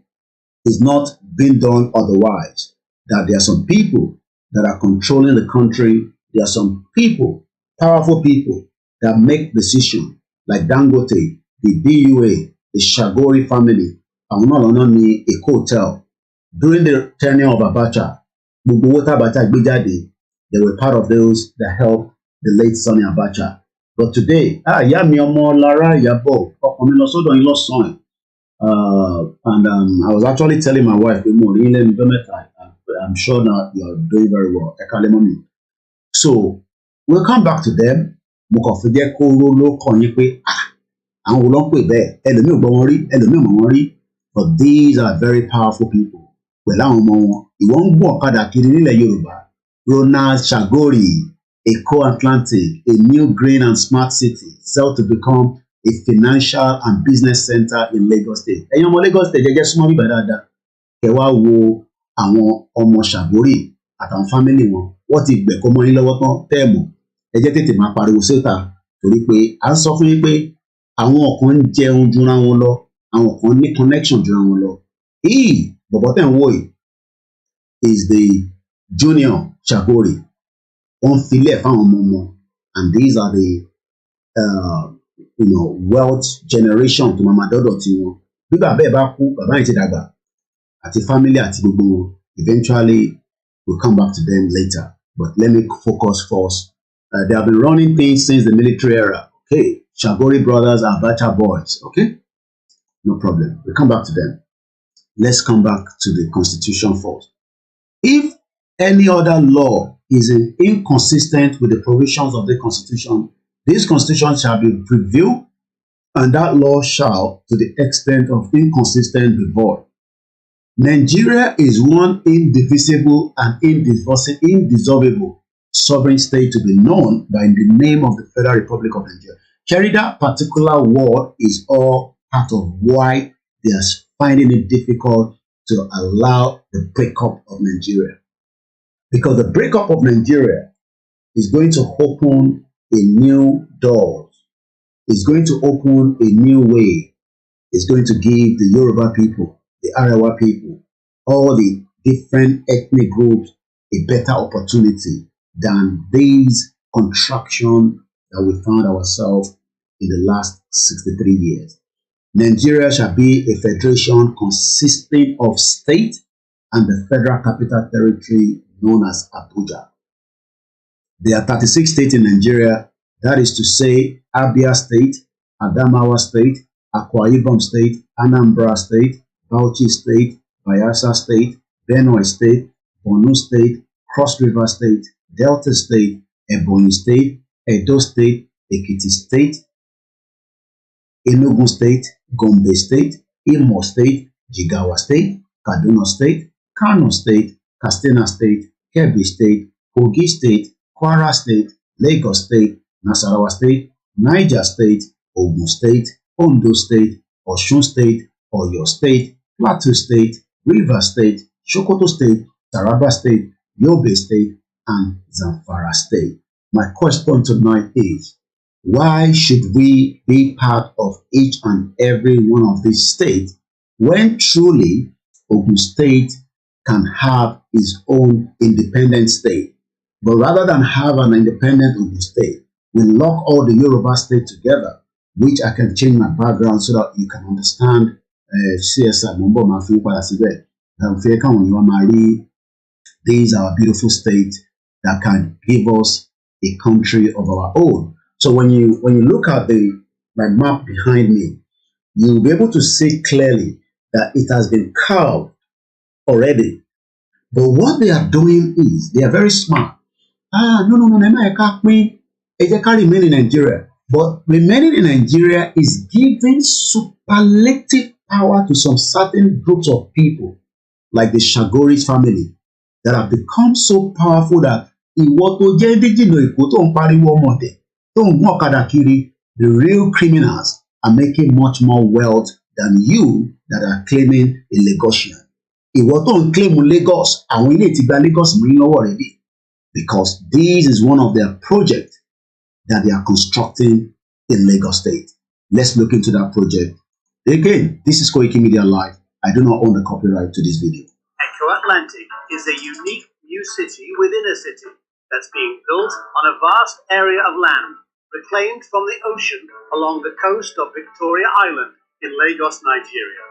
is not being done otherwise? That there are some people that are controlling the country, there are some people, powerful people, that make decisions, like Dangote, the BUA, the Chagoury family, and not only a hotel. During the tenure of Abacha, gbogbo owó Abacha gbé jáde, they were part of those that helped the late Sani Abacha. But today, ìyá mi ọmọ Lára Ìyábọ̀, ọkọ mi lọ sọ́dọ̀ yín lọ́sàn-án. And I was actually telling my wife, I'm sure now you're doing very well. So we'll come back to them. Mo kàn fi jẹ́ kó ró ló kàn yín pé àwọn wo ló ń pè bẹ́ẹ̀, ẹlòmíì ò gbọ́ wọn rí, ẹlòmíì ò mọ̀ wọn rí. But these are very powerful people. Pẹ̀lú àwọn ọmọ wọn, ìwọ ń gbọ́ ọ̀kadà kiri nílẹ̀ Yorùbá. Ronald Chagoury, Èkó Atlantic, a new green and smart city, set to become a financial and business center in Lagos State. Ẹ̀yin ọmọ Lagos State jẹ́jẹ́ súnmọ́ bíbá dáadáa. Ẹ wá wo àwọn ọmọ Chagoury àtàwọn fámìlì wọn. Wọ́n ti gbẹ̀kọ́ mọ́ yín lọ́wọ́ tán tẹ́ẹ̀mù. Ẹ jẹ́ tètè máa pariwo síta torí pé à ń sọ fún yín pé àwọn kan ń jẹun jura wọn lọ, àwọn kan ní connection jura wọn lọ. Bọ̀bọ̀ tẹ̀ ń wò yìí is the junior Chagoury. Wọ́n filẹ̀ fáwọn ọmọ wọn, and these are the wealth generation tó máa dọ́dọ̀ tí wọn. Bí bàbá ẹ̀ bá kú, bàbá yìí ti dàgbà, àti family àti gbogbo wọn. Eventually we'll come back to them later. But let me focus first. They have been running things since the military era. Okay, Chagoury brothers are Abacha boys. Okay, no problem. We'll come back to them. Let's come back to the Constitution first. If any other law is inconsistent with the provisions of the Constitution, this Constitution shall be reviewed, and that law shall, to the extent of inconsistent, be void. Nigeria is one indivisible and indissoluble sovereign state to be known by the name of the Federal Republic of Nigeria. Carry that particular word is all part of why they are finding it difficult to allow the breakup of Nigeria. Because the breakup of Nigeria is going to open a new door. It's going to open a new way. It's going to give the Yoruba people, the Arewa people, all the different ethnic groups a better opportunity than these contraction that we found ourselves in the last 63 years. Nigeria shall be a federation consisting of state and the federal capital territory known as Abuja. There are 36 states in Nigeria, that is to say Abia State, Adamawa State, Akwa Ibom State, Anambra State, Bauchi State, Bayelsa State, Benue State, Borno State, Cross River State, Delta State, Ebonyi State, Edo State, Ekiti State, Enugu State, Gombe State, Imo State, Jigawa State, Kaduna State, Kano State, Katsina State, Kebbi State, Kogi State, Kwara State, Lagos State, Nasarawa State, Niger State, Ogun State, Ondo State, Osun State, Oyo State, Plateau State, Rivers State, Sokoto State, Taraba State, Yobe State, and Zamfara State. My question tonight is, why should we be part of each and every one of these states when truly Ogun State can have its own independent state? But rather than have an independent Ogun State, we lock all the Yoruba states together, which I can change my background so that you can understand CSI Mumbo Mafi Palasibe. These are beautiful states that can give us a country of our own. So when you look at my map behind me, you'll be able to see clearly that it has been carved already. But what they are doing is they are very smart. no, remain in Nigeria. But remaining in Nigeria is giving superlative power to some certain groups of people, like the Chagoury family, that have become so powerful that the real criminals are making much more wealth than you that are claiming a Lagosian. Ìwọ tó ń claim Lagos, àwọn ilé ti gba Lagos mú yín lọ́wọ́ rẹ̀ bí. Because this is one of their projects that they are constructing in Lagos State. Let's look into that project. Again, this is KOKORO Live. I do not own the copyright to this video. Echo Atlantic is a unique new city within a city that's being built on a vast area of land reclaimed from the ocean along the coast of Victoria Island in Lagos, Nigeria.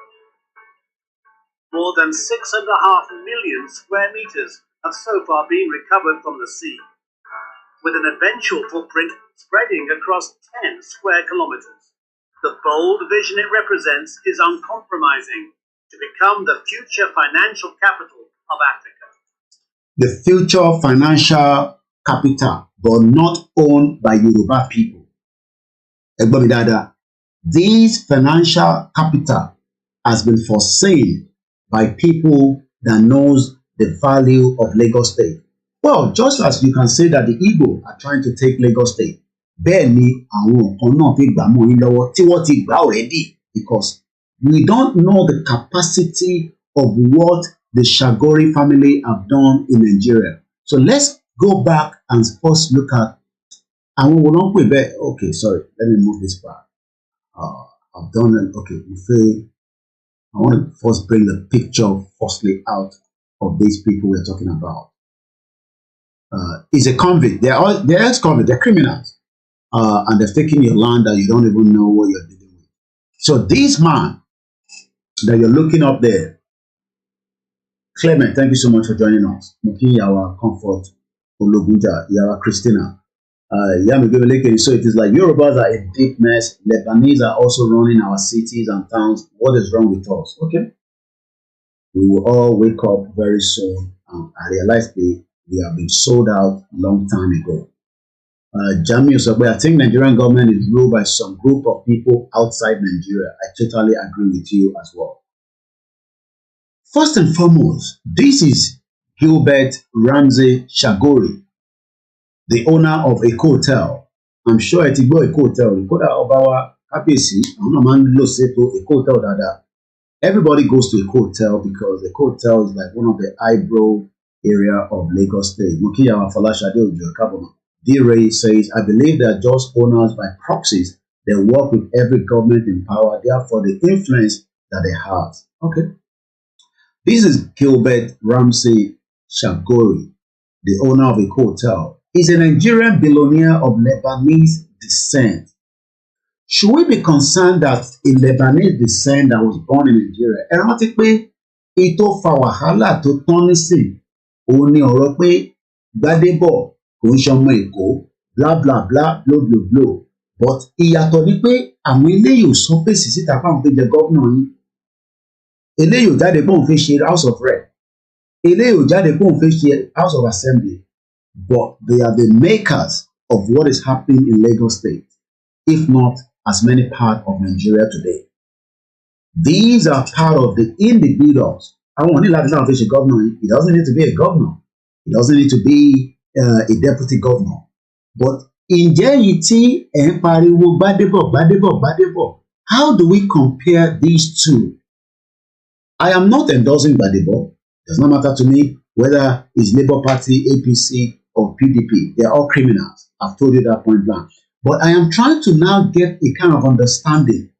More than 6.5 million square meters have so far been recovered from the sea, with an eventual footprint spreading across 10 square kilometers. The bold vision it represents is uncompromising to become the future financial capital of Africa. The future financial capital, but not owned by Yoruba people. This financial capital has been foreseen by people that knows the value of Lagos State. Well, just as you can say that the Igbo are trying to take Lagos State, bẹ́ẹ̀ ni àwọn kan náà fi gbà mọ́ yín lọ́wọ́ tí wọ́n ti gbà already, because we don't know the capacity of what the Chagoury family have done in Nigeria. So let's go back and first look at àwọn wo ló ń pè bẹ́ẹ̀. Okay, sorry, let me move this back. I've done it. Okay, I want to first bring the picture firstly out of these people we're talking about. Is a convict. They're ex-convict. They're criminals. And they've taken your land that you don't even know what you're dealing with. So this man that you're looking up there, Clement, thank you so much for joining us. Muki Yawa Comfort, Ologunja, Yawa Christina. So it is like Yorubas are a deep mess. Lebanese are also running our cities and towns. What is wrong with us? Okay. We will all wake up very soon. I realize we have been sold out a long time ago. Jamiu Sabwe, I think Nigerian government is ruled by some group of people outside Nigeria. I totally agree with you as well. First and foremost, this is Gilbet Chagoury, the owner of a hotel. I'm sure it's a hotel. Everybody goes to a hotel because the hotel is like one of the eyebrow area of Lagos State. D-Ray says, I believe they are just owners by proxies. They work with every government in power, therefore the influence that they have. Okay. This is Gilbet Chagoury, the owner of a hotel. He's a Nigerian billionaire of Lebanese descent. Should we be concerned that a Lebanese descent that was born in Nigeria, erratically, ito fa wahala to tonisi, oni ọ̀rọ̀ pé Gbádébọ̀ kò ń ṣọmọ Èkó, blah blah blah, blow blow blow. But ìyàtọ̀ ni pé àwọn eléyìí ò sọ pèsè síta fáwọn tó jẹ gómìnà yín. Eléyìí ò jáde pé òun fẹ́ ṣe House of Rep. Eléyìí ò jáde pé òun fẹ́ ṣe House of Assembly. But they are the makers of what is happening in Lagos State, if not as many parts of Nigeria today. These are part of the individuals. I want to let down a governor. It doesn't need to be a governor. It doesn't need to be a deputy governor. But in JET and Pariwo Gbádébọ̀, how do we compare these two? I am not endorsing Gbádébọ̀. It does not matter to me whether it's Labour Party, APC, or PDP. They are all criminals. I've told you that point blank. But I am trying to now get a kind of understanding.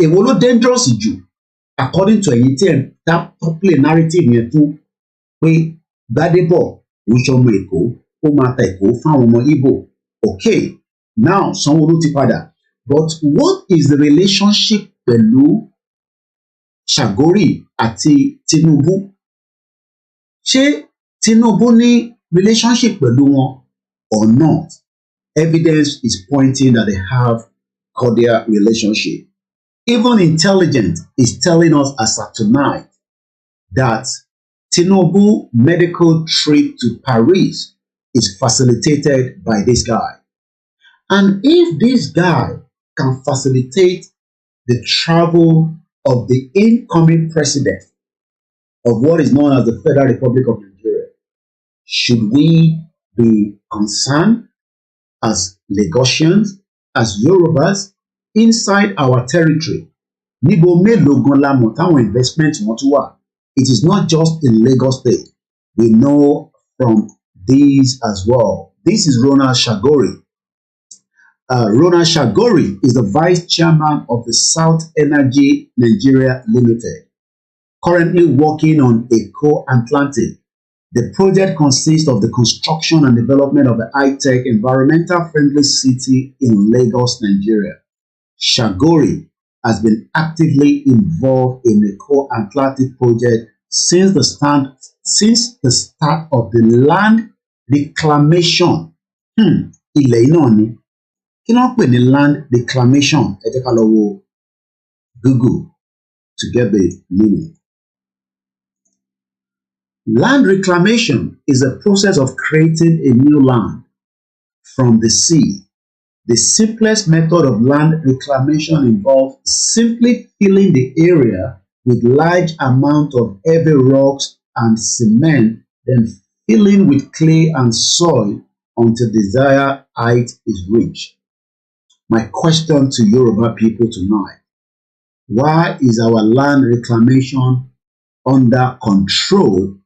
Èwo ló dangerous jù, according to ẹ̀yin that popular narrative yẹn fún pé Gbádébọ̀ ń ṣọmọ Èkó, ó máa ta Èkó fáwọn ọmọ Igbo. Okay, now Sanwó-Olú ti padà. But what is the relationship pẹ̀lú Chagoury àti Tinubu? Ṣé Tinubu ní relationship pẹ̀lú wọn or not? Evidence is pointing that they have cordial relationship. Even intelligence is telling us as of tonight that Tinubu medical trip to Paris is facilitated by this guy. And if this guy can facilitate the travel of the incoming president of what is known as the Federal Republic of Nigeria, should we be concerned as Lagosians, as Yorubas, inside our territory? Níbo mélòó gan la mọ̀ táwọn investment wọn tún wà? It is not just in Lagos State. We know from these as well. This is Ronald Chagoury. Ronald Chagoury is the vice chairman of the South Energy Nigeria Limited, currently working on Eco Atlantic. The project consists of the construction and development of a high-tech, environmental-friendly city in Lagos, Nigeria. Chagoury has been actively involved in the Eco Atlantic project since the start of the land reclamation. Ilẹ̀ iná ni. Kí ló ń pè ní land reclamation? Ẹ jẹ́ ká lọ wo Google to get the meaning. Land reclamation is a process of creating a new land from the sea. The simplest method of land reclamation involves simply filling the area with large amounts of heavy rocks and cement, then filling with clay and soil until desired height is reached. My question to Yoruba people tonight: why is our land reclamation under control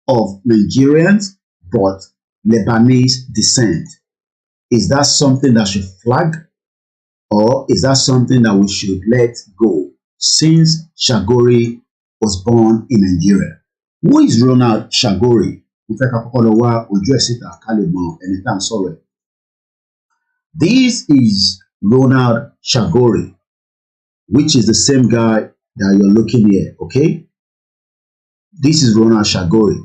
of Nigerians but Lebanese descent? Is that something that should flag, or is that something that we should let go since Chagoury was born in Nigeria? Who is Ronald Chagoury? This is Ronald Chagoury, which is the same guy that you're looking here, okay? This is Ronald Chagoury.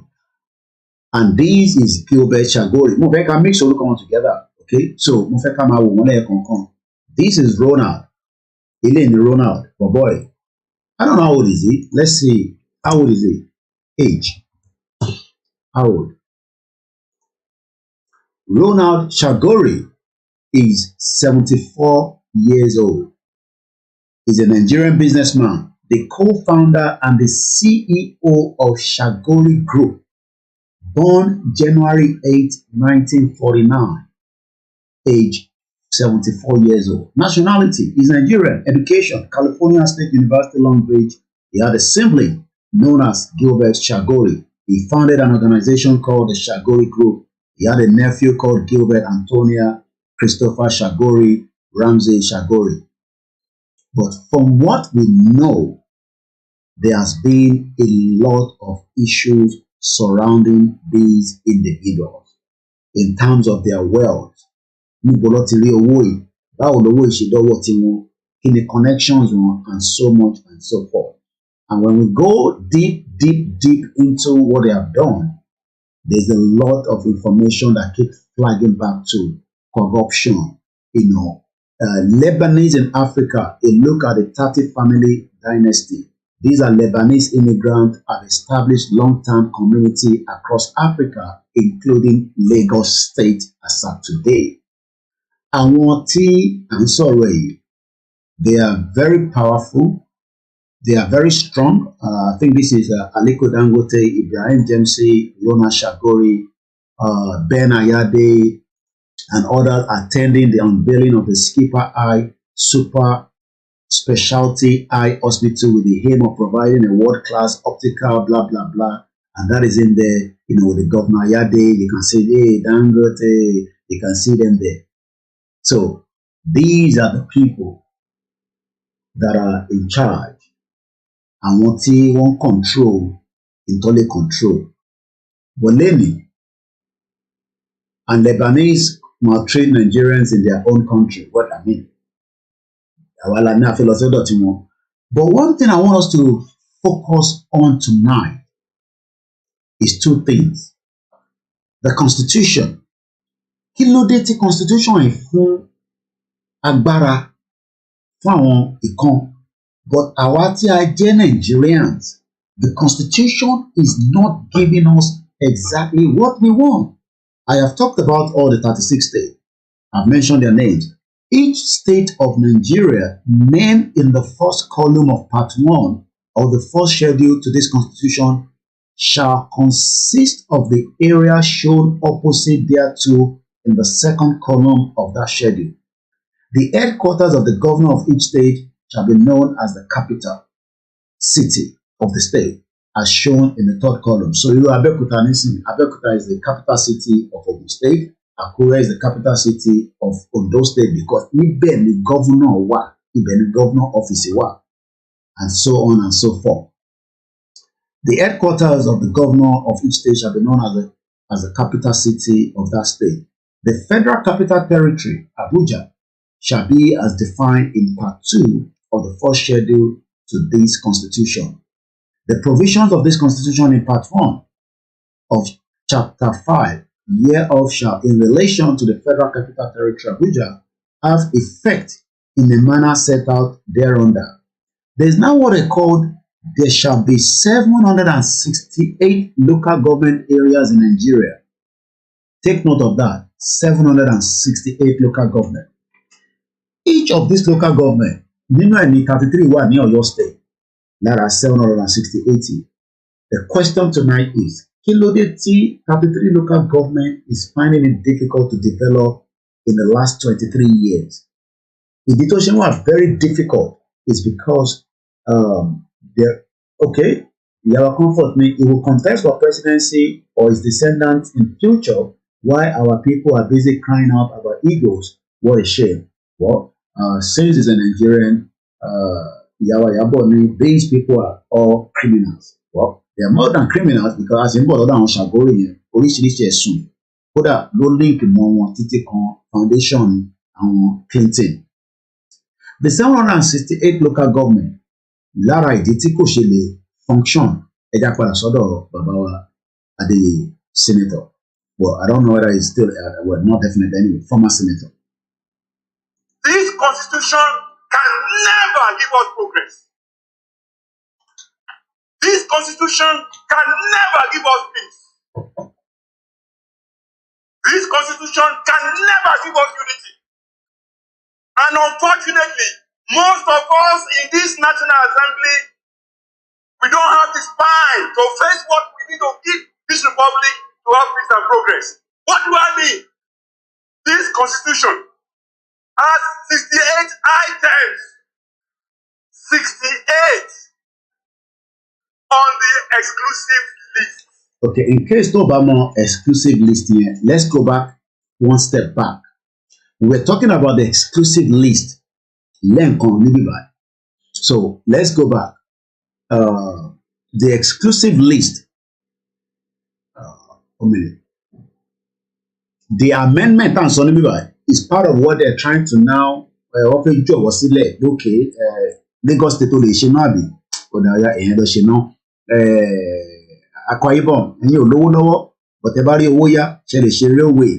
And this is Gilbet Chagoury. Mo fẹ́ ká mix orúkọ wọn together, okay? So mo fẹ́ ká máa wò wọ́n lẹ́ẹ̀kọ̀ọ̀kan. This is Ronald. Ilé ni Ronald, but boy, I don't know how old is he. Let's see. How old is he? Age. How old? Ronald Chagoury is 74 years old. He's a Nigerian businessman, the co-founder and the CEO of Chagoury Group, born January 8, 1949, age 74 years old. Nationality is Nigerian. Education, California State University, Long Beach. He had a sibling known as Gilbert Chagoury. He founded an organization called the Chagoury Group. He had a nephew called Gilbert Antonia Christopher Chagoury Ramsey Chagoury. But from what we know, there has been a lot of issues surrounding these individuals in terms of their wealth. Connections and so much and so forth. And when we go deep into what they have done, there's a lot of information that keeps flagging back to corruption. Lebanese in Africa, a look at the Tati family dynasty. These are Lebanese immigrants have established long-term community across Africa, including Lagos State as of today. Àwọn tí à ń sọ̀rọ̀ yìí, they are very powerful. They are very strong. I think this is Aliko Dangote, Ibrahim Jemsi, Ronald Chagoury, Ben Ayade, and others attending the unveiling of the Skipper Eye Super Specialty Eye Hospital with the aim of providing a world-class optical blah, blah, blah. And that is in there, with the Governor Ayade. You can see, hey, Dangote, you can see them there. So these are the people that are in charge. And what they want control, entirely control. Bolemi and Lebanese maltreat Nigerians in their own country. What I mean. But one thing I want us to focus on tonight is two things. The Constitution. Kí ló dé tí Constitution yìí fún agbára fún àwọn ìkan? But àwa tí a jẹ́ Nigerians, the Constitution is not giving us exactly what we want. I have talked about all the 36 states. I've mentioned their names. Each state of Nigeria named in the first column of Part 1 of the first schedule to this constitution shall consist of the area shown opposite thereto in the second column of that schedule. The headquarters of the governor of each state shall be known as the capital city of the state, as shown in the third column. So Abeokuta is the capital city of Ogun State. Akure is the capital city of Ondo State because ibẹ̀ ni governor wà, ibẹ̀ ni governor office wà, and so on and so forth. The headquarters of the governor of each state shall be known as the capital city of that state. The Federal Capital Territory, Abuja, shall be as defined in Part 2 of the first schedule to this constitution. The provisions of this constitution in Part 1 of Chapter 5 hereof shall, in relation to the Federal Capital Territory, Abuja, have effect in the manner set out thereunder. There is now what they called, there shall be 768 local government areas in Nigeria. Take note of that, 768 local government. Each of these local government, nínú ẹ̀ ní 33 wà ní Ọ̀yọ́ State, lára 768. The question tonight is, kí ló dé tí 33 local government is finding it difficult to develop in the last 23 years? Ìdí tó ṣe wà very difficult is because Yawa Comfort me, he will contest for presidency or his descendants in future while our people are busy crying out about egos. What a shame. Well, since he's a Nigerian, these people are all criminals. Well, they are more than criminals because as in bọ̀dọ̀ àwọn Chagoury yẹn oríṣiríṣi ẹ̀sùn kódà ló link mọ́ wọn títí kan foundation àwọn Clinton. The 768 local government lára ìdí tí kò ṣe lè function ẹja padà sọ́dọ̀ bàbá wa Adéyẹyè senator. Well, I don't know whether he's still not definite anyway, former senator. This constitution can never give us progress. This constitution can never give us peace. This constitution can never give us unity. And unfortunately, most of us in this National Assembly, we don't have the spine to face what we need to give this republic to have peace and progress. What do I mean? This constitution has 68 items. 68 on the exclusive list. Okay, in case tó bá mọ exclusive list here, let's go back one step back. We're talking about the exclusive list. So let's go back. The exclusive list. The amendment is part of what they're trying to now okay, Lagos State lè ṣe náà bí kódà èèyàn lọ ṣe náà Akwa Ibom ẹ̀yin ò lówó lọ́wọ́ but ẹ bá rí owó yá ṣe lè ṣe railway.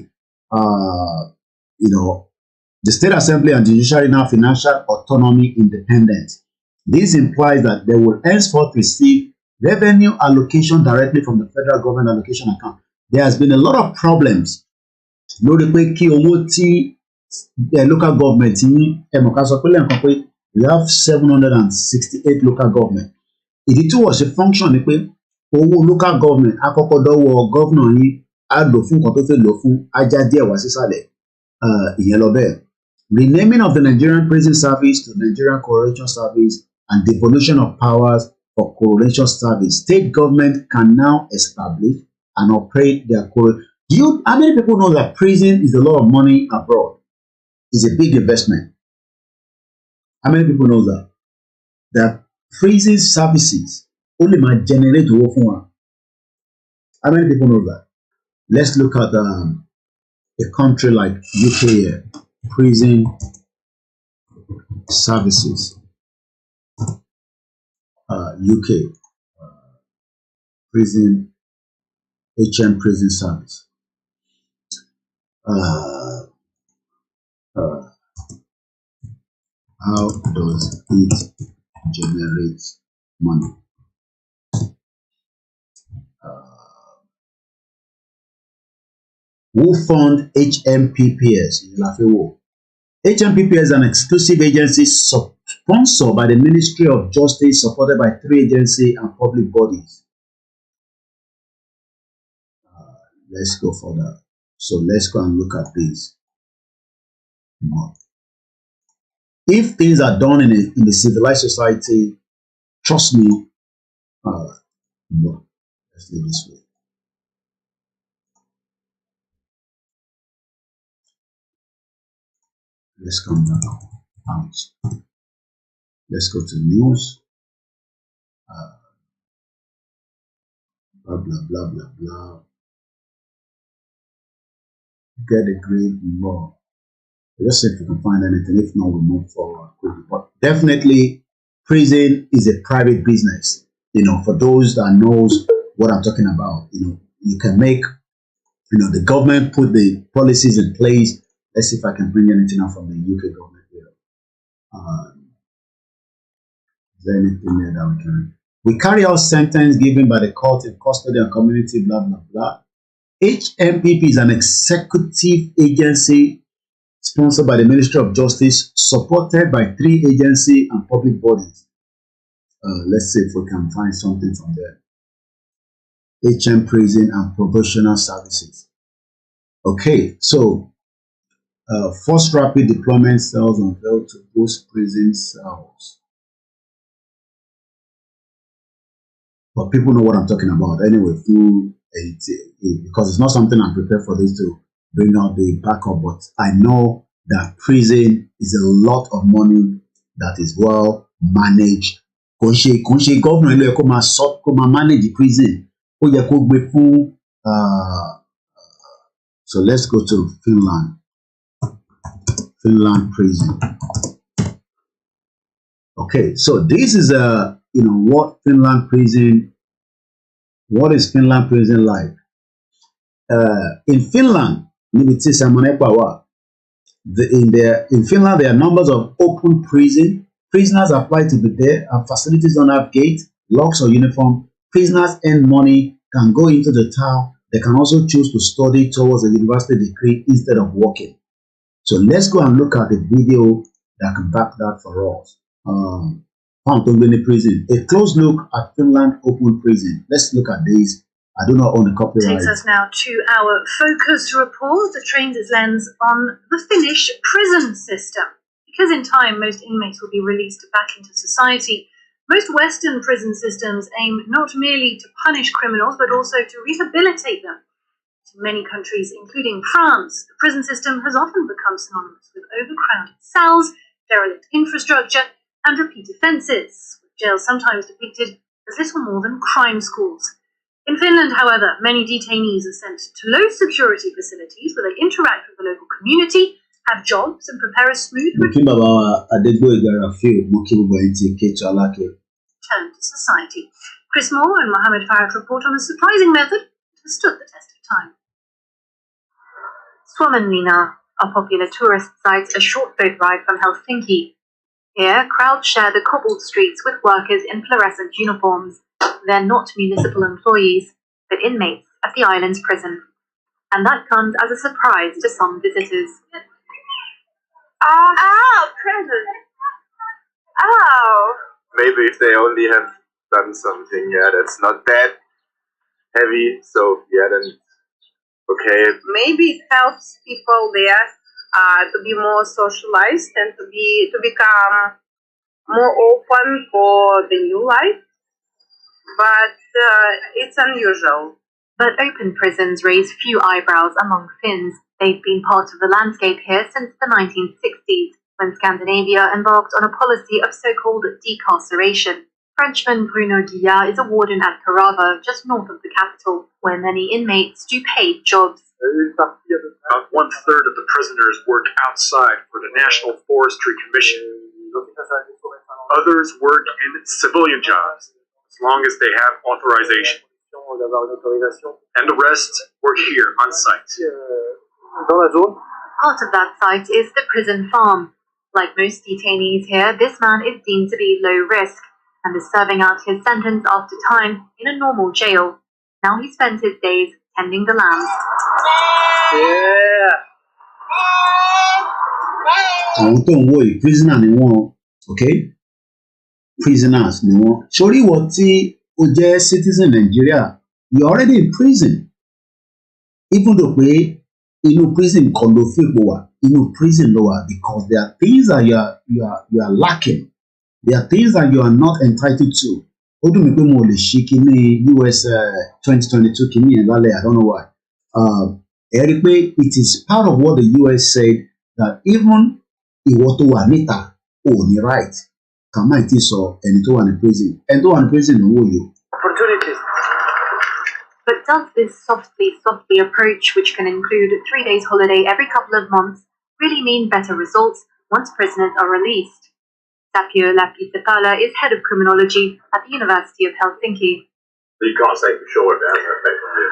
The State Assembly and Judiciary now financial autonomy independence. This implies that they will henceforth receive revenue allocation directly from the federal government allocation account. There has been a lot of problems lórí pé kí owó tí local government ní ẹ̀mọ̀ká sọ pé lẹ́ẹ̀kan pé we have 768 local government. Ìdí tí wọ́n ṣe function ni pé owó local government àkọ́kọ́ dọ́wọ́ governor yín á lò fún nǹkan tó fẹ́ lò fún ajá díẹ̀ wá sísàlẹ̀ ìyẹn lọ bẹ́ẹ̀. Renaming of the Nigerian Prison Service to Nigerian Correctional Service and devolution of powers for correctional service. State government can now establish and operate their how many people know that prison is a lot of money abroad? It's a big investment. How many people know that? That prison services only might generate owó fún wa. How many people know that? Let's look at a country like UK here. Prison services. UK. Prison, HM prison service. How does it generate money? who fund HMPPS. HMPPS is an exclusive agency sponsored by the Ministry of Justice, supported by 3 agencies and public bodies. Let's go further. So let's go and look at this. If things are done in a civilized society, trust me, no. Let's do it this way. Let's come back out. Let's go to news. Blah, blah, blah, blah, blah. Get a grade more. Just see if we can find anything. If not, we'll move forward quickly. But definitely, prison is a private business. For those that knows what I'm talking about, you can make, the government put the policies in place. Let's see if I can bring anything out from the UK government here. Is there anything there that we can? We carry out sentence given by the court in custody and community, blah, blah, blah. HMPP is an executive agency sponsored by the Ministry of Justice, supported by 3 agencies and public bodies. Let's see if we can find something from there. HM Prison and Probational Services. Okay, so first rapid deployment cells unveiled to boost prison cells. But people know what I'm talking about anyway, because it's not something I'm prepared for this to bring out the backup, but I know that prison is a lot of money that is well managed. Government manage the prison. So let's go to Finland. Finland prison. Okay, so this is what Finland prison. What is Finland prison like? In Finland, in Finland, there are numbers of open prison. Prisoners apply to be there, and facilities don't have gate, locks, or uniform. Prisoners earn money, can go into the town. They can also choose to study towards a university degree instead of working. So let's go and look at the video that can back that for us. Prison. A close look at Finland open prison. Let's look at this. I do not own a copyright. Takes us now to our focus report that trains its lens on the Finnish prison system. Because in time most inmates will be released back into society, most Western prison systems aim not merely to punish criminals but also to rehabilitate them. In many countries, including France, the prison system has often become synonymous with overcrowded cells, derelict infrastructure, and repeat offences, with jails sometimes depicted as little more than crime schools. In Finland, however, many detainees are sent to low-security facilities where they interact with the local community, have jobs, and prepare a smooth return to society. Chris Moore and Mohammed Farad report on a surprising method that has stood the test of time. Suomenlinna are popular tourist sites a short boat ride from Helsinki. Here, crowds share the cobbled streets with workers in fluorescent uniforms. They're not municipal employees, but inmates at the island's prison. And that comes as a surprise to some visitors. Prison. Oh. Maybe if they only have done something, that's not that heavy, so then okay. Maybe it helps people there to be more socialized and to become more open for the new life. But it's unusual. But open prisons raise few eyebrows among Finns. They've been part of the landscape here since the 1960s, when Scandinavia embarked on a policy of so-called decarceration. Frenchman Bruno Guillard is a warden at Karava, just north of the capital, where many inmates do paid jobs. About 1/3 of the prisoners work outside for the National Forestry Commission. Others work in civilian jobs, as long as they have authorization. And the rest work here on site. Part of that site is the prison farm. Like most detainees here, this man is deemed to be low risk and is serving out his sentence after time in a normal jail. Now he spends his days tending the lambs. Yeah. Àwọn tó ń wò yìí prisoner ni wọ́n, okay? Prisoners ni wọ́n. Sórí ìwọ tí o jẹ́ citizen Nigeria, you're already in prison. Even though pé inú prison kan ló fipò wà, inú prison ló wà, because there are things that you are lacking. There are things that you are not entitled to. Ó dùn mí pé mo lè ṣí kíní US 2022 kíní yẹn lálẹ́, I don't know why. Ẹ rí i pé it is part of what the US said that even ìwọ tó wà níta ò ní right. Kàmá ì tí sọ ẹni tó wà ní prison. Ẹni tó wà ní prison ló wò yìí. Opportunities. But does this softly approach, which can include 3 days holiday every couple of months, really mean better results once prisoners are released? Tapio Lapisakala is head of criminology at the University of Helsinki. You can't say for sure if it has an effect on you.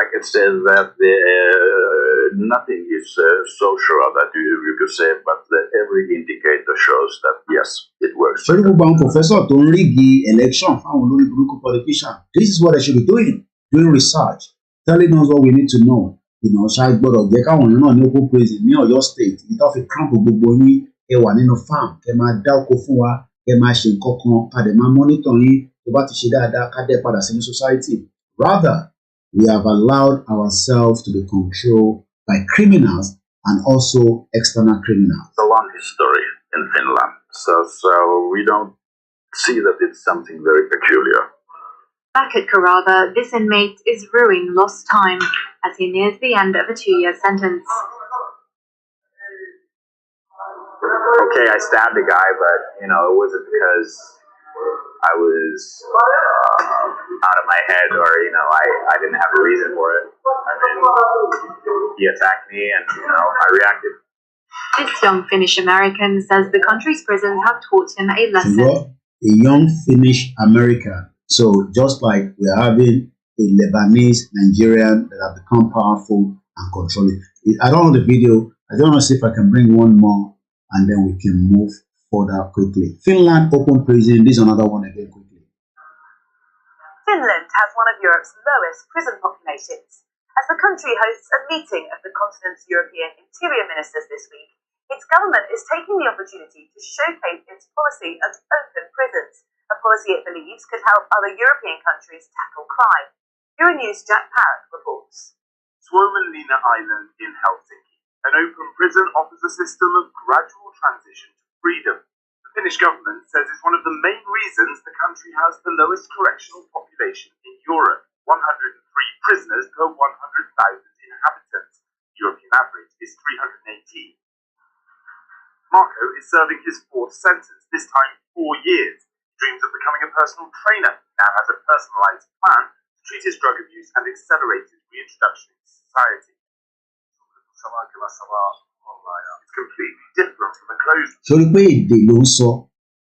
I can say that nothing is so sure that you could say, but every indicator shows that yes, it works. Sori gbogbo àwọn professor tó ń rígi election fáwọn olórí burúkú politician, this is what they should be doing research, telling us what we need to know. Ṣáà gbọ́dọ̀ jẹ́ káwọn èèyàn náà ní open prison ní Ọ̀yọ́ state, ìtọ́ fi camp gbogbo yín, ẹ wà nínú farm, kẹ máa dá oko fún wa, kẹ máa ṣe nǹkan kan, ká dẹ̀ máa monitor yín, tó bá ti ṣe dáadáa, ká dẹ̀ padà sínú society. Rather, we have allowed ourselves to be controlled by criminals and also external criminals. It's a long history in Finland, so we don't see that it's something very peculiar. Back at Karava, this inmate is rueing lost time as he nears the end of a 2-year sentence. Okay, I stabbed the guy, but it wasn't because I was out of my head, or I didn't have a reason for it. I mean, he attacked me, and I reacted. This young Finnish American says the country's prisons have taught him a lesson. A young Finnish American. So just like we're having a Lebanese Nigerian that have become powerful and controlling. I don't know the video. I don't know see if I can bring one more, and then we can move further quickly. Finland open prison. This is another one again quickly. Finland has one of Europe's lowest prison populations. As the country hosts a meeting of the continent's European interior ministers this week, its government is taking the opportunity to showcase its policy of open prisons, a policy it believes could help other European countries tackle crime. Euronews' Jack Parrott reports. Suomenlinna Island in Helsinki. An open prison offers a system of gradual transition to freedom. The Finnish government says it's one of the main reasons the country has the lowest correctional population in Europe, 103 prisoners per 100,000 inhabitants. The European average is 318. Marco is serving his 4th sentence, this time 4 years. He dreams of becoming a personal trainer. He now has a personalised plan to treat his drug abuse and accelerate his reintroduction into society. It's completely different from the closed. Sori pé èdè ló ń sọ,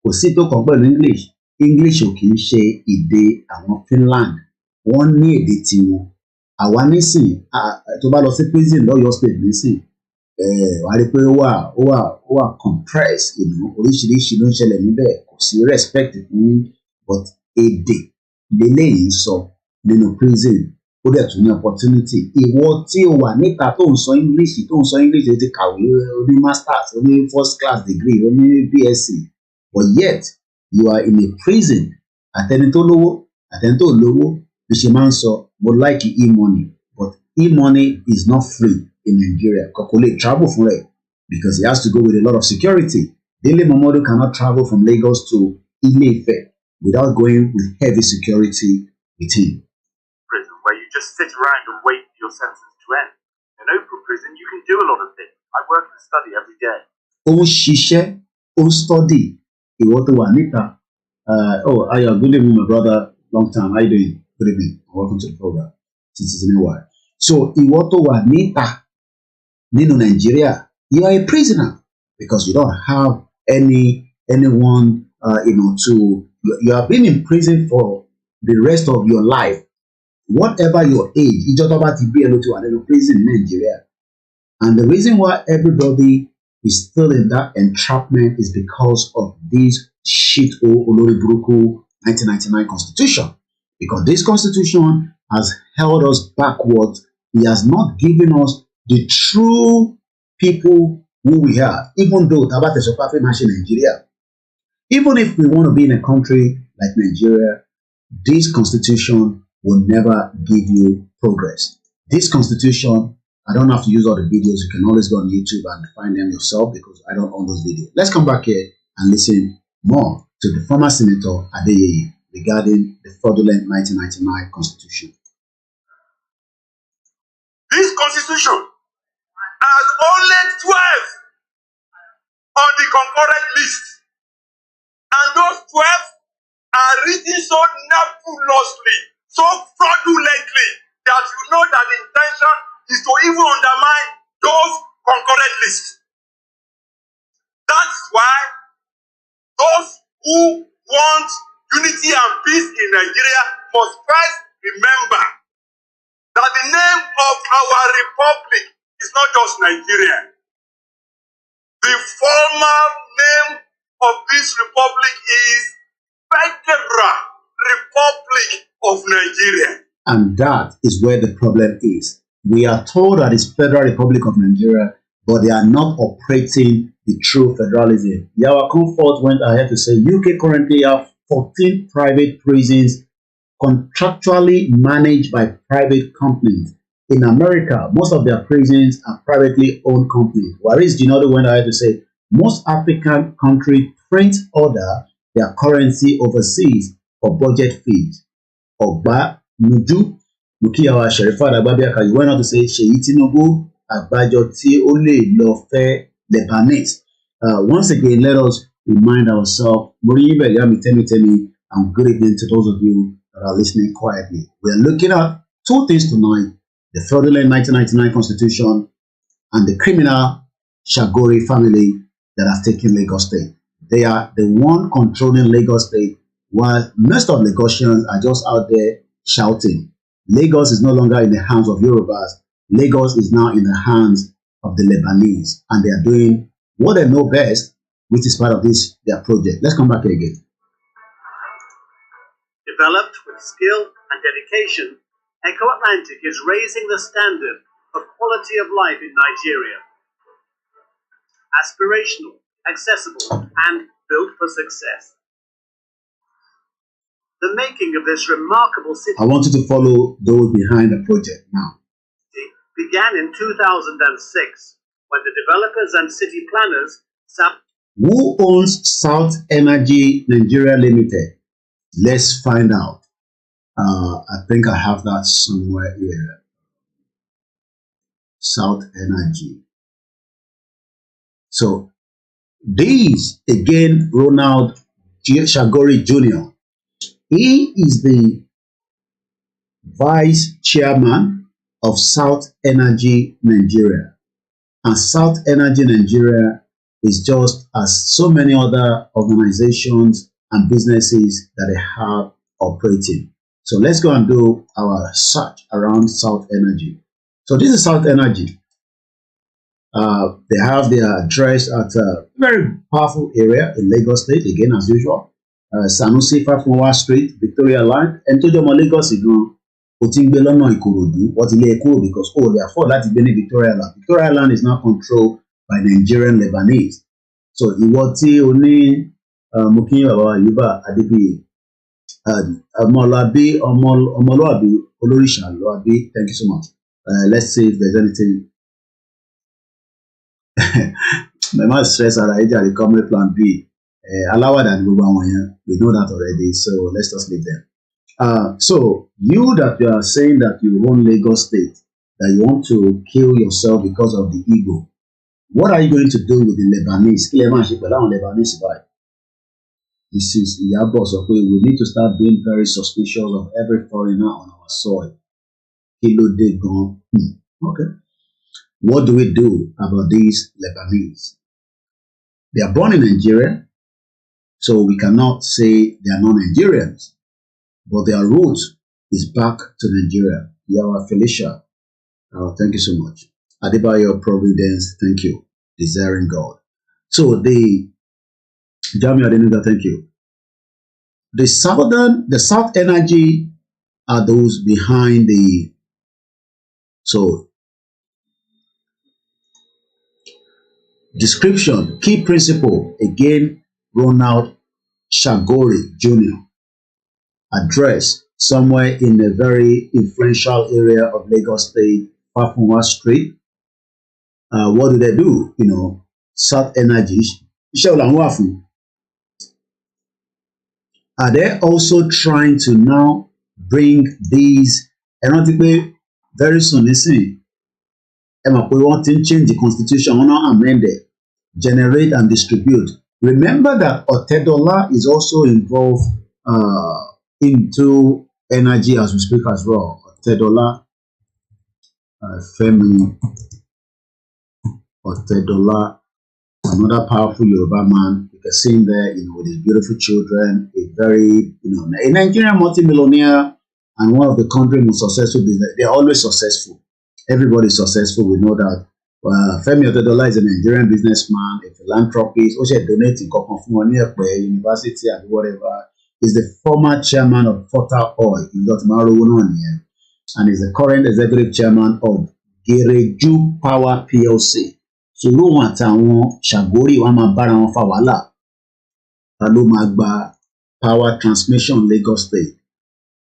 kò sí tó kàn pẹ̀lú English. English ò kì í ṣe èdè àwọn Finland. Wọ́n ní èdè tiwọn. Àwa nísìn, tó bá lọ sí prison lọ́yọ́ state nísìn, wà á rí pé ó wà compressed, oríṣiríṣi ló ń ṣẹlẹ̀ níbẹ̀, kò sí respect fún, but èdè lélẹ́yìn sọ nínú prison. Ó dẹ̀ tún ní opportunity. Ìwọ tí o wà níta tó ń sọ English, ó ti kàwé, ó ní masters, ó ní first class degree, ó ní BSc, but yet you are in a prison. Àtẹni tó lówó, àtẹni tó lówó, bí ṣe máa ń sọ, mo like e-money, but e-money is not free in Nigeria. Kò lè travel fún rẹ̀ because he has to go with a lot of security. Dele Momodu cannot travel from Lagos to Ile-Ife without going with heavy security with him. Where you just sit around and wait for your sentence to end. In open prison, you can do a lot of things. I work and study every day. Ó ń ṣiṣẹ́, ó ń study. Ìwọ tó wà níta. Ayo, good evening, my brother. Long time. How you doing? Good evening. Welcome to the program. Since it's been a while. So, ìwọ tó wà níta nínú Nigeria, you are a prisoner because you don't have anyone, you have been in prison for the rest of your life. Whatever your age, ìjọba bá ti bí ẹ ló ti wà nínú prison in Nigeria. And the reason why everybody is still in that entrapment is because of this shit olórí burúkú 1999 constitution. Because this constitution has held us backward He has not given us the true people who we are, even though Tabata Sopafe Mashi Nigeria. Even if we want to be in a country like Nigeria, this constitution will never give you progress. This constitution, I don't have to use all the videos. You can always go on YouTube and find them yourself because I don't own those videos. Let's come back here and listen more to the former Senator Adeyeye regarding the fraudulent 1999 constitution. This constitution has only 12 on the concurrent list. And those 12 are written so nebulously, so fraudulently, that you know that the intention is to even undermine those concurrent lists. That's why those who want unity and peace in Nigeria must first remember that the name of our republic is not just Nigeria. The formal name of this republic is Federal Republic of Nigeria. And that is where the problem is. We are told that it's Federal Republic of Nigeria, but they are not operating the true federalism. Yawa Comfort went ahead to say UK currently have 14 private prisons contractually managed by private companies. In America, most of their prisons are privately owned companies. Waris Ginodo went ahead to say most African countries print order their currency overseas for budget fees. Ogba Nuju Mukiyawa Sherifa Agbabiaka, you went on to say Sheyi Tinubu Agbajo tí ó lè lọ fẹ́ Lebanese. Once again, let us remind ourselves, Temi, and good evening to those of you that are listening quietly. We are looking at two things tonight: the fraudulent 1999 constitution and the criminal Chagoury family that has taken Lagos State. They are the one controlling Lagos State, while most of Lagosians are just out there shouting. Lagos is no longer in the hands of Yorubas. Lagos is now in the hands of the Lebanese, and they are doing what they know best, which is part of this their project. Let's come back here again. Developed with skill and dedication, Eco Atlantic is raising the standard of quality of life in Nigeria. Aspirational, accessible, and built for success. The making of this remarkable city, I want you to follow those behind the project now. Began in 2006 when the developers and city planners Who owns South Energy Nigeria Limited? Let's find out. I think I have that somewhere here. South Energy. So these again, Ronald Chagoury Jr. He is the vice chairman of South Energy Nigeria. And South Energy Nigeria is just as so many other organizations and businesses that they have operating. So let's go and do our search around South Energy. So this is South Energy. They have their address at a very powerful area in Lagos State, again as usual. Sanusi Fafunwa Street, Victoria Line. And to the Lagos, what because they afford that Victoria Land. Victoria Land is now controlled by Nigerian Lebanese. So Iwoti Oni Mukin Yuba Adibi Omolabi Omoluabi Olorisha Loabi. Thank you so much. Let's see if there's anything. My man stress at the comment plan B. Allow that we know that already, so let's just leave them. So you that you are saying that you own Lagos State, that you want to kill yourself because of the ego, what are you going to do with the Lebanese? This is Iyabo Sokwe. We need to start being very suspicious of every foreigner on our soil. Okay. What do we do about these Lebanese? They are born in Nigeria, so we cannot say they are non-Nigerians, but their root is back to Nigeria. Yawa Felicia, thank you so much. Adebayo Providence, thank you. Desiring God. So the Jamie Adenuga, thank you. The South Energy are those behind the So, description, key principle, again, Ronald Chagoury Jr. Address, somewhere in a very influential area of Lagos State, Fafunwa Street. What do they do? You know, South Energy. Are they also trying to now bring these, very soon, listen, we want to change the constitution, we want to amend it, generate and distribute. Remember that Otedola is also involved into energy as we speak as well. Otedola, Femi Otedola, another powerful Yoruba man. You can see him there, you know, with his beautiful children, a very, you know, a Nigerian multi-millionaire and one of the country's most successful business. They're always successful. Everybody's successful. We know that. Femi Otedola is a Nigerian businessman, a philanthropist, also donating university and whatever. He's the former chairman of Fota Oil in and is the current executive chairman of Gereju Power PLC. So ló wọn àtàwọn Chagoury wọn máa bára wọn fa wàhálà ta ló máa gba power transmission Lagos State.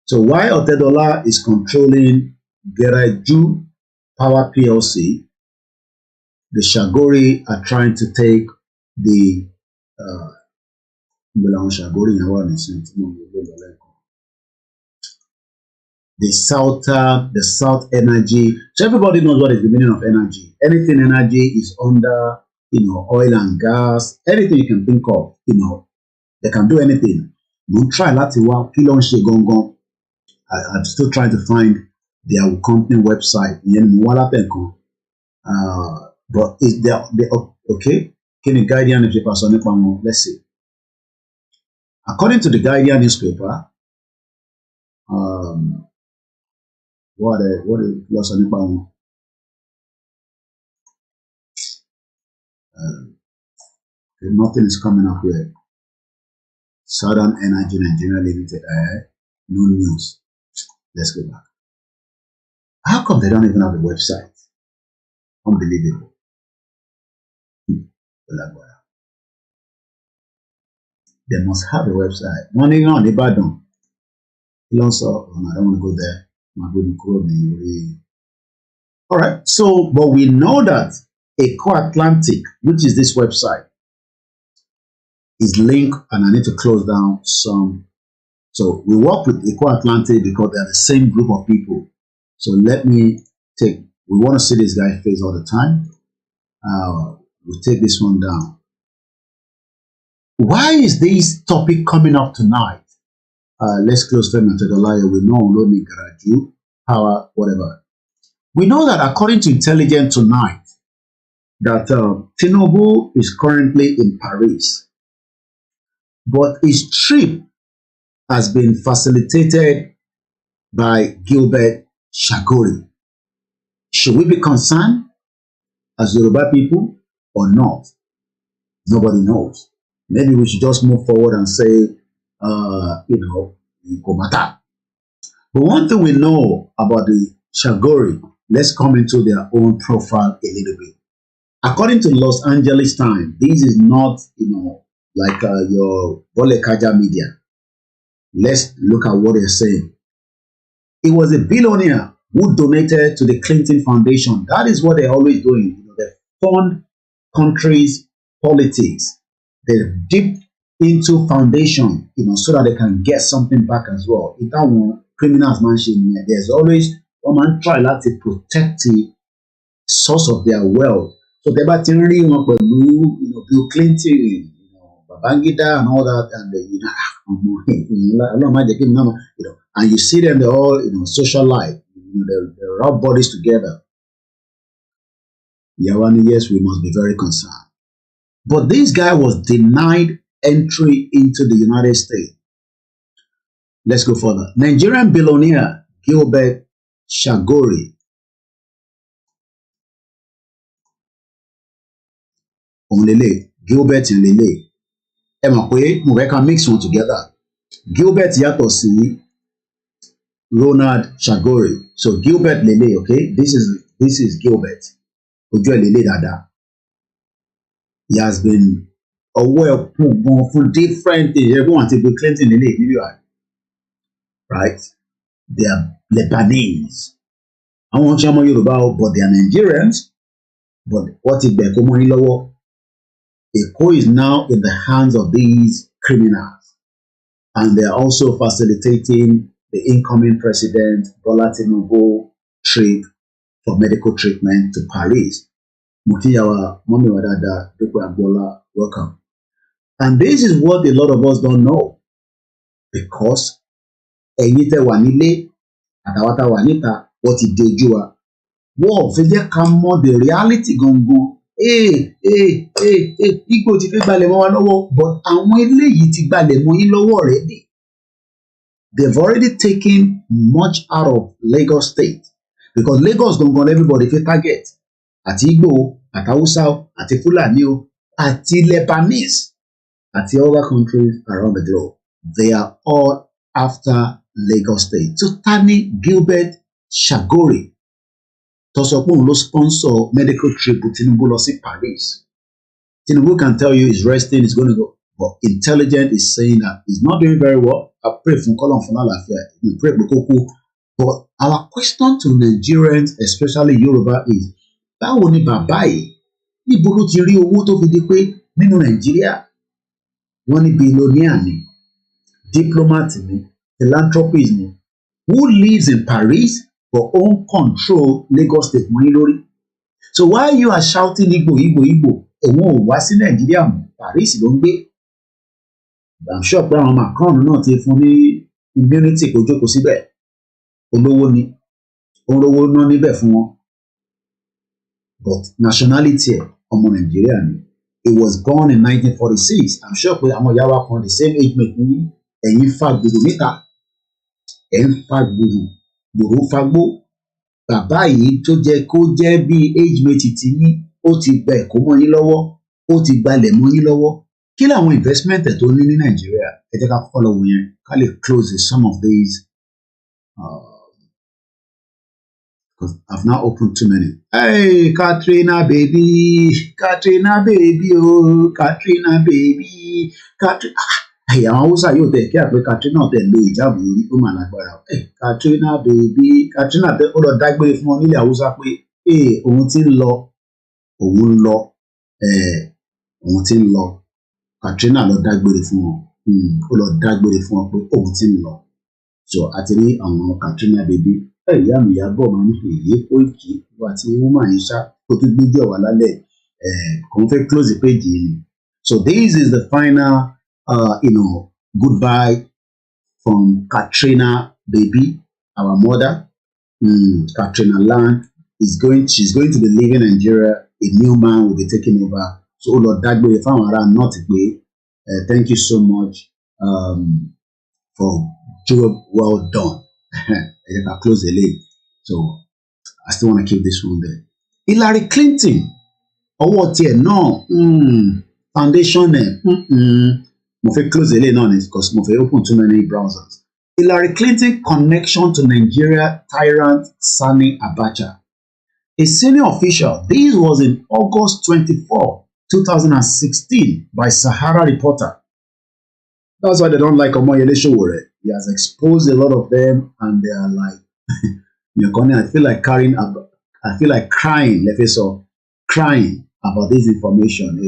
So while Otedola is controlling Gereju Power PLC, the Chagoury are trying to take the South Energy. So everybody knows what is the meaning of energy. Anything energy is under, you know, oil and gas, anything you can think of, you know, they can do anything. Don't try latiwa kilon she gongon. I'm still trying to find their company website. But is there okay? Can the Guardian newspaper? Let's see. According to the Guardian newspaper, what is lost on the nothing is coming up here. Southern Energy Nigeria Limited, no news. Let's go back. How come they don't even have a website? Unbelievable. They must have a website. Money on Ibadan. I don't want to go there. All right. So, but we know that Eco Atlantic, which is this website, is linked, and I need to close down some. So we work with Eco Atlantic because they are the same group of people. So let me take. We want to see this guy's face all the time. We'll take this one down. Why is this topic coming up tonight? Let's close Femi Otedola. We know Olomi Garaju, power, whatever. We know that according to intelligence tonight, that Tinubu is currently in Paris, but his trip has been facilitated by Gilbet Chagoury. Should we be concerned as Yoruba people or not? Nobody knows. Maybe we should just move forward and say, you know, Komata. But one thing we know about the Chagoury, let's come into their own profile a little bit. According to Los Angeles Times, this is not, you know, like your Bolekaja media. Let's look at what they're saying. He was a billionaire who donated to the Clinton Foundation. That is what they're always doing. You know, they fund countries' politics. They dip into foundation, you know, so that they can get something back as well. If that one criminals mention, there's always one man try to protect the source of their wealth. So they battery, you know, Bill Clinton, you know, Babangida and all that, and you know, and you see them, they're all, you know, social life, you know, they rub bodies together. Yes, we must be very concerned. But this guy was denied entry into the United States. Let's go further. Nigerian billionaire Gilbet Chagoury. Onlele, Gilbert and Lele. We can mix one together. Gilbert yàtọ̀ sí Ronald Chagoury. So Gilbert Lele, okay, this is Gilbert. Ojú ẹ̀ lélẹ̀ dáadáa. He has been aware for different things. Everyone take Bill Clinton Lele, right? They are Lebanese. I want to Yoruba, but they are Nigerians. But what if they come on lower? Eko is now in the hands of these criminals, and they are also facilitating the incoming president Bola Tinubu trip for medical treatment to Paris. Mukiyawa, Mommy Wadada, Dukwe Agbola, welcome. And this is what a lot of us don't know, because Eyite Wanile, Atawata Wanita, what it did you are. Whoa, Fede Kamo, the reality gongo. Igbo ti fẹ́ gbalẹ̀ mọ́ wa lọ́wọ́, but àwọn eléyìí ti gbalẹ̀ mọ́ yín lọ́wọ́ already. They've already taken much out of Lagos State, because Lagos gangan everybody fẹ́ target. Àti Igbo, àti Hausa, àti Fulani o, àti Lebanese, àti other countries around the globe. They are all after Lagos State. So Tani Gilbet Chagoury tó sọ pé òun ló sponsor medical trip with Tinubu lọ sí Paris. Tinubu can tell you he's resting, he's going to go. But intelligent is saying that he's not doing very well. I pray for Kolon for Nalafia. We pray for Koko. But our question to Nigerians, especially Yoruba, is báwo ni bàbá yìí níbo ló ti rí owó tó fi di pé nínú Nàìjíríà wọ́n ní billionaire ni, diplomat ni, philanthropist ni, who lives in Paris but own control Lagos State money lórí. So while you are shouting Igbo, òun ò wá sí Nàìjíríà mọ́, Paris ló ń gbé. I'm sure pé àwọn Macron náà ti fún ní immunity kó jókòó síbẹ̀. Olówó ni, olówó náà níbẹ̀ fún wọn. But nationality ọmọ Nàìjíríà ni. He was born in 1946. I'm sure pé àwọn ìyá wa kan the same age mate ní ẹ̀yin fagbodò níta. Ẹ̀ ń fagbodò, gbòòrò fagbó. Bàbá yìí tó jẹ́ kó jẹ́ bí age mate ti ní, ó ti gba ẹ̀kọ́ mọ́ yín lọ́wọ́, ó ti gbalẹ̀ mọ́ yín lọ́wọ́. Kí làwọn investment tó ní ní Nàìjíríà? Ẹ jẹ́ ká follow yẹn, ká lè close some of these. Because I've now opened too many. Hey, Katrina baby, oh, Katrina baby, Katrina. Hey, àwọn Hausa yóò tẹ̀ kí àpẹ Katrina tẹ̀ lo ìjáàbù orí ó mà lágbára. Hey, Katrina baby, Katrina tẹ̀ ó lọ dágbére fún wọn nílẹ̀ Hausa pé òun ti ń lọ, òun ti ń lọ. Katrina lọ dágbére fún wọn. Ó lọ dágbére fún wọn pé òun ti ń lọ. So àti rí àwọn Katrina baby. Ìyá mi ìyá bọ̀ máa ń fi èyí kó ìkí wá tí wọ́n máa ń ṣá kó tó gbójú ọ̀wà lálẹ́ kò ń fẹ́ close the page yìí ni. So this is the final goodbye from Katrina baby, our mother. Katrina Land she's going to be leaving Nigeria. A new man will be taking over. So Lord Dagbe fáwọn ará not pé thank you so much for job well done. I can close the lid. So I still want to keep this one there. Hillary Clinton. Ọwọ́ tiẹ̀ náà foundation mo fẹ́ close the lid náà ni because mo fẹ́ open too many browsers. Hillary Clinton connection to Nigeria tyrant Sani Abacha. A senior official. This was in August 24, 2016 by Sahara Reporter. That's why they don't like Omoyele Sowore. He has exposed a lot of them, and they are like, I feel like crying. Let me so crying about this information.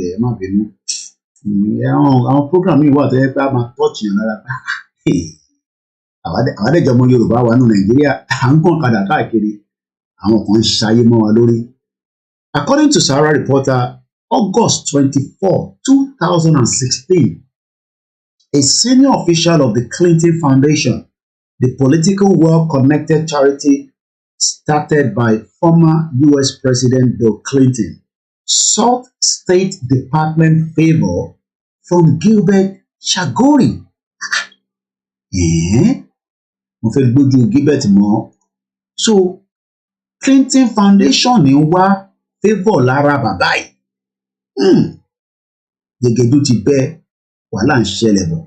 Our program is what I'm touching. Àwọn àdéjọmọ Yorùbá wà ní Nàìjíríà à ń gbọ́n kadà káàkiri àwọn kan ń ṣayé mọ́ wa lórí. According to Sahara Reporter, August 24, 2016. A senior official of the Clinton Foundation, the political well-connected charity started by former U.S. President Bill Clinton, sought State Department favor from Gilbet Chagoury. Mo fẹ́ gbójú Gilbet mọ́. So, Clinton Foundation ní wá favor lára bàbá yìí. Gẹ́gẹ́dú ti bẹ́ wàhálà ń ṣẹlẹ̀ bọ̀.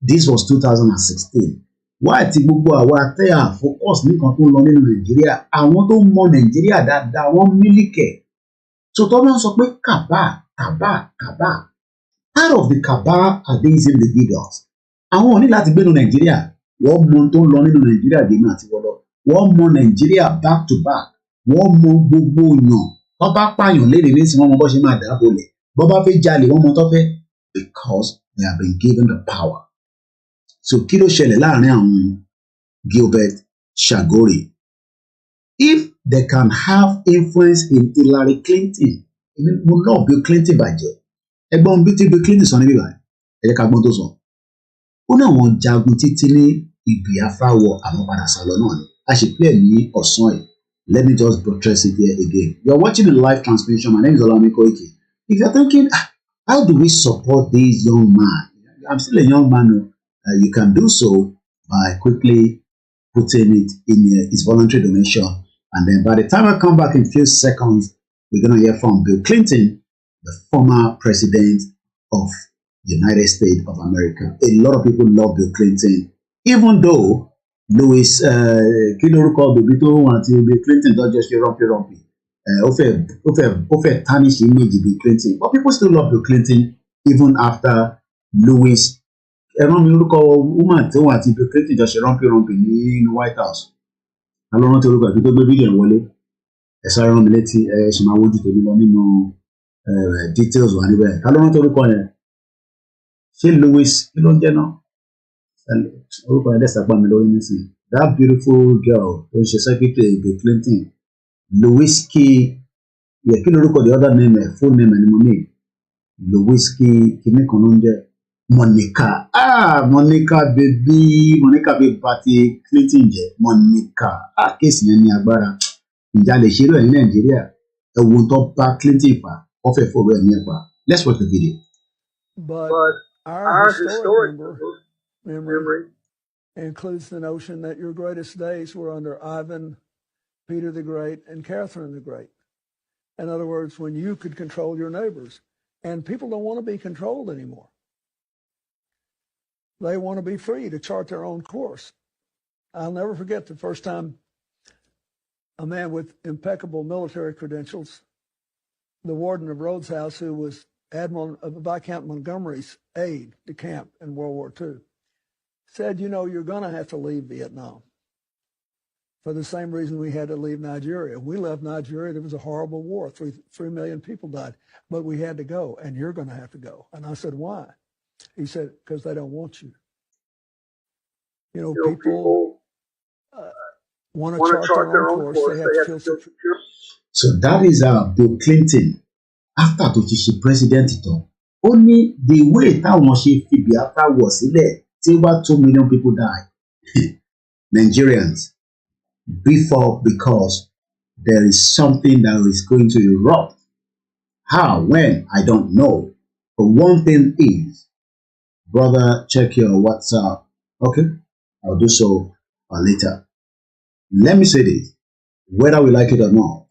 This was 2016. why ti gbogbo àwa tẹ́ à focus nìkan tó ń lọ nínú Nàìjíríà àwọn tó mọ Nàìjíríà dáadáa wọ́n mílíkẹ̀ so tó máa ń sọ pé kàbá part of the cabal are these individuals àwọn ò ní láti gbénu Nàìjíríà wọ́n mọ tó ń lọ nínú Nàìjíríà dèmi àti wọ́lọ́ wọ́n mọ Nàìjíríà back to back wọ́n mọ gbogbo èèyàn wọ́n bá pààyàn léde nísìnyí wọ́n mọ bó ṣe máa dáàbò lẹ̀ bó bá fẹ́ jalè wọ́n mọ tó fẹ́ because they have been given the power. So kí ló ṣẹlẹ̀ láàrin àwọn Gilbet Chagoury? If they can have influence in Hillary Clinton, mo náà Bill Clinton bàjẹ́. Ẹgbọ́n bí tí Bill Clinton sọ níbí báyìí, ẹ jẹ́ ká gbọ́n tó sọ. Ó ní àwọn jagun títí ní Biafra war àwọn padà sálọ náà ni. A ṣe pé ní ọ̀sán yìí. Let me just buttress it here again. You are watching a live transmission. My name is OLAMILEKAN. If you are thinking, how do we support this young man? I'm still a young man. You can do so by quickly putting it in his voluntary donation. And then by the time I come back in a few seconds, we're going to hear from Bill Clinton, the former president of the United States of America. A lot of people love Bill Clinton, even though Louis, kí lórúkọ bèbí tó wà tí Bill Clinton don't just ṣe rọ́mpì. Ó fẹ́ tarnish the image of Bill Clinton. But people still love Bill Clinton even after Louis. Ẹ̀rọ mi orúkọ woman tí wọ́n àti Bill Clinton jọ ṣe rọ́mpì ní White House. Àlọ́ rántí orúkọ àti tó gbé fídíò wọlé. Ẹ sáré rán mi létí ṣì máa wójú tèmi lọ nínú details wà níbẹ̀. Àlọ́ rántí orúkọ yẹn. Ṣé Louis kí ló ń jẹ́ náà? Orúkọ yẹn dẹ́sẹ̀ apá mi lórí nísìnyí. That beautiful girl tó ń ṣe secretary Bill Clinton. Louis kí lórúkọ the other name full name ni mo ní. Louis kíní kan ló ń jẹ́. Monica baby party Clinton jẹ Monica kéèsì yẹn ní agbára ìjà lè ṣeré ẹ ní Nàìjíríà ẹwù tó bá Clinton fà ọfẹ fọwọ ẹ ní ẹgbà. Let's watch the video. But our historic memory includes the notion that your greatest days were under Ivan, Peter the Great, and Catherine the Great. In other words, when you could control your neighbors, and people don't want to be controlled anymore. They want to be free to chart their own course. I'll never forget the first time a man with impeccable military credentials, the warden of Rhodes House, who was Viscount Montgomery's aide de camp in World War II, said, you know, you're going to have to leave Vietnam. For the same reason we had to leave Nigeria. We left Nigeria, there was a horrible war, 3 million people died, but we had to go, and you're going to have to go. And I said, why? He said, because they don't want you. You know, people want to chart their own course. They have to kill some. So that is Bill Clinton. After tó ti ṣe president tán, ó ní the way táwọn ṣe fi Biafra wọ̀ sílẹ̀ tí wá 2 million people die. Nigerians, beef up because there is something that is going to erupt. How? When? I don't know. But one thing is, brother, check your WhatsApp. Okay, I'll do so later. Let me say this, whether we like it or not,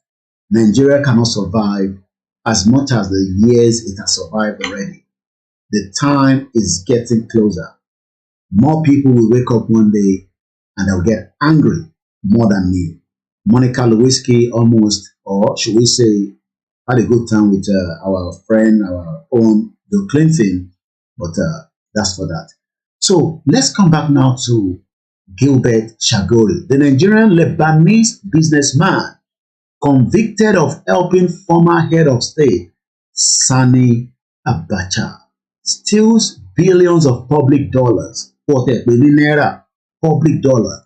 Nigeria cannot survive as much as the years it has survived already. The time is getting closer. More people will wake up one day and they'll get angry more than me. Monica Lewinsky almost, or should we say, had a good time with our friend, our own Bill Clinton, but that's for that. So let's come back now to Gilbet Chagoury, the Nigerian Lebanese businessman convicted of helping former head of state Sani Abacha steals billions of public dollars. Public dollar.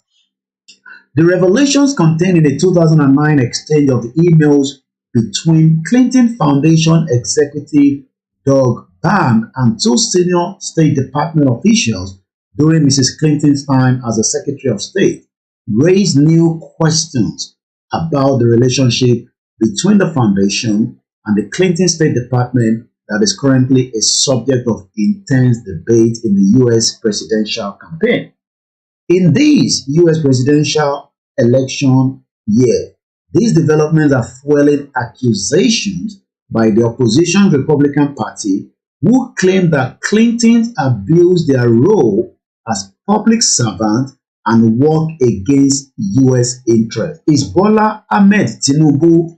The revelations contained in a 2009 exchange of emails between Clinton Foundation executive Doug Bank and 2 senior State Department officials during Mrs. Clinton's time as a Secretary of State raised new questions about the relationship between the foundation and the Clinton State Department that is currently a subject of intense debate in the U.S. presidential campaign. In this U.S. presidential election year, these developments are fueling accusations by the opposition Republican Party, who claim that Clintons abused their role as public servants and work against US interests. Is Bola Ahmed Tinubu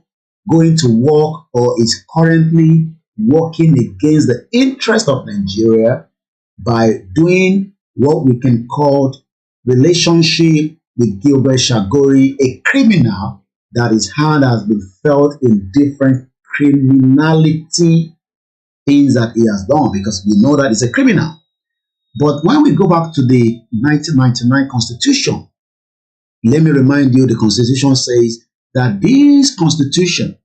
going to work or is currently working against the interest of Nigeria by doing what we can call relationship with Gilbet Chagoury, a criminal that his hand has been felt in different criminality things that he has done, because we know that he's a criminal. But when we go back to the 1999 Constitution, let me remind you, the Constitution says that this Constitution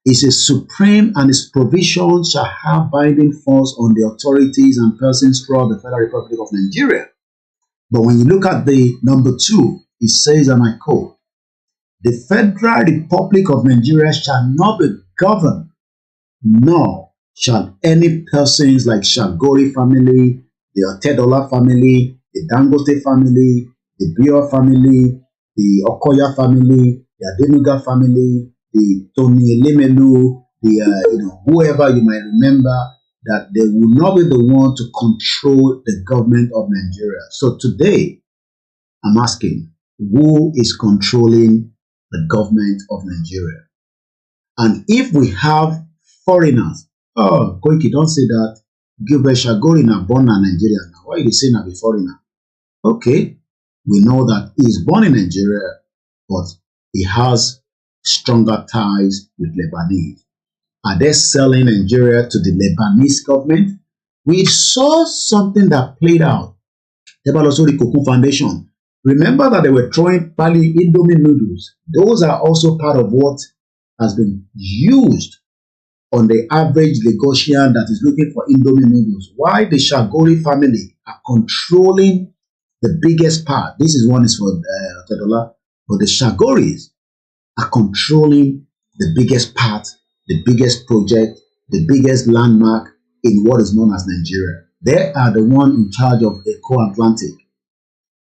is a supreme and its provision shall have binding force on the authorities and persons throughout the Federal Republic of Nigeria. But when you look at the number 2, it says, and I quote, the Federal Republic of Nigeria shall not be governed, nor shall any persons like Chagoury family, the Otedola family, the Dangote family, the Bio family, the Okoya family, the Adenuga family, the Tony Elemelu, the whoever you might remember, that they will not be the one to control the government of Nigeria. So today, I'm asking, who is controlling the government of Nigeria? And if we have foreigners, oh, Koiki, don't say that. Gilbet Chagoury na born in Nigeria now. Why are you saying that be foreigner? Okay, we know that he is born in Nigeria, but he has stronger ties with Lebanese. Are they selling Nigeria to the Lebanese government? We saw something that played out. Also the Cocoon Foundation. Remember that they were throwing Pali Indomie noodles. Those are also part of what has been used on the average Lagosian that is looking for Indomie noodles. Why the Chagoury family are controlling the biggest part. This is one is for Tedola, but the Chagourys are controlling the biggest part, the biggest project, the biggest landmark in what is known as Nigeria. They are the one in charge of Eco-Atlantic,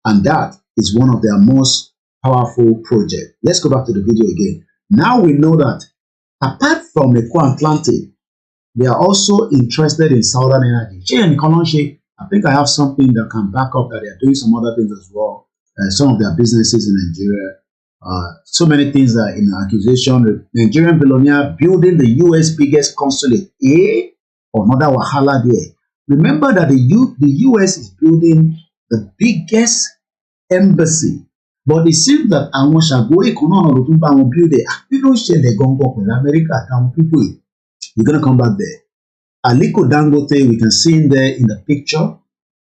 and that is one of their most powerful projects. Let's go back to the video again. Now we know that apart from Eco-Atlantic, they are also interested in Southern energy. I think I have something that can back up that they are doing some other things as well. Some of their businesses in Nigeria. So many things are in accusation. Nigerian billionaire building the US biggest consulate. Another wahala there. Remember that the US is building the biggest embassy. But it seems that àwọn Chagoury kan náà ló tún bá wọn build it. You don't share the gongo with America and people. You're gonna come back there. Aliko Dangote, we can see him there in the picture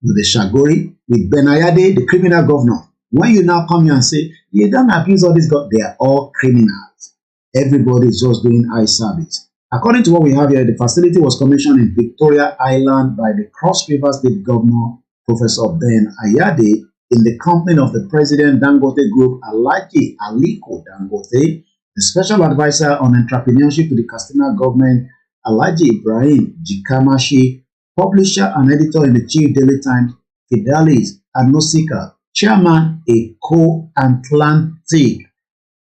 with the Chagoury, with Benayade, the criminal governor. When you now come here and say, you don't abuse all these guys, they are all criminals. Everybody is just doing eye service. According to what we have here, the facility was commissioned in Victoria Island by the Cross River State Governor, Professor Ben Ayade, in the company of the President Dangote Group, Alhaji Aliko Dangote, the Special Advisor on Entrepreneurship to the Katsina government, Alhaji Ibrahim Jikamashi, publisher and editor in the Chief Daily Times, Fidelis Anosika, Chairman Eco-Atlantic,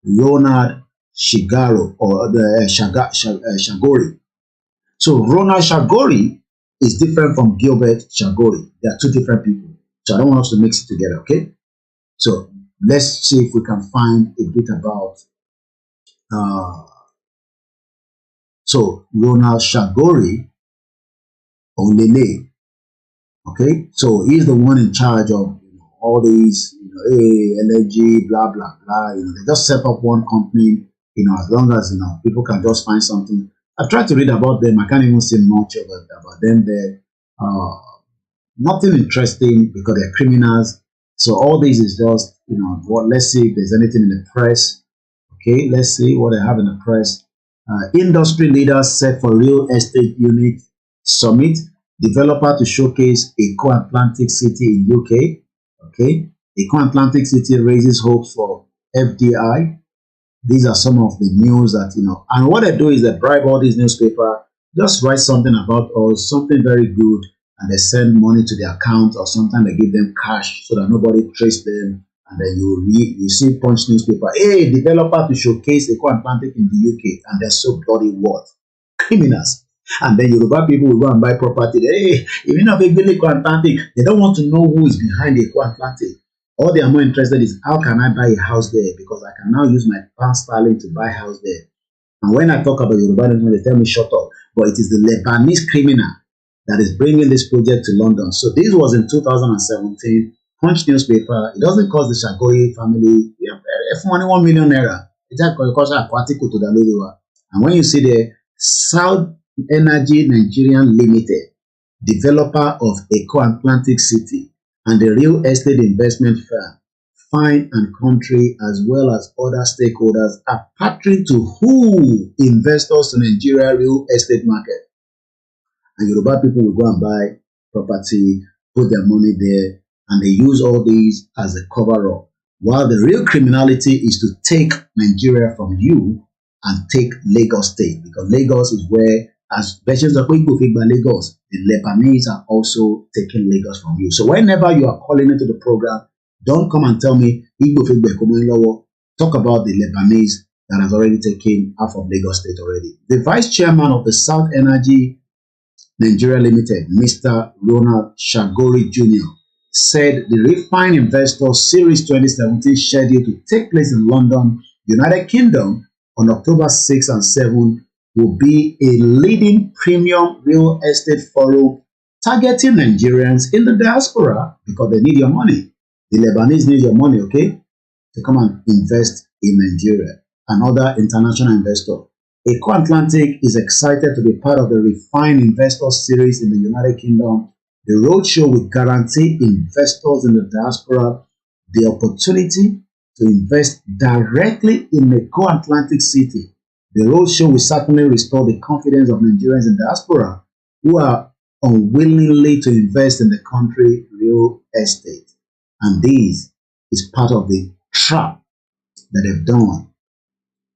Ronald Shigaro, or the Chagoury. So Ronald Chagoury is different from Gilbet Chagoury. They are two different people. So I don't want us to mix it together, okay? So let's see if we can find a bit about so Ronald Chagoury Olele. Okay, so he's the one in charge of all these, LNG, blah blah blah. They just set up one company. As long as people can just find something. I've tried to read about them. I can't even see much about them there. Nothing interesting because they're criminals. So all this is just let's see if there's anything in the press. Okay, let's see what they have in the press. Industry leaders set for real estate unit summit. Developer to showcase Eco-Atlantic City in UK. Okay, Eco-Atlantic City raises hopes for FDI. These are some of the news that and what they do is they bribe all these newspapers, just write something about us, something very good, and they send money to their account, or sometimes they give them cash so that nobody trace them. And then you see Punch newspaper, hey, developer to showcase Eco-Atlantic in the UK, and they're so bloody what? Criminals. And then Yoruba people will go and buy property. Hey, if you know big Eco-Atlantic, they don't want to know who is behind the Eco-Atlantic. All they are more interested is how can I buy a house there, because I can now use my pound sterling to buy a house there. And when I talk about Yoruba nation, they tell me shut up. But it is the Lebanese criminal that is bringing this project to London. So this was in 2017. Punch newspaper. It doesn't cost the Chagoury family $1 million naira. And when you see the South Energy Nigerian Limited, developer of Eco Atlantic City, and the real estate investment firm, Fine and Country, as well as other stakeholders, are partnering to who investors in Nigeria real estate market. And Yoruba people will go and buy property, put their money there, and they use all these as a cover-up. While the real criminality is to take Nigeria from you and take Lagos State, because Lagos is where, as versions of Igbo Lagos, the Lebanese are also taking Lagos from you. So whenever you are calling into the program, don't come and tell me Igbo Lowo. Talk about the Lebanese that has already taken half of Lagos State already. The vice chairman of the South Energy Nigeria Limited, Mr. Ronald Chagoury Jr., said the Refine Investor Series 2017 scheduled to take place in London, United Kingdom on October 6 and 7 will be a leading premium real estate forum targeting Nigerians in the diaspora because they need your money. The Lebanese need your money, okay, to come and invest in Nigeria. Another international investor. Eco Atlantic is excited to be part of the Refine Investor Series in the United Kingdom. The roadshow will guarantee investors in the diaspora the opportunity to invest directly in Eco Atlantic City. The roadshow will certainly restore the confidence of Nigerians in diaspora who are unwillingly to invest in the country real estate. And this is part of the trap that they've done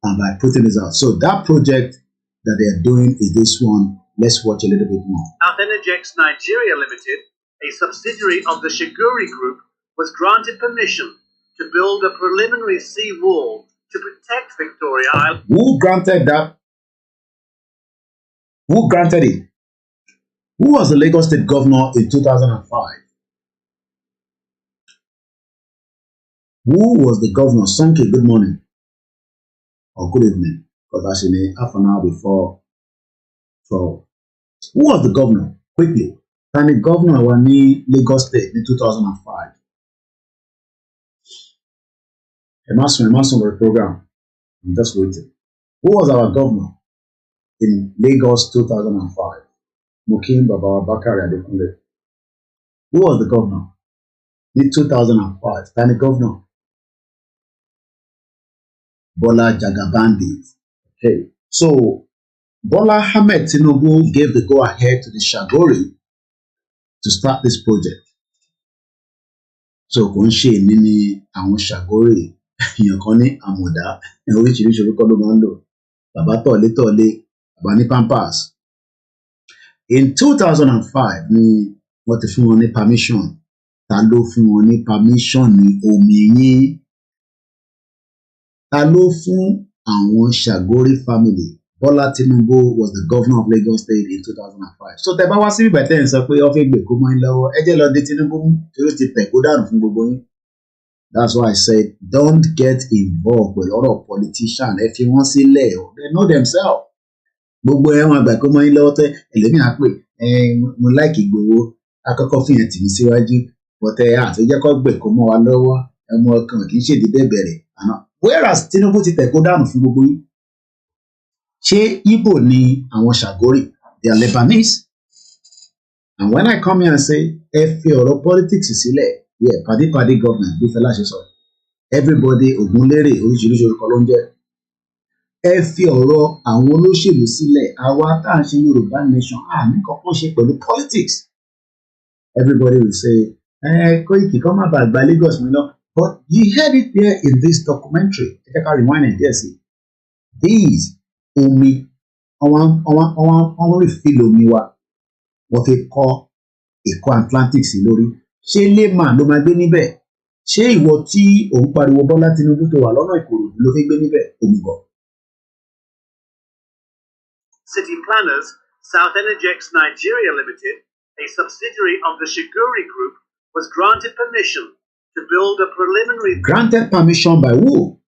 and by putting this out. So that project that they are doing is this one. Let's watch a little bit more. South Energex Nigeria Limited, a subsidiary of the Chagoury Group, was granted permission to build a preliminary sea wall to protect Victoria Island. Who granted that? Who granted it? Who was the Lagos State governor in 2005? Who was the governor? Sonke, good morning. Or good evening. Because actually half an hour before 12. Who was the governor? Quickly. And the governor was in Lagos State in 2005. Emerson the program. I'm just waiting. Who was our governor in Lagos 2005? Mukim Baba Bakari Adekunle. Who was the governor in 2005? And the governor? Bola Jagabandi. Okay. So Bola Ahmed Tinubu gave the go-ahead to the Chagoury to start this project. So kò ń ṣe èmi ni àwọn Chagoury èèyàn kan ní àmọ̀dá oríṣiríṣi orúkọ ló máa ń lò. Bàbá tọ̀lé, bàbá ní Pampers. In 2005 ni wọ́n ti fún wọn ní permission. Ta ló fún wọn ní permission ní omi yín? Ta ló fún àwọn Chagoury family? Bola Tinubu was the governor of Lagos State in 2005. So tẹ́ bá wá síbí bẹ̀tẹ̀ ń sọ pé ó fẹ́ gbé kó mọ́ yín lọ́wọ́ ẹ jẹ́ lọ dé Tinubu tí ó ti tẹ̀ kó dànù fún gbogbo yín. That's why I said don't get involved with a lot of politicians. Ẹ fi wọ́n sílẹ̀ o, they know themselves. Gbogbo ẹ̀ wọn àgbà kó mọ́ yín lọ́wọ́ tẹ́ ẹlẹ́mìí á pè mo like Ìgbòho akọ́kọ́ fìyàn tì mí síwájú bọ́tẹ́ àtẹ́jẹ́ kọ́ gbè kó mọ́ wa lọ́wọ́ ẹmọ ọkàn kì í ṣèdí bẹ́ẹ̀ bẹ̀rẹ̀ àná. Whereas Tinubu ti tẹ̀ kó dànù fún gbogbo yín. Ṣé Igbo ni àwọn Chagoury? They are Lebanese. And when I come here and say, ẹ fi ọ̀rọ̀ politics sílẹ̀, yeah, party government, bí Fẹlá ṣe sọ. Everybody, Ògúnlérè, oríṣiríṣi orúkọ ló ń jẹ́. Ẹ fi ọ̀rọ̀ àwọn olóṣèlú sílẹ̀, àwa tá à ń ṣe Yorùbá nation, ní kankan ṣe pẹ̀lú politics. Everybody will say, Koiki, kọ́ má bàa gba Lagos mi lọ. But you heard it there in this documentary. Ẹ jẹ́ ká rewind it there sí. These omi ọwọ́n refill omi wa wọ́n fi kọ́ Eco Atlantic sí lórí. Ṣé lema ló máa gbé níbẹ̀? Ṣé ìwọ tí òun pariwo Bọ́lá Tinubu tó wà lọ́nà Ìkòròdú ló fi gbé níbẹ̀? Òmùgọ̀. City Planners, South Energex Nigeria Limited, a subsidiary of the Chagoury Group, was granted permission to build a preliminary. Granted permission by who?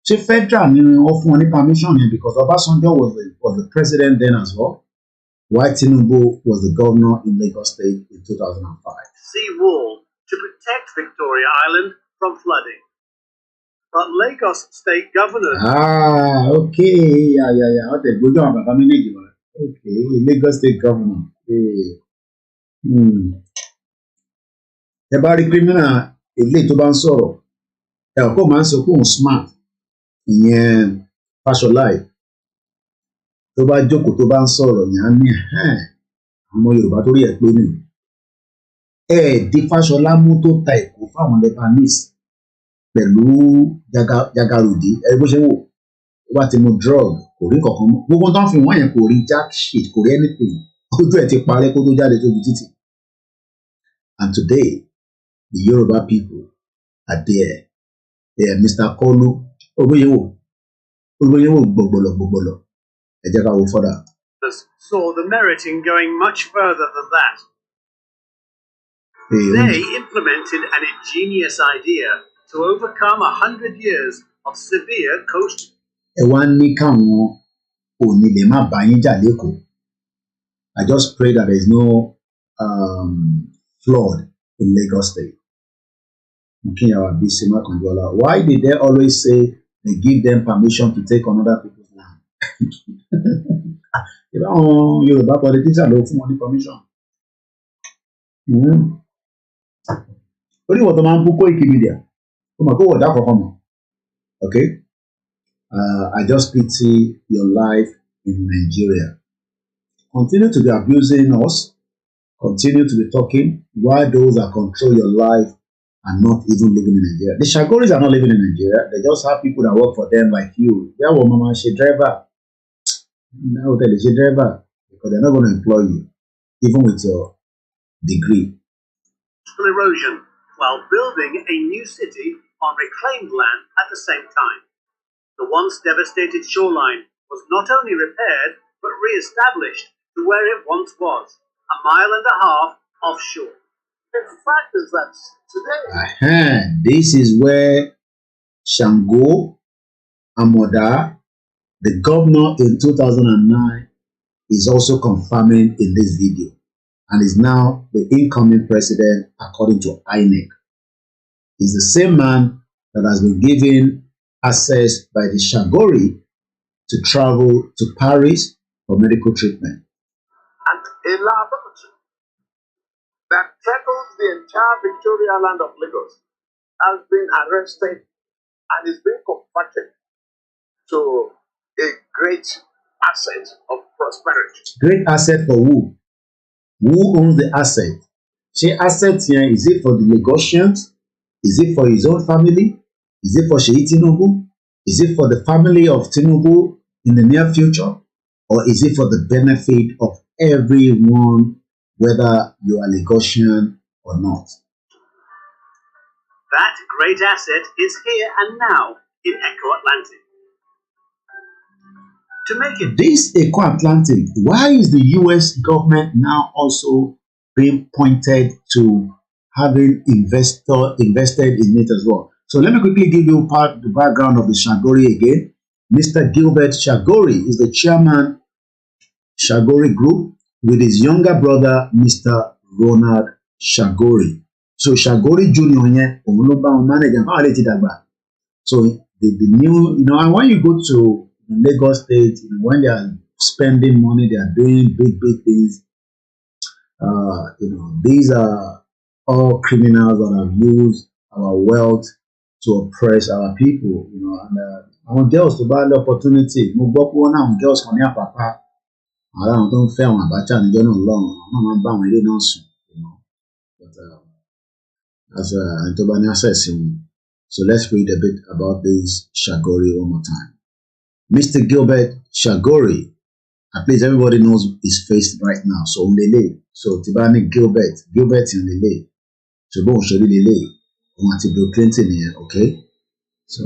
Ṣé federal ni wọ́n fún wọn ní permission yẹn because Obasanjo was the president then as well, while Tinubu was the governor in Lagos State in 2005. Sea wall to protect Victoria Island from flooding. But Lagos State governor. Okay. Yeah. Okay, Lagos State governor. Ẹ bá rí criminal ilé tó bá ń sọ̀rọ̀, ẹ kò máa ń sọ pé òun smart, ìyẹn Fáṣọláì. Tó bá jókòó tó bá ń sọ̀rọ̀ yẹn á ní àwọn Yorùbá tó rí ẹ̀ pé nìyí. Di Fáṣọlá mú tó ta Èkó fáwọn Lebanese pẹ̀lú jagarodi ẹ bó ṣe wò ó bá ti mu drug kò rí kankan mọ́ gbogbo tó ń fi wọ́n yẹn kò rí jack shit kò rí anything ojú ẹ̀ ti parẹ́ kó tó jáde tóbi títì. And today the Yoruba people are there. Mr. Kolu Ogoyewo gbogbolọ ẹ jẹ́ ká wo further. Saw the merit in going much further than that. They implemented an ingenious idea to overcome 100 years of severe coast. Ẹ wá ní káwọn onílé má bá yín jà lẹ́kọ̀ọ́. I just pray that there is no flood in Lagos State. Why did they always say they give them permission to take on other people's land? Ìbáwọn Yorùbá politician ló fún wọn ní permission. Orí ìwọ̀n tó máa ń bú koikimedia. Okay, I just pity your life in Nigeria. Continue to be abusing us, continue to be talking, while those that control your life are not even living in Nigeria. The Chagouris are not living in Nigeria, they just have people that work for them like you. Yeah, well, mama, she driver. Now tell you, she driver, because they're not going to employ you, even with your degree. Erosion, while building a new city on reclaimed land at the same time. The once devastated shoreline was not only repaired, but re-established to where it once was, 1.5 miles offshore. The fact is that today... This is where Shango Amoda, the governor in 2009, is also confirming in this video, and is now the incoming president according to INEC. He's the same man that has been given access by the Chagoury to travel to Paris for medical treatment. And a laboratory that tackles the entire Victoria land of Lagos has been arrested and is being converted to a great asset of prosperity. Great asset for who? Who owns the asset? Say asset here, is it for the Lagosians? Is it for his own family? Is it for Sheyi Tinubu? Is it for the family of Tinubu in the near future? Or is it for the benefit of everyone, whether you are Lagosian or not? That great asset is here and now in Echo Atlantic. To make it... This Echo Atlantic, why is the US government now also being pointed to having invested in it as well? So let me quickly give you the background of the Chagoury again. Mr. Gilbet Chagoury is the chairman Chagoury Group with his younger brother, Mr. Ronald Chagoury. So Chagoury Junior here, manager. So the new, and when you go to Lagos State, when they are spending money, they are doing big things. These are all criminals that have used our wealth to oppress our people, and àwọn girls tó bá lé opportunity mo gbọ́ pé wọ́n náà àwọn girls kan ní àpapá àwọn tó ń fẹ́ àwọn Abacha níjọ́ náà lọ́rùn àwọn náà máa ń bá àwọn ilé náà sùn, but as ẹni tó bá ní access wọn. So let's read a bit about this Chagoury one more time. Mr. Gilbet Chagoury, at least everybody knows his face right now. So Lele, so Tibani Gilbet in Lele, so bon Sheri Lele. Want to Bill Clinton here, okay? So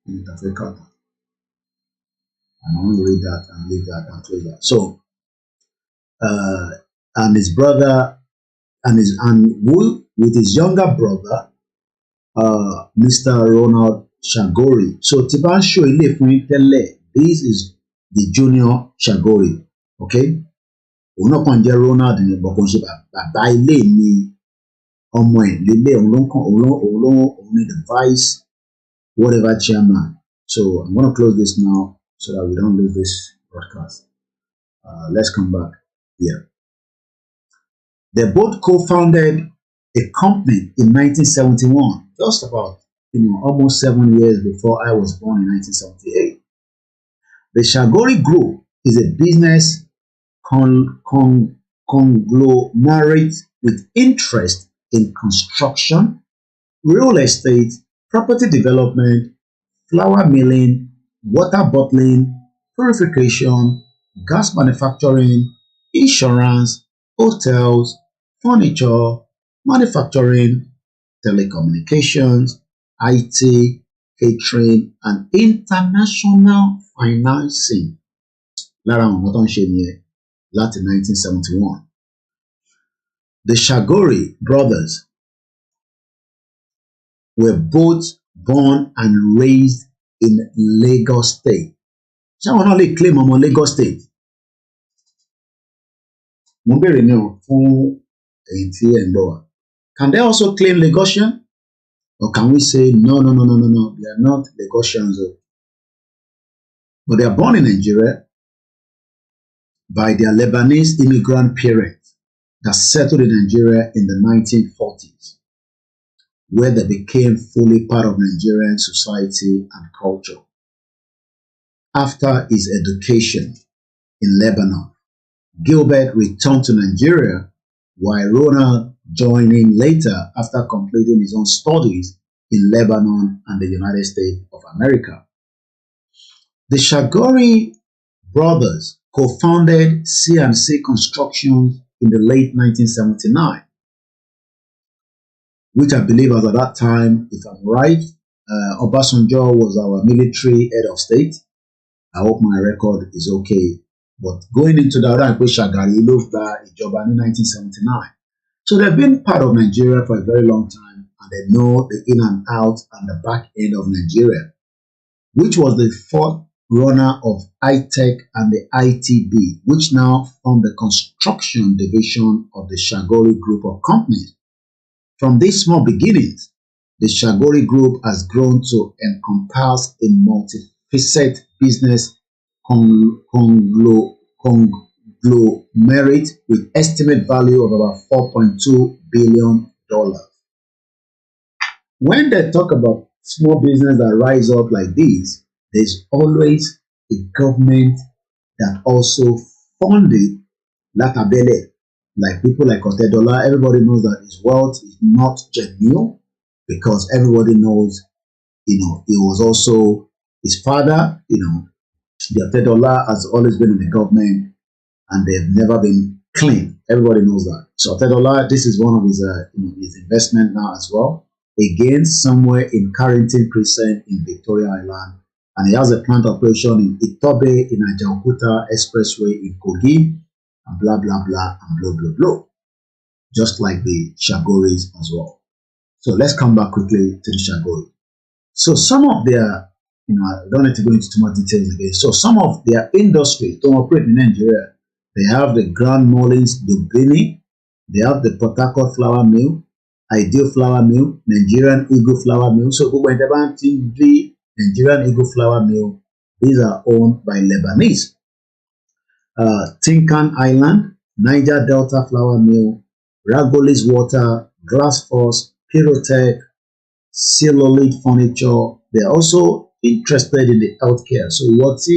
in Africa, and I want to read that and leave that and close that. So, and his brother, and with his younger brother, Mr. Ronald Chagoury. So Tiban show ile fún yín tẹ́lẹ̀, this is the junior Chagoury, okay? Òun náà kàn jẹ́ Ronald ní bọ̀kún ṣe bàbá ilé ní ọmọ ẹ̀ lélẹ̀ òun ní the vice whatever chairman. So I'm going to close this now so that we don't lose this broadcast. Let's come back here. They both co-founded a company in 1971, just about almost 7 years before I was born in 1978. The Chagoury Group is a business conglomerate with interest in construction, real estate, property development, flour milling, water bottling, purification, gas manufacturing, insurance, hotels, furniture, manufacturing, telecommunications, IT, catering, and international financing. Lára àwọn tó ń ṣe nìyẹn láti 1971. The Chagoury brothers were both born and raised in Lagos State. Ṣé àwọn náà lè claim ọmọ Lagos State? Mo béèrè ní o fún èyí tí ẹ̀ ń gbọ́ wa. Can they also claim Lagosian? Or can we say, no, they are not Lagosians. But they are born in Nigeria by their Lebanese immigrant parents that settled in Nigeria in the 1940s, where they became fully part of Nigerian society and culture. After his education in Lebanon, Gilbert returned to Nigeria, while Ronald joined in later after completing his own studies in Lebanon and the United States of America. The Chagoury brothers co-founded C&C Construction in the late 1979, which I believe was at that time, if I'm right, Obasanjo was our military head of state. I hope my record is okay. But going into that, Chagoury looked at ìjọba in 1979. So they've been part of Nigeria for a very long time, and they know the in and out and the back end of Nigeria, which was the fourth runner of I-Tech and the ITB, which now form the construction division of the Chagoury Group of companies. From these small beginnings, the Chagoury Group has grown to encompass a multifaceted business conglomerate with estimate value of about $4.2 billion. When they talk about small business that rise up like this, there's always a government that also funded Latabele. Like people like Otedola, everybody knows that his wealth is not genuine because everybody knows, he was also his father, the Otedola has always been in the government and they've never been clean. Everybody knows that. So Otedola, this is one of his investment now as well. Again, somewhere in Carrington Crescent in Victoria Island. And he has a plant operation in Itobe, in Ajaokuta Expressway in Kogi, and blah, blah, blah, and blah, blah, blah. Just like the Chagourys as well. So let's come back quickly to the Chagoury. So some of their, I don't need to go into too much details again. So some of their industry don't operate in Nigeria. They have the Grand Mullins Dubini, they have the Port Harcourt Flour Mill, Ideal Flour Mill, Nigerian Eagle Flour Mill. So whenever the Nigerian Eagle Flour Mill, these are owned by Lebanese. Tinkan Island, Niger Delta Flour Mill, Ragolis Water, Glassforce, Pyrotech, Celluloid Furniture. They're also interested in the healthcare. So what's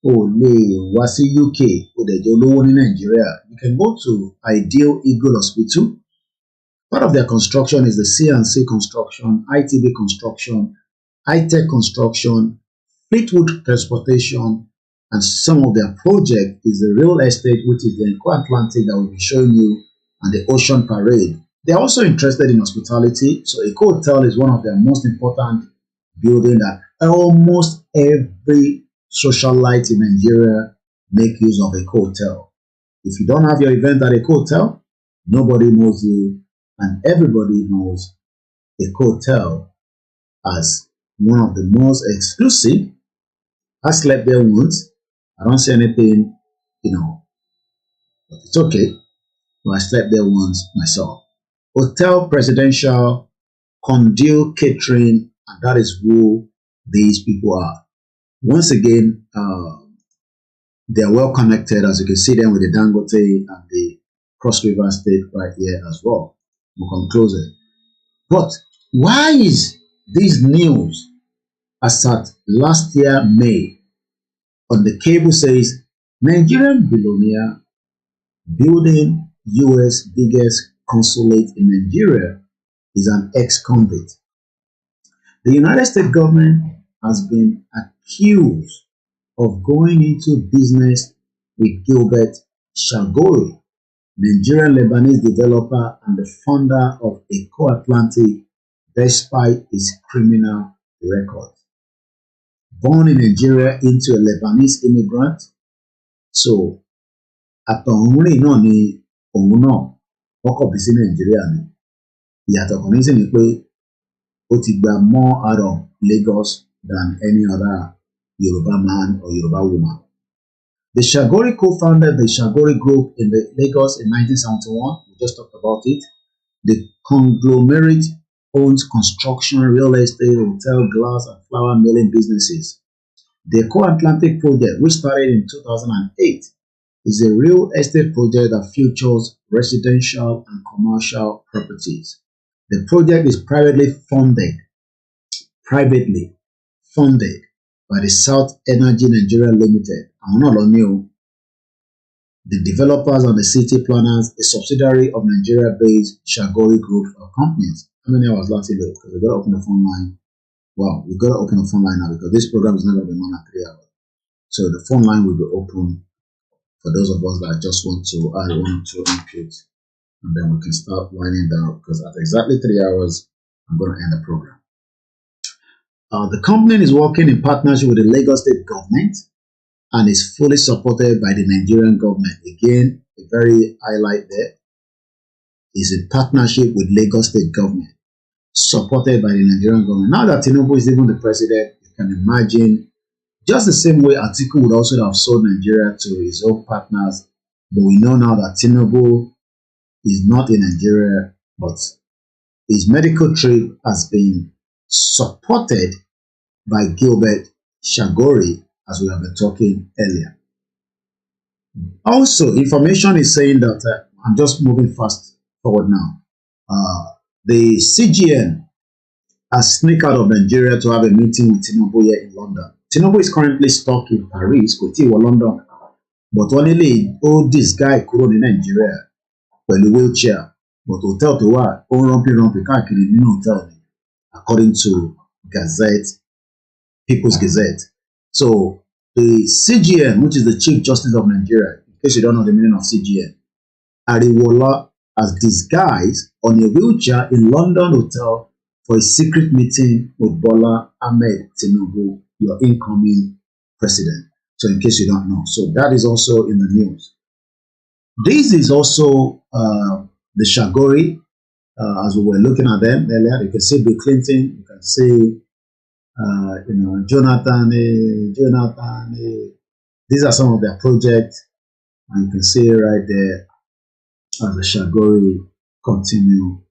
UK or the Jolo in Nigeria? You can go to Ideal Eagle Hospital. Part of their construction is the C&C construction, ITB construction, I-Tech construction, Fleetwood transportation, and some of their project is the real estate, which is the Eco Atlantic that we'll be showing you, and the Ocean Parade. They're also interested in hospitality. So Eco Hotel is one of their most important building that almost every socialite in Nigeria make use of Eco Hotel. If you don't have your event at Eco Hotel, nobody knows you and everybody knows hotel as one of the most exclusive. I slept there once. I don't see anything, but it's okay. But I slept there once myself. Hotel Presidential Condil Catering, and that is who these people are. Once again, they are well connected, as you can see them with the Dangote and the Cross River State right here as well. We'll come closer. But why is this news as at last year May on the cable says Nigerian billionaire building US biggest consulate in Nigeria is an ex-convict? The United States government has been accused of going into business with Gilbet Chagoury, Nigerian Lebanese developer and the founder of Eco Atlantic, despite his criminal record. Born in Nigeria into a Lebanese immigrant, so àtọ̀húnrìn náà ni òun náà kọ́kọ́ bí sí Nàìjíríà ni. Ìyàtọ̀ kan ní sí ni pé ó ti gba more out of Lagos than any other Yoruba man or Yoruba woman. The Chagoury co-founded the Chagoury Group in the Lagos in 1971. We just talked about it. The conglomerate owns construction, real estate, hotel, glass, and flour milling businesses. The Eco-Atlantic project, which started in 2008, is a real estate project that features residential and commercial properties. The project is privately funded by the South Energy Nigeria Limited. The developers and the city planners, a subsidiary of Nigeria-based Chagoury Group of companies. How many hours left to do? Because we got to open the phone line. Well, we got to open the phone line now because this program is not going to be more than 3 hours. So the phone line will be open for those of us that just want to add 1 or 2 input, and then we can start winding down because at exactly 3 hours, I'm going to end the program. The company is working in partnership with the Lagos State government and is fully supported by the Nigerian government. Again, a very highlight there is in partnership with Lagos State government, supported by the Nigerian government. Now that Tinubu is even the president, you can imagine just the same way Atiku would also have sold Nigeria to his own partners. But we know now that Tinubu is not in Nigeria, but his medical trip has been supported by Gilbet Chagoury, as we have been talking earlier. Also, information is saying that, I'm just moving fast forward now, the CGN has sneaked out of Nigeria to have a meeting with Tinubu here in London. Tinubu is currently stuck in Paris, kò tíì wọ London, but wọ́n nílé ó this guy kúrò ní Nigeria pẹ̀lú wheelchair, but hotel tó wà ó rọ́mpì káàkiri nínú hotel ni, according to Gazette, People's Gazette. So the CGN, which is the Chief Justice of Nigeria, in case you don't know the meaning of CGN, Ariwola, has disguised on a wheelchair in London hotel for a secret meeting with Bola Ahmed Tinubu, your incoming president. So in case you don't know. So that is also in the news. This is also the Chagoury, as we were looking at them earlier. You can see Bill Clinton, you can see Jonathan. These are some of their projects, and you can see right there as the Chagoury continue.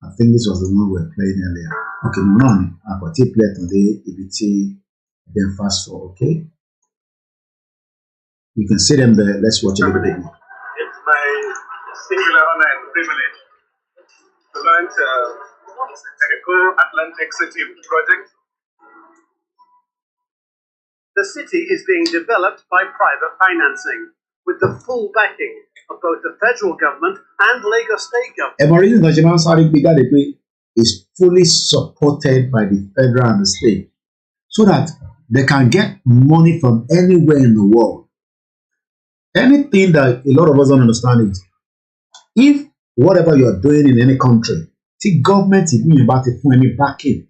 I think this was the one we were playing earlier. Okay, none. I got it play today, EBT, then fast forward, okay? You can see them there. Let's watch a little bit more. It's my singular honor and privilege to launch the Eco-Atlantic City project. The city is being developed by private financing, with the full backing of both the federal government and Lagos State government. Is fully supported by the federal and the state, so that they can get money from anywhere in the world. Anything that a lot of us don't understand is, if whatever you are doing in any country, the government is being about to any backing,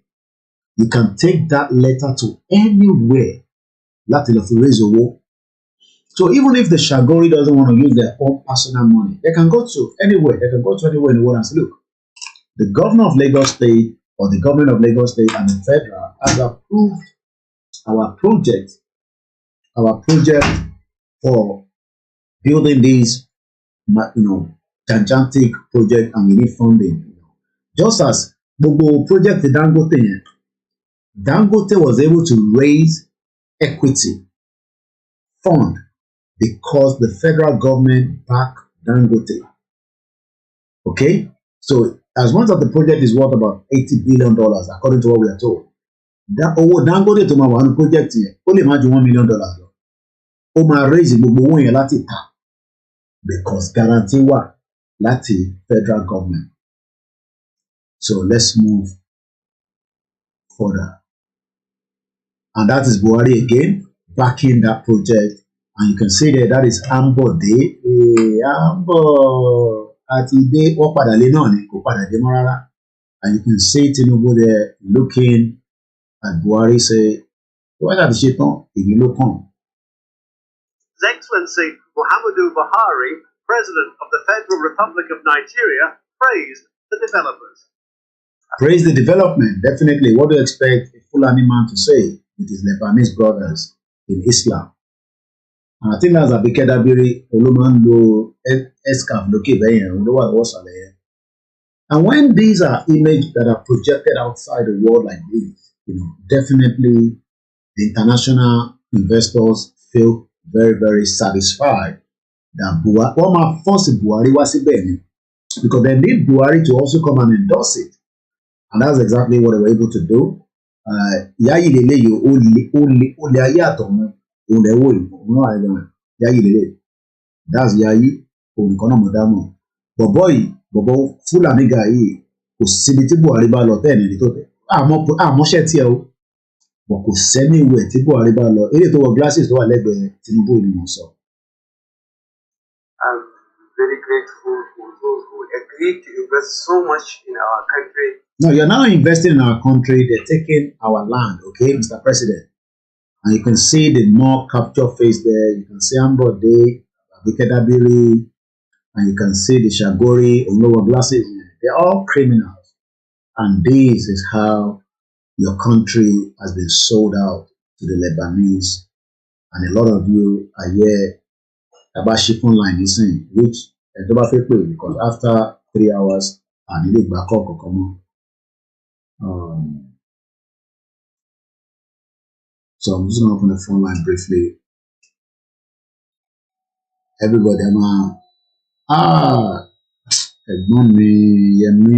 you can take that letter to anywhere. So even if the Chagoury doesn't want to use their own personal money, they can go to anywhere. They can go to anywhere in the world and say, look, the governor of Lagos State or the government of Lagos State and the federal has approved our project for building these, gigantic project, and we need funding. Just as the project Dangote was able to raise equity fund because the federal government backed Dangote. Okay, so as much as the project is worth about $80 billion, according to what we are told, that Dangote to my one project here only imagine $1 million. Ó máa raise gbogbo owó yẹn láti ta because guarantee wà láti federal government. So let's move further. And that is Buhari again backing that project. And you can see there that is Ambode. Ambo Atide Opadale Noni Opadade Morara. And you can see Tinubu there looking at Buhari say, what are the shit on? If you look on. His Excellency Muhammadu Buhari, President of the Federal Republic of Nigeria, praised the developers. Praise the development, definitely. What do you expect a Fulani man to say with his Lebanese brothers in Islam? And I think that's a KABIRU Olumando Escaf Loki. And when these are images that are projected outside the world like this, definitely the international investors feel very, very satisfied that Buhari was because they need Buhari to also come and endorse it. And that's exactly what they were able to do. That's Yayi. But boy, Fulani guy, kò síbi tí Buhari bá lọ tẹ́ẹ̀ ní tó tẹ̀. Àmọ́ṣẹ́ tí ẹ o. But kò sẹ́ni ìwé tí Buhari bá lọ. Eré tó wọ glasses tó wà lẹ́gbẹ̀ẹ́ Tinubu ni mo sọ. I'm very grateful for those who agreed to invest so much in our country. No, you're not investing in our country. They're taking our land, okay, Mr. President. And you can see the more capture face there. You can see Ambode, KABIRU, and you can see the Chagoury, Olowo glasses. They're all criminals. And this is how your country has been sold out to the Lebanese. And a lot of you are here about shipping line listening, which because after 3 hours, I need it back up or come on. So I'm just going to open the phone line briefly. Everybody, ẹ̀gbọ́n mi Yẹmí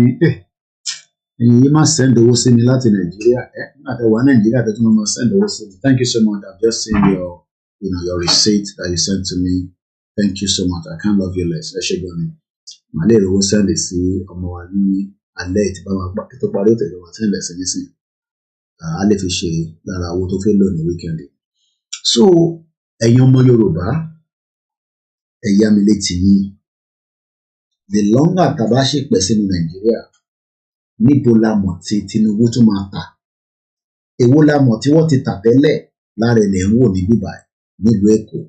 you must send owó sí mi láti Nàìjíríà láti wà Nàìjíríà tó tún máa send owó sí mi. Thank you so much. I've just seen your your receipt that you sent to me. Thank you so much. I can't love you less. Ẹ ṣé gan ni. Màá lè rówó send sí ọmọ wa ní alẹ́ tí bá wa gbà tó parí òtẹ̀ lọ́wọ́ send sí nísìn. A lè fi ṣe lára owó tó fẹ́ lò ní weekend. So ẹ̀yin ọmọ Yorùbá ẹ yá mi létí yín. The longer tàbá ṣe pẹ̀ sínú Nàìjíríà níbo la mọ̀ tí Tinubu tún máa tà? Èwo la mọ̀ tí wọ́n ti tà tẹ́lẹ̀ lára ilẹ̀ ń wò ní Dubai nílùú Èkó?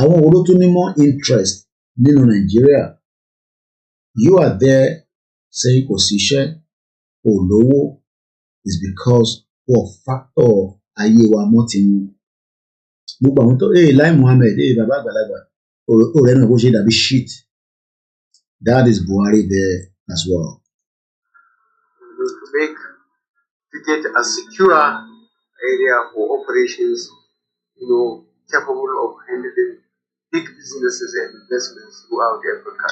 Àwọn wo ló tún ní more interest nínú Nàìjíríà? You are there saying kò síṣẹ́, kò lówó is because wọ́n factor ayé wa mọ́ ti wọn. Gbogbo àwọn tó Lai Muhammed bàbá àgbàlagbà ọ̀rẹ́ náà bó ṣe dàbí shit. That is Buhari there as well. To get a secure area for operations, capable of handling big businesses and investments throughout Africa.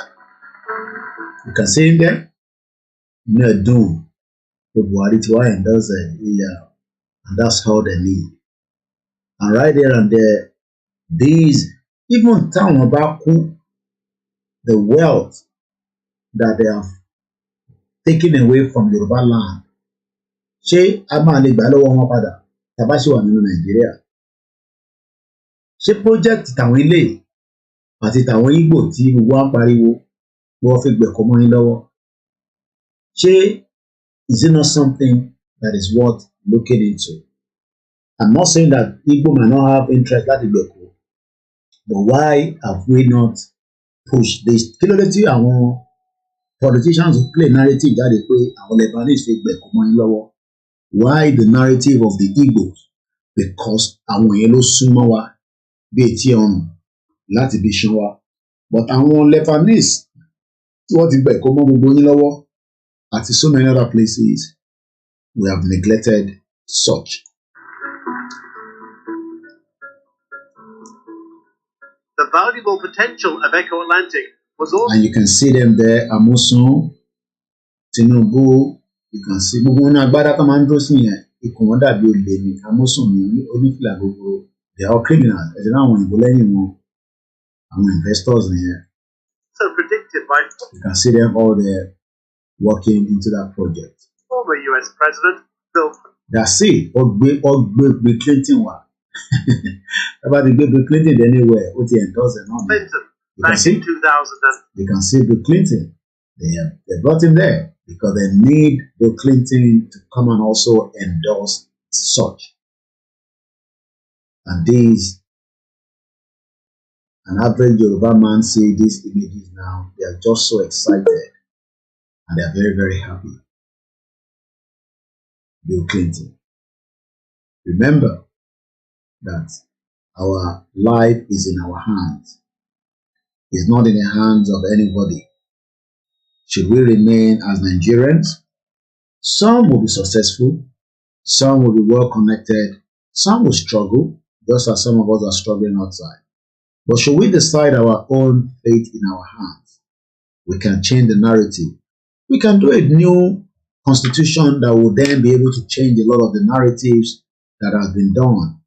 You can see him there. Doom. Buhari to and does and that's how they live. And right there and there, these even town about the wealth that they have taken away from Yoruba land. Ṣé a máa lè gbà lọ́wọ́ wọn padà tàbá ṣì wà nínú Nàìjíríà? Ṣé project tàwọn ilé àti tàwọn Igbo tí gbogbo wa ń pariwo ni wọ́n fi gbẹ̀kọ́ mọ́ yín lọ́wọ́? Ṣé is it not something that is worth looking into? I'm not saying that Igbo might not have interest láti gbẹ̀kọ́, but why have we not pushed this? Kí ló dé tí àwọn politicians who play narrative jáde pé àwọn Lebanese fi gbẹ̀kọ́ mọ́ yín lọ́wọ́. Why the narrative of the Igbos? Because àwọn yẹn ló súnmọ́ wa bí etí ọrùn láti bí ṣan wa. But àwọn Lebanese tí wọ́n ti gbẹ̀kọ́ mọ́ gbogbo yín lọ́wọ́ àti so many other places, we have neglected such. The valuable potential of Eco Atlantic was also. And you can see them there, Amosun, Tinubu, you can see gbogbo wọn agbára kan máa ń dúró sí yẹn, ikùn wọn dàbí olè ní Amosun ní onífìlà gbogbo, they are all criminals, ẹ̀sìn náà àwọn òyìnbó lẹ́yìn wọn, àwọn investors nìyẹn. So predicted by. You can see them all there working into that project. Former US President Bill. That's it. Or Bill Clinton wa. About the Bill Clinton anywhere, what he endorse and all that. You can see. 2000. You can see Bill Clinton. They brought him there because they need Bill Clinton to come and also endorse such. And these, an average Yoruba man see these images now, they are just so excited and they are very, very happy. Bill Clinton. Remember that our life is in our hands. It's not in the hands of anybody. Should we remain as Nigerians? Some will be successful, some will be well connected, some will struggle, just as some of us are struggling outside. But should we decide our own fate in our hands? We can change the narrative. We can do a new constitution that will then be able to change a lot of the narratives that have been done.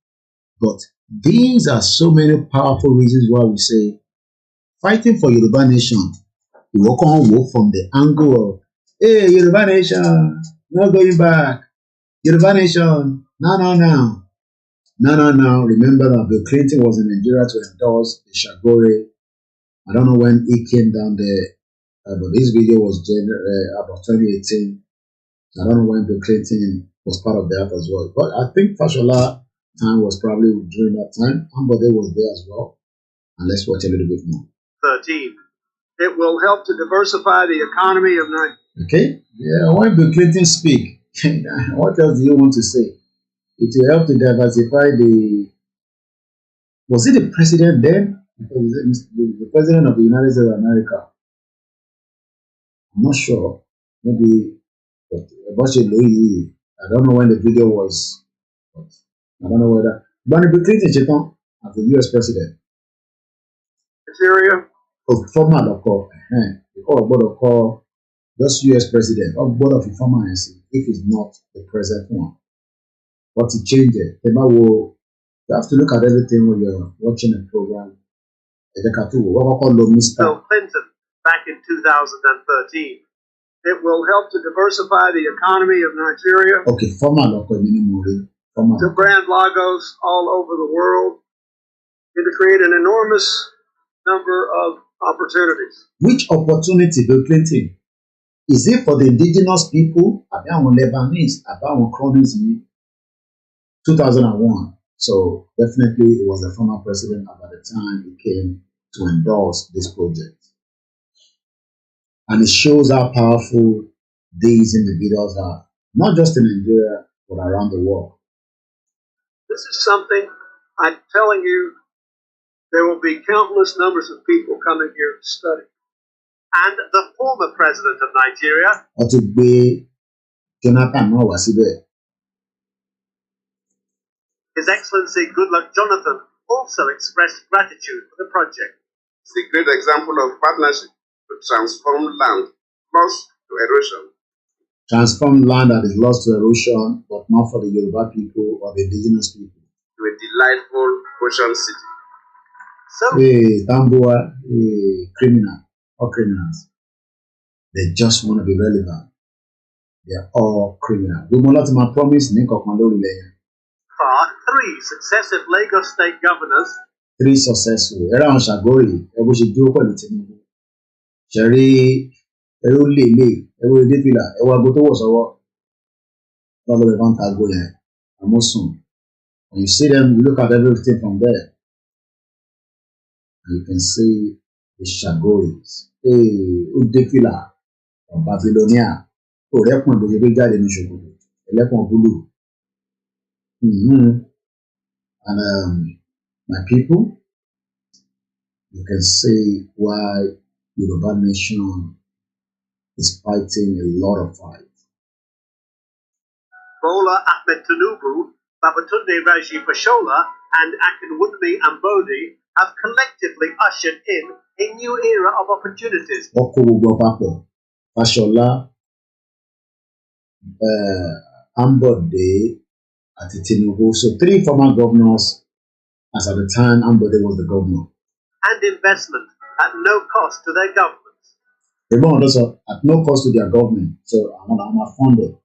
But these are so many powerful reasons why we say fighting for Yoruba nation, we work on from the angle of, hey, Yoruba nation, no going back. Yoruba nation, no. Remember that Bill Clinton was in Nigeria to endorse the Chagoury. I don't know when he came down there, but this video was about 2018. I don't know when Bill Clinton was part of that as well. But I think Fashola time was probably during that time. Ambode was there as well. And let's watch a little bit more. 13. It will help to diversify the economy of Nigeria. Okay? Yeah, when Bill Clinton speak, what else do you want to say? It will help to diversify the... Was it the president then? The president of the United States of America. I'm not sure. Maybe... I don't know when the video was. I don't know whether. But Bill Clinton as the US president. Nigeria? Oh, former of course. Board of call just US president or board of information if it's not the present one. But it changed it. You have to look at everything when you're watching a program. Bill Clinton back in 2013. It will help to diversify the economy of Nigeria. Okay, To brand logos all over the world and to create an enormous number of opportunities. Which opportunity, Bill Clinton? Is it for the indigenous people? About Lebanese, about cronies in 2001. So definitely it was the former president at the time he came to endorse this project. And it shows how powerful these individuals are, not just in Nigeria, but around the world. This is something I'm telling you, there will be countless numbers of people coming here to study. And the former president of Nigeria, His Excellency Goodluck Jonathan, also expressed gratitude for the project. It's a great example of partnership to transform land lost to erosion. Transform land that is lost to erosion, but not for the Yoruba people or the indigenous people. To a delightful ocean city. So, Tambua, criminal or criminals. They just want to be relevant. They are all criminals. We will not promise far, 3 successive Lagos state governors. 3 successful. Around Chagoury, every should do what it's in. Sherry, every lady, every deputy, every go to was our brother event I go there. Almost soon. When you see them, you look at everything from there. And you can see the Chagouries. Hey, Udefila. ọba billionaire kò rẹ́pọ̀n bó ṣe gbé jáde ní ṣòkòtò ẹlẹ́pọ̀n búlù. And my people, you can see why Yoruba nation is fighting a lot of fights. Bola Ahmed Tinubu, Babatunde Raji Fashola, and Akinwunmi Ambodi have collectively ushered in a new era of opportunities. Fashola, Ambodi, and Tinubu. So 3 former governors, as at the time Ambodi was the governor. And investment at no cost to their governments. They want also at no cost to their government. So I'm funded.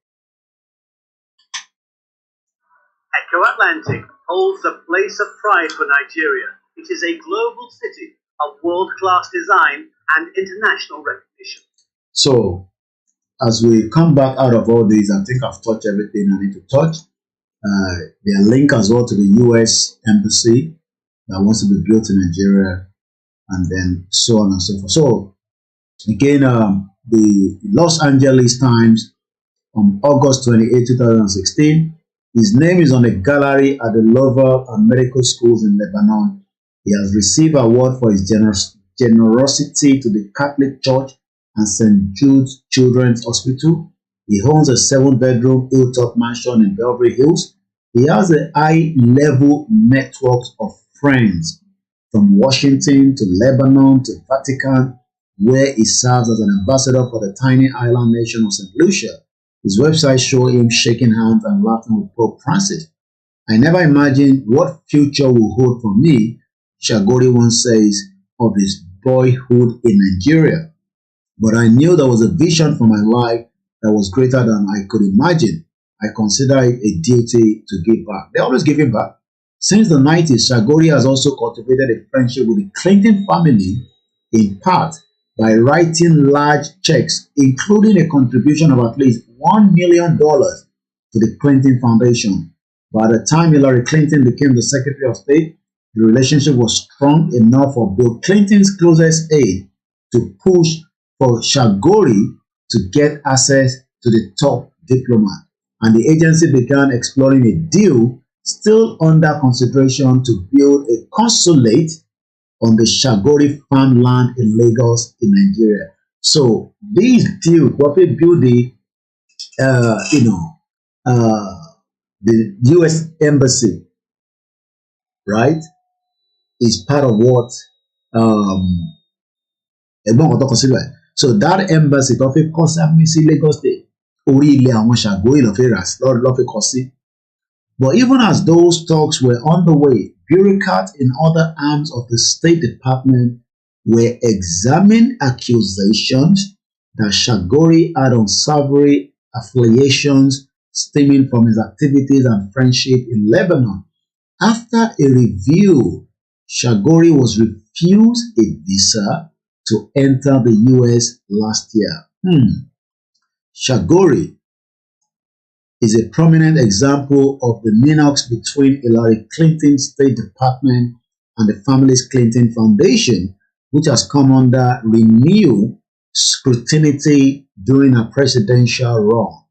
Echo Atlantic holds a place of pride for Nigeria. It is a global city of world-class design and international recognition. So, as we come back out of all this, I think I've touched everything I need to touch. Their link as well to the US embassy that wants to be built in Nigeria, and then so on and so forth. So, again, the Los Angeles Times on August 28, 2016, his name is on a gallery at the Lover and Medical Schools in Lebanon. He has received an award for his generosity to the Catholic Church and St. Jude's Children's Hospital. He owns a 7-bedroom hilltop mansion in Beverly Hills. He has a high-level network of friends from Washington to Lebanon to Vatican, where he serves as an ambassador for the tiny island nation of St. Lucia. His website shows him shaking hands and laughing with Pope Francis. I never imagined what future will hold for me, Chagoury once says, of his boyhood in Nigeria. But I knew there was a vision for my life that was greater than I could imagine. I consider it a duty to give back. They always giving back. Since the 90s, Chagoury has also cultivated a friendship with the Clinton family, in part by writing large checks, including a contribution of at least $1 million to the Clinton Foundation. By the time Hillary Clinton became the Secretary of State, the relationship was strong enough for Bill Clinton's closest aide to push for Chagoury to get access to the top diplomat, and the agency began exploring a deal still under consideration to build a consulate on the Chagoury farmland in Lagos in Nigeria. So these deals, what we build the U.S. embassy, right, is part of what so that embassy tó fi kọ́ sí Lagos State, orí ilẹ̀ àwọn Chagoury ló fi rà ló fi kọ́ sí. But even as those talks were on the way, bureaucrats in other arms of the State Department were examining accusations that Chagoury had unsavory affiliations stemming from his activities and friendship in Lebanon. After a review, Chagoury was refused a visa to enter the U.S. last year. Chagoury is a prominent example of the minnox between Hillary Clinton's State Department and the family's Clinton Foundation, which has come under renewed scrutiny during her presidential run.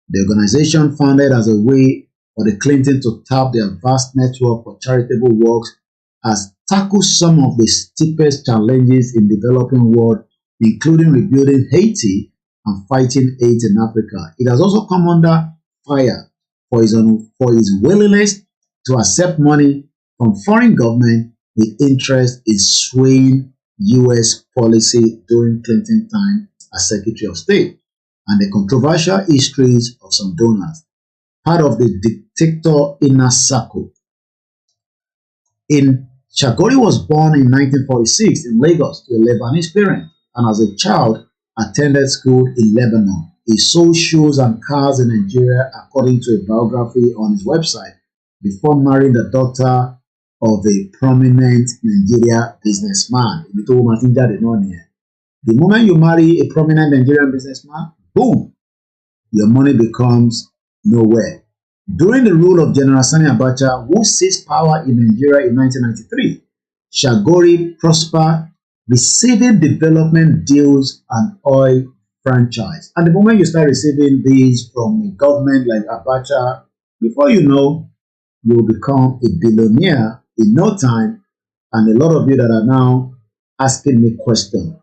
The organization, founded as a way for the Clintons to tap their vast network for charitable works, has tackled some of the steepest challenges in the developing world, including rebuilding Haiti and fighting AIDS in Africa. It has also come under fire for his willingness to accept money from foreign government with interest in swaying U.S. policy during Clinton time as Secretary of State, and the controversial histories of some donors, part of the dictator inner circle. Chagoury was born in 1946 in Lagos to a Lebanese parent, and as a child attended school in Lebanon. He sold shoes and cars in Nigeria, according to a biography on his website, before marrying the daughter of a prominent Nigerian businessman. The moment you marry a prominent Nigerian businessman, boom, your money becomes nowhere. During the rule of General Sani Abacha, who seized power in Nigeria in 1993, Chagoury prospered, receiving development deals and oil franchise. And the moment you start receiving these from a government like Abacha, before you know, you will become a billionaire in no time. And a lot of you that are now asking me questions.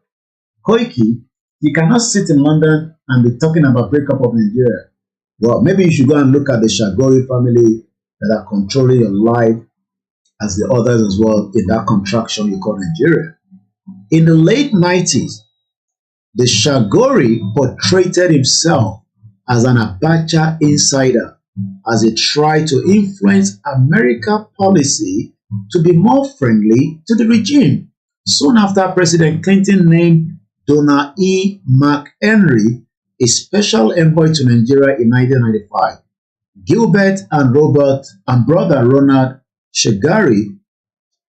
Koiki, you cannot sit in London and be talking about breakup of Nigeria. Well, maybe you should go and look at the Chagoury family that are controlling your life as the others as well in that contraction you call Nigeria. In the late 90s, the Chagoury portrayed himself as an Abacha insider as he tried to influence American policy to be more friendly to the regime. Soon after, President Clinton named Donald E. McHenry a special envoy to Nigeria in 1995. Gilbert and brother Ronald Chagoury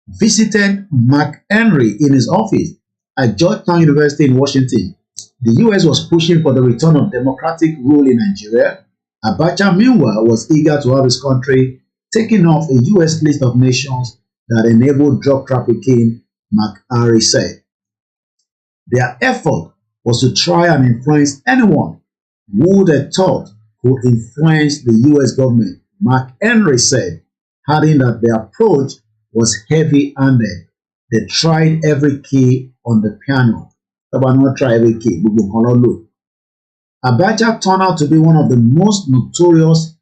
visited McHenry in his office at Georgetown University in Washington. The U.S. was pushing for the return of democratic rule in Nigeria. Abacha, meanwhile, was eager to have his country taken off a U.S. list of nations that enabled drug trafficking, McHenry said. Their effort was to try and influence anyone who they thought could influence the U.S. government, McHenry said, adding that their approach was heavy-handed. They tried every key on the piano. Try every key. Abacha turned out to be one of the most notorious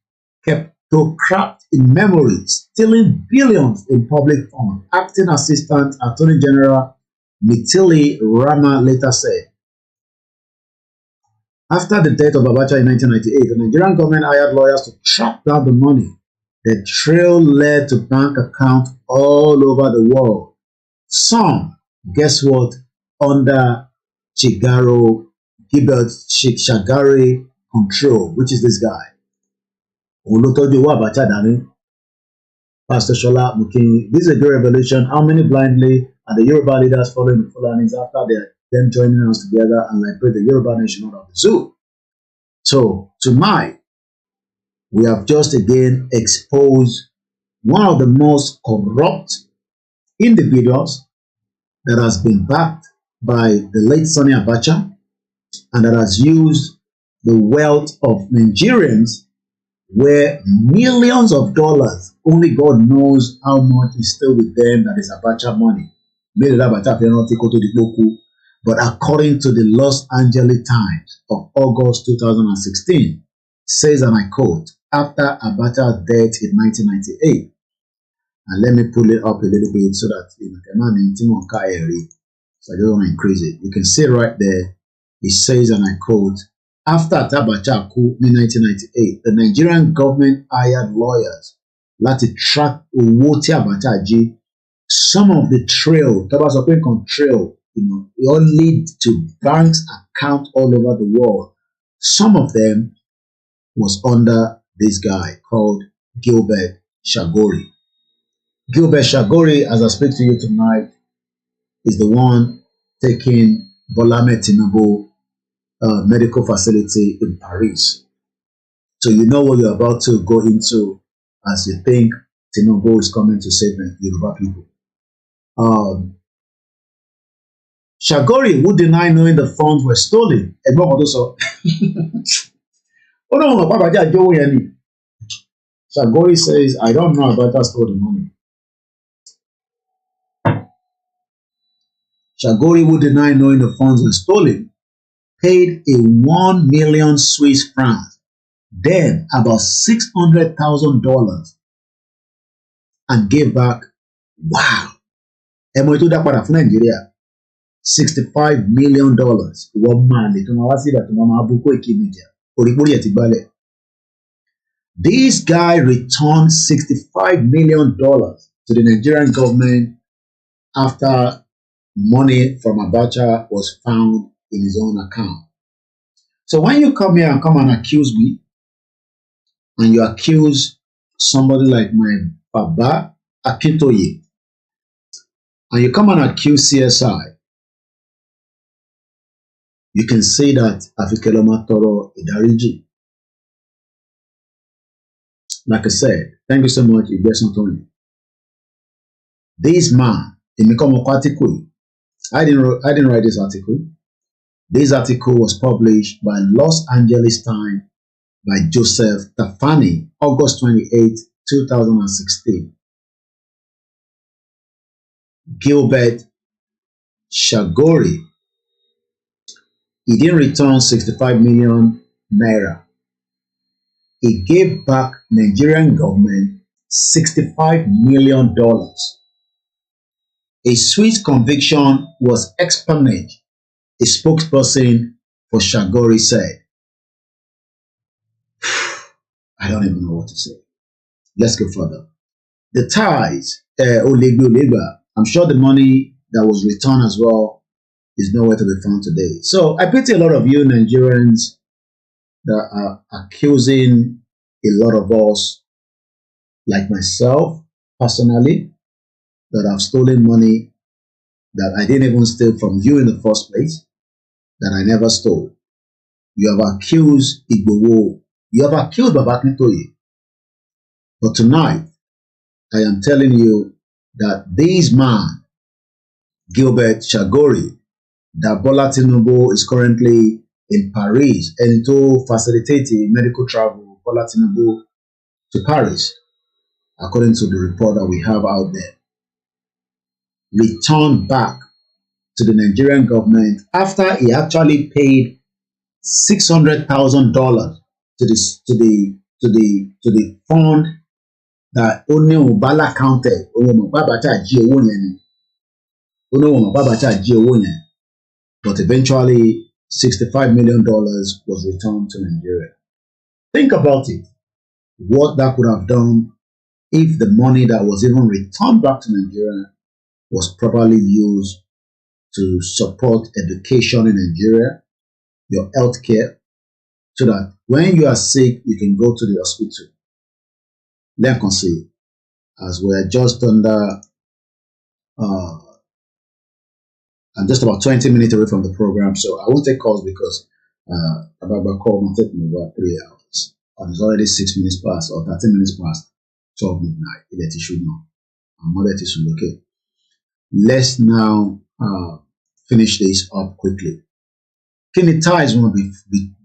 kleptocrats in memory, stealing billions in public funds. Acting Assistant Attorney General Mitili Rama later said. After the death of Abacha in 1998, the Nigerian government hired lawyers to track down the money. The trail led to bank accounts all over the world. Some, guess what, under Gilbet Chagoury control, which is this guy. Pastor Shola Mukinyi. This is a great revelation. How many blindly are the Yoruba leaders following the Fulanis after them joining us together and liberate the Yoruba nation out of the zoo? So tonight, we have just again exposed one of the most corrupt individuals that has been backed by the late Sani Abacha and that has used the wealth of Nigerians where millions of dollars, only God knows how much is still with them, that is Abacha money. But according to the Los Angeles Times of August 2016, says, and I quote, after Abacha's death in 1998, and let me pull it up a little bit so that you know, so I don't want to increase it. You can see right there, it says, and I quote, after Abacha coup in 1998, the Nigerian government hired lawyers to track Owoti Abacha Ji. Some of the trail, trail, you know, it all lead to banks' accounts all over the world. Some of them was under this guy called Gilbet Chagoury. Gilbet Chagoury, as I speak to you tonight, is the one taking Bola Ahmed Tinubu medical facility in Paris. So you know what you're about to go into as you think Tinubu is coming to save the Yoruba people. Chagoury would deny knowing the funds were stolen. Chagoury says, I don't know about that stole the money. Chagoury would deny knowing the funds were stolen, paid a 1 million Swiss francs, then about $600,000, and gave back, wow, Nigeria, $65 million. This guy returned $65 million to the Nigerian government after money from Abacha was found in his own account. So when you come here and come and accuse me, and you accuse somebody like my Baba Akintoye, and you come and accuse CSI, you can say that Afikeloma Toro Idariji. Like I said, thank you so much, Ibeson Tony. This man, I didn't write this article. This article was published by Los Angeles Times by Joseph Tafani, August 28, 2016. Gilbet Chagoury, he didn't return 65 million naira. He gave back Nigerian government $65 million. A swift conviction was expunged, a spokesperson for Chagoury said. I don't even know what to say. Let's go further. The ties, Olegba, I'm sure the money that was returned as well is nowhere to be found today. So I pity a lot of you Nigerians that are accusing a lot of us, like myself personally, that have stolen money that I didn't even steal from you in the first place, that I never stole. You have accused IGBOHO. You have accused Baba Akintoye. But tonight, I am telling you that this man, Gilbet Chagoury, that Bola Tinubu is currently in Paris and to facilitate medical travel Bola Tinubu to Paris, according to the report that we have out there, returned back to the Nigerian government after he actually paid $600,000 to the fund that only Ubala counted. But eventually $65 million was returned to Nigeria. Think about it. What that could have done if the money that was even returned back to Nigeria was properly used to support education in Nigeria, your health care, so that when you are sick, you can go to the hospital. Let us see, as we are just under, I'm just about 20 minutes away from the program, so I won't take calls because about call will take me about 3 hours. And it's already 6 minutes past or 13 minutes past 12 midnight. Let it should know. I'm not let it should okay. Let's now finish this up quickly. Kini ties will be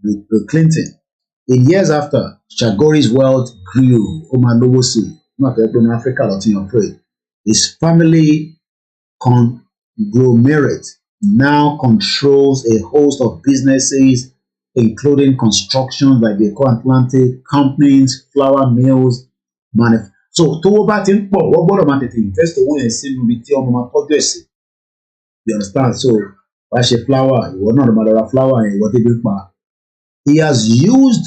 with Clinton. In years after, Chagoury's wealth grew, not in Africa, Latin or pray. His family conglomerate now controls a host of businesses, including construction like the Atlantic companies, flour mills, so to what about invest away and see you understand? So I say flour, you are not a matter of flour and what he has used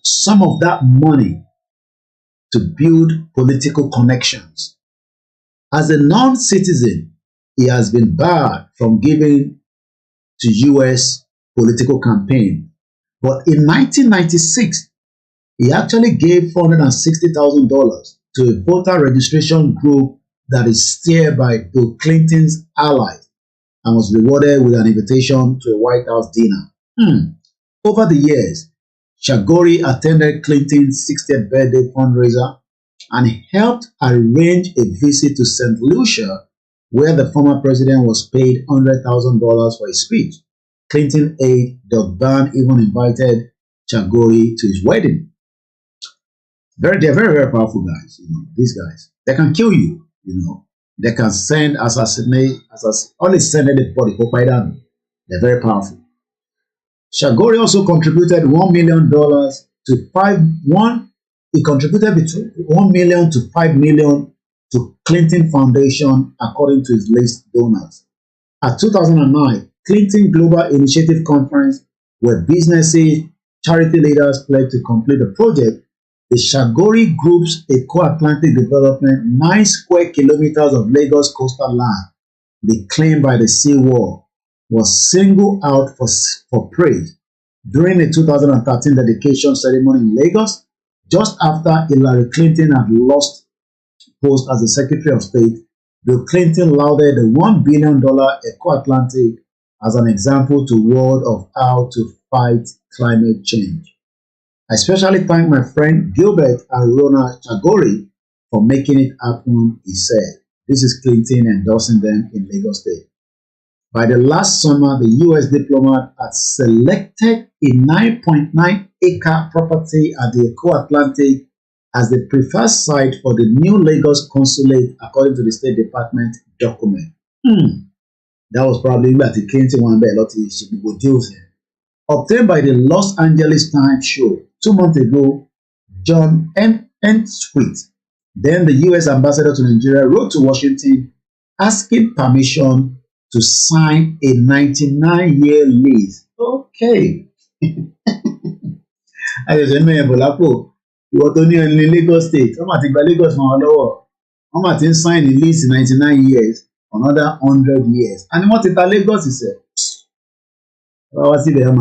some of that money to build political connections. As a non-citizen, he has been barred from giving to U.S. political campaign. But in 1996, he actually gave $460,000 to a voter registration group that is steered by Bill Clinton's allies and was rewarded with an invitation to a White House dinner. Over the years, Chagoury attended Clinton's 60th birthday fundraiser and helped arrange a visit to St. Lucia, where the former president was paid $100,000 for his speech. Clinton aide Doug Ban even invited Chagoury to his wedding. They're very powerful guys. These guys, they can kill you. They can send only send anybody for Biden. They're very powerful. Chagoury also contributed $1 million to He contributed between $1 million to $5 million to Clinton Foundation, according to his list donors. At 2009 Clinton Global Initiative Conference, where businesses, charity leaders pledged to complete the project, the Chagoury Group's Eco-Atlantic development, 9 square kilometers of Lagos coastal land reclaimed by the seawall, was singled out for praise during the 2013 dedication ceremony in Lagos, just after Hillary Clinton had lost post as the Secretary of State. Bill Clinton lauded the $1 billion Eco-Atlantic as an example to the world of how to fight climate change. I especially thank my friend Gilbert and Rona Chagoury for making it happen, he said. This is Clinton endorsing them in Lagos State. By the last summer, the U.S. diplomat had selected a 9.9-acre property at the Eco-Atlantic as the preferred site for the new Lagos consulate, according to the State Department document. That was probably where the Clinton one a lot of deals here. Obtained by the Los Angeles Times show 2 months ago, John M. Sweet, then the U.S. ambassador to Nigeria, wrote to Washington asking permission to sign a 99-year lease. Okay. I just remember Bolapo, you were only in Lagos State. I'm at Lagos now. I'm at sign a lease in 99 years, another 100 years. And what is Lagos? He said, what is Lagos?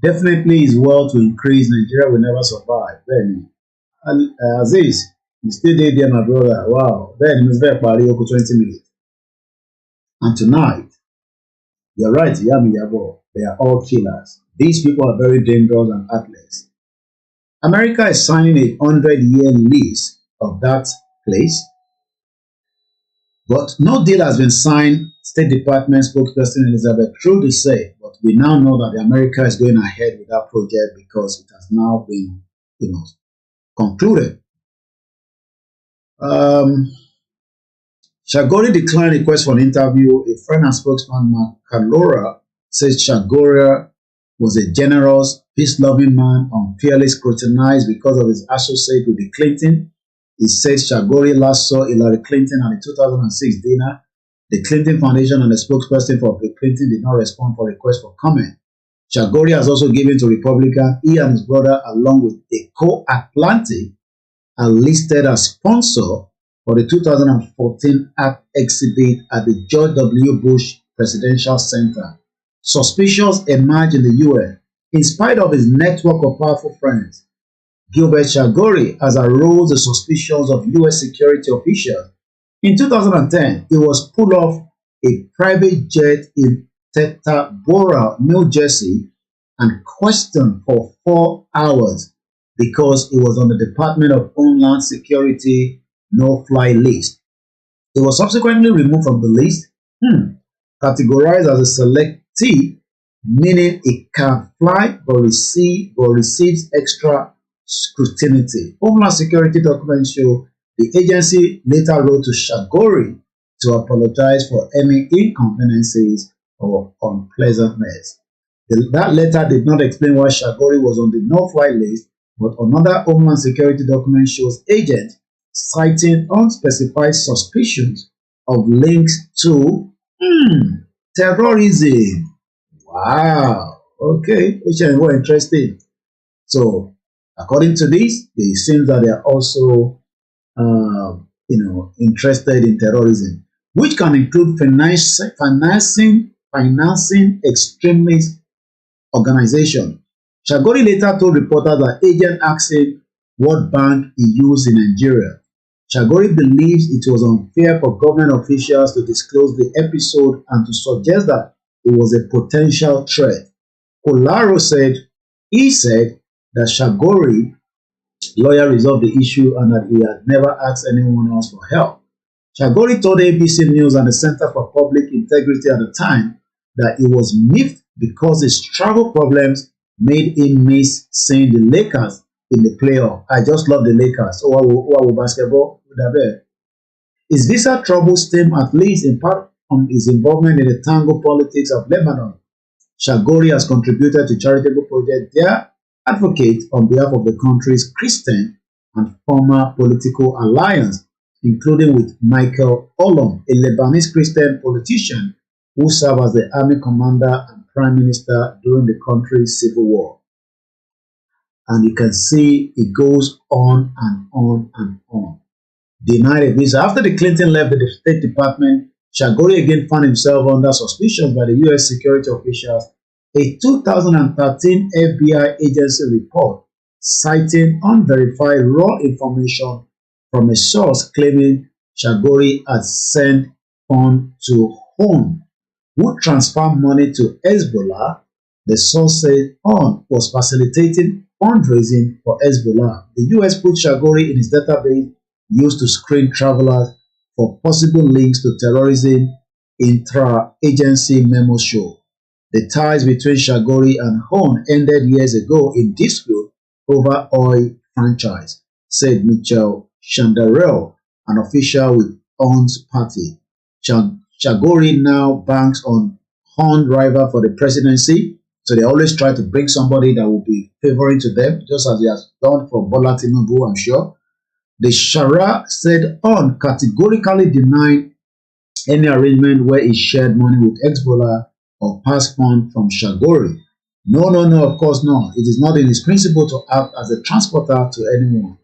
Definitely is well to increase. Nigeria will never survive. Then, Aziz, you stay there, my brother. Wow. Then, it's very 20 minutes. And tonight, you're right, Yami Yabo, they are all killers. These people are very dangerous and heartless. America is signing a 100-year lease of that place, but no deal has been signed. State Department spokesperson Elizabeth Trudeau said, but we now know that America is going ahead with that project because it has now been, concluded. Chagoury declined a request for an interview. A friend and spokesman, Mark Kalora, says Chagoury was a generous, peace-loving man, unfairly scrutinized because of his associate with the Clinton. He says Chagoury last saw Hillary Clinton at the 2006 dinner. The Clinton Foundation and the spokesperson for Bill Clinton did not respond for requests for comment. Chagoury has also given to Republicans. He and his brother, along with Eco-Atlantic, are listed as sponsor for the 2014 art exhibit at the George W. Bush Presidential Center. Suspicions emerged in the U.S. in spite of his network of powerful friends. Gilbet Chagoury has aroused the suspicions of U.S. security officials. In 2010, he was pulled off a private jet in Teterboro, New Jersey, and questioned for 4 hours because he was on the Department of Homeland Security no-fly list. He was subsequently removed from the list, categorized as a selectee, meaning it can fly but receives extra scrutiny. Homeland Security documents show the agency later wrote to Chagoury to apologize for any inconveniences or unpleasantness. That letter did not explain why Chagoury was on the no-fly list, but another Homeland Security document shows agents citing unspecified suspicions of links to terrorism. Wow. Okay, which is more interesting. So, according to this, it seems that they are also interested in terrorism, which can include financing extremist organization. Chagoury later told reporters that agent asked him what bank he used in Nigeria. Chagoury believes it was unfair for government officials to disclose the episode and to suggest that it was a potential threat. Kolaro said that Chagoury lawyer resolved the issue and that he had never asked anyone else for help. Chagoury told ABC News and the Center for Public Integrity at the time that he was miffed because his travel problems made him miss seeing the Lakers in the playoff. I just love the Lakers. So what basketball? His visa troubles stem at least in part from his involvement in the tango politics of Lebanon. Chagoury has contributed to charitable projects there, advocate on behalf of the country's Christian and former political alliance, including with Michael Olom, a Lebanese Christian politician who served as the army commander and prime minister during the country's civil war. And you can see it goes on and on and on. Denied a visa. After the Clinton left the State Department, Chagoury again found himself under suspicion by the U.S. security officials. A 2013 FBI agency report citing unverified raw information from a source claiming Chagoury had sent funds to Hon, who transferred money to Hezbollah. The source said Hon was facilitating fundraising for Hezbollah. The U.S. put Chagoury in its database used to screen travelers for possible links to terrorism. Intra-agency memo show the ties between Chagoury and Hon ended years ago in dispute over oil franchise, said Michel Chandarel, an official with Hon's party. Chagoury now banks on Hon rival for the presidency, so they always try to bring somebody that will be favoring to them, just as he has done for Bola Tinubu, I'm sure. The Shara said Hon categorically denied any arrangement where he shared money with Hezbollah or passed funds from Chagoury. No, of course not. It is not in his principle to act as a transporter to anyone.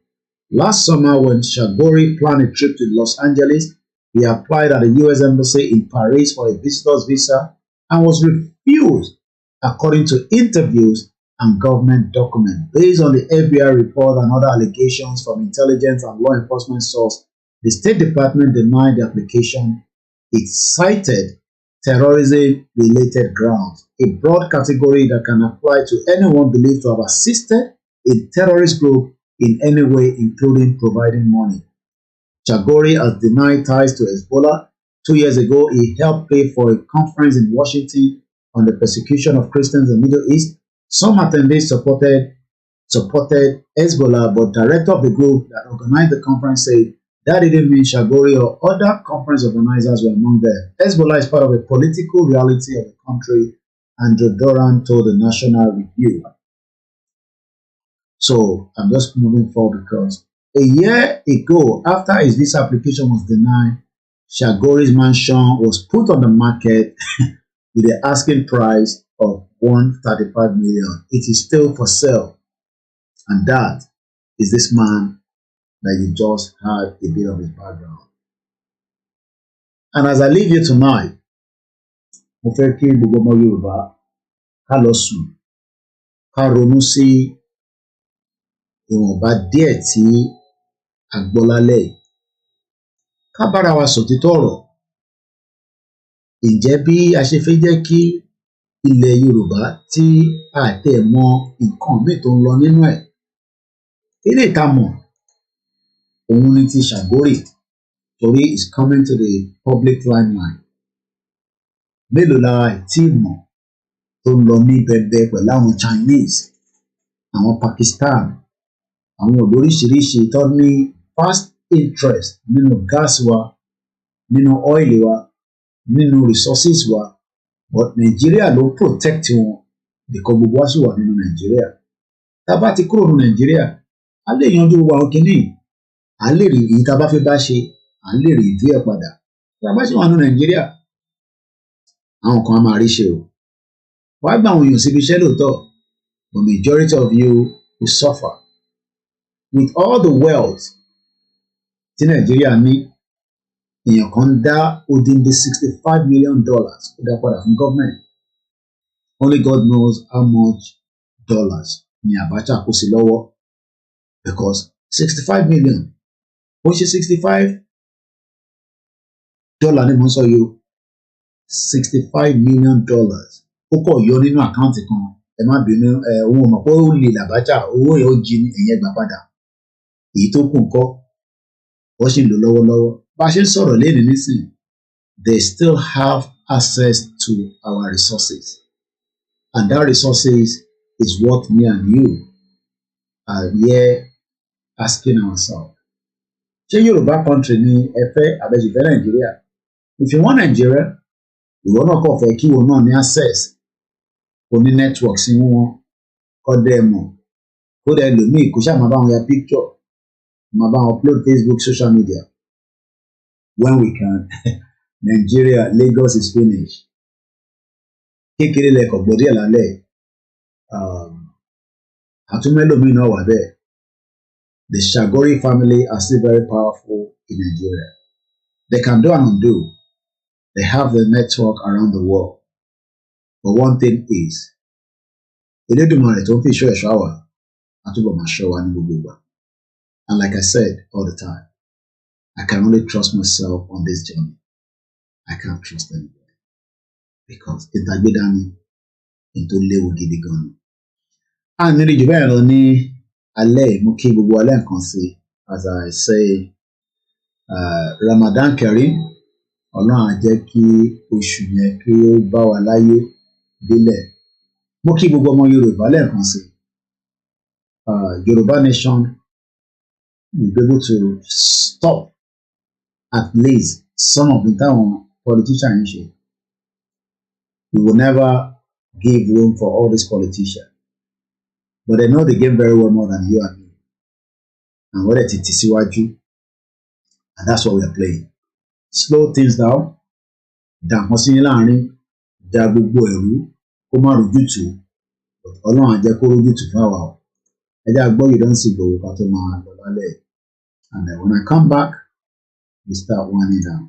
Last summer, when Chagoury planned a trip to Los Angeles, he applied at the U.S. Embassy in Paris for a visitor's visa and was refused, according to interviews and government documents. Based on the FBI report and other allegations from intelligence and law enforcement sources, the State Department denied the application. It cited terrorism-related grounds, a broad category that can apply to anyone believed to have assisted a terrorist group in any way, including providing money. Chagoury has denied ties to Hezbollah. 2 years ago, he helped pay for a conference in Washington on the persecution of Christians in the Middle East. Some attendees supported Hezbollah, but director of the group that organized the conference said that didn't mean Chagoury or other conference organizers were among them. Hezbollah is part of a political reality of the country, Andrew Doran told the National Review. So I'm just moving forward because a year ago, after his visa application was denied, Chagoury's mansion was put on the market with the asking price of $135 million. It is still for sale. And that is this man that you just heard a bit of his background. And as I leave you tonight, mo fẹ́ kí gbogbo ọmọ Yorùbá ká lọ sùn, ká ronú sí ìwọ̀nba díẹ̀ tí a gbọ́ lálẹ́ yìí. Ká bára wa sòtítọ́ ọ̀rọ̀. Ǹjẹ́ bí a ṣe fẹ́ jẹ́ kí ilẹ̀ Yorùbá tí a tẹ̀ mọ nǹkan míì tó ń lọ nínú ẹ̀. Eléyìí tá mọ̀, òun ni ti Chagoury, torí is coming to the public limelight. Mélòó la tí mọ̀ tó ń lọ ní bẹ̀bẹ̀ pẹ̀lú àwọn Chinese, àwọn Pakistan, àwọn olóríṣiríṣi tó ní vast interest nínú gas wa, nínú oil wa, nínú resources wa, but Nigeria ló protect wọn because gbogbo wa sì wà nínú Nigeria. Tá a bá ti kúrò nínú Nigeria, a lè yanjú wa òkìní, a lè rí èyí tá a bá fẹ́ bá ṣe, a lè rí ìdí ẹ̀ padà. Tá a bá sì wà nínú Nigeria, àwọn kan á máa rí ṣe o. Wàá gba àwọn èèyàn síbi iṣẹ́ lóòótọ́, the majority of you will suffer. With all the wealth tí Nigeria ní, èèyàn kan dá odindi $65 million ó dá padà fún government. Only God knows how much dollars ni Abacha kó sí lọ́wọ́, because 65 million ó ṣe $65 ni mo ń sọ yìí o, $65 million ó kọ̀ yọ nínú àkáǹtì kan. Ẹ má bínú, òun ò mọ̀ pé ó lè l'Abacha, owó yẹn ó jí ní ẹ̀yẹ́ gbà padà. Èyí tó kù ńkọ́, wọ́n sì ń lò lọ́wọ́lọ́wọ́. Bá a ṣe ń sọ̀rọ̀ lénìí nísìnyí, they still have access to our resources, and that resources is what me and you are here asking ourselves. Ṣé Yorùbá country ni ẹ fẹ́ àbẹ̀jìfẹ́ Nàìjíríà? If you want Nigeria, ìwọ náà kàn fẹ́ kí ìwọ náà ní access, kò ní network sí wọn, kọ́ dẹ́ mọ̀, kó dẹ́ lòmíì kó ṣáà máa bá wọn ya picture, máa bá wọn upload Facebook, social media. When we can, Nigeria, Lagos is finished. Kékeré lẹ́kọ̀ọ́ gbọ́dọ̀ lálẹ́, àtúmẹ́lòmíì náà wà bẹ́ẹ̀. The Chagoury family are still very powerful in Nigeria. They can do and undo. They have the network around the world. But one thing is, Elédùmarè tó ń fi ìṣọ́ ẹ̀ṣọ́ àwà, àtúbọ̀ máa ṣọ́ wa ní gbogbo ìgbà. And like I said all the time, I can only trust myself on this journey. I can't trust anybody. Because ìtàgbédání, ètò léwu gidi gan ni. A ní rí jù bẹ́ẹ̀ lọ ní alẹ́ mú kí gbogbo alẹ́ nǹkan sí, as I say Ramadan Kareem, Ọlọ́run á jẹ́ kí oṣù yẹn kí ó bá wa láyé délẹ̀. Mo kí gbogbo ọmọ Yorùbá lẹ́ẹ̀kan sí. Yoruba nation will be able to stop at least some of the táwọn politicians ń ṣe. We will never give room for all these politicians. But they know the game very well more than you and me. And whether it's tẹ̀síwájú, and that's what we are playing. Slow things down. Dàpọ̀ sí láàrin, dá gbogbo ẹ̀rú, kó má rojútùú. Ọlọ́run á jẹ́ kó rojútùú fún àwa. Ẹ jẹ́ àgbọ̀ yìí don't see gbòòrò ká tó máa lọ lálẹ́. And then when I come back, we start winding down.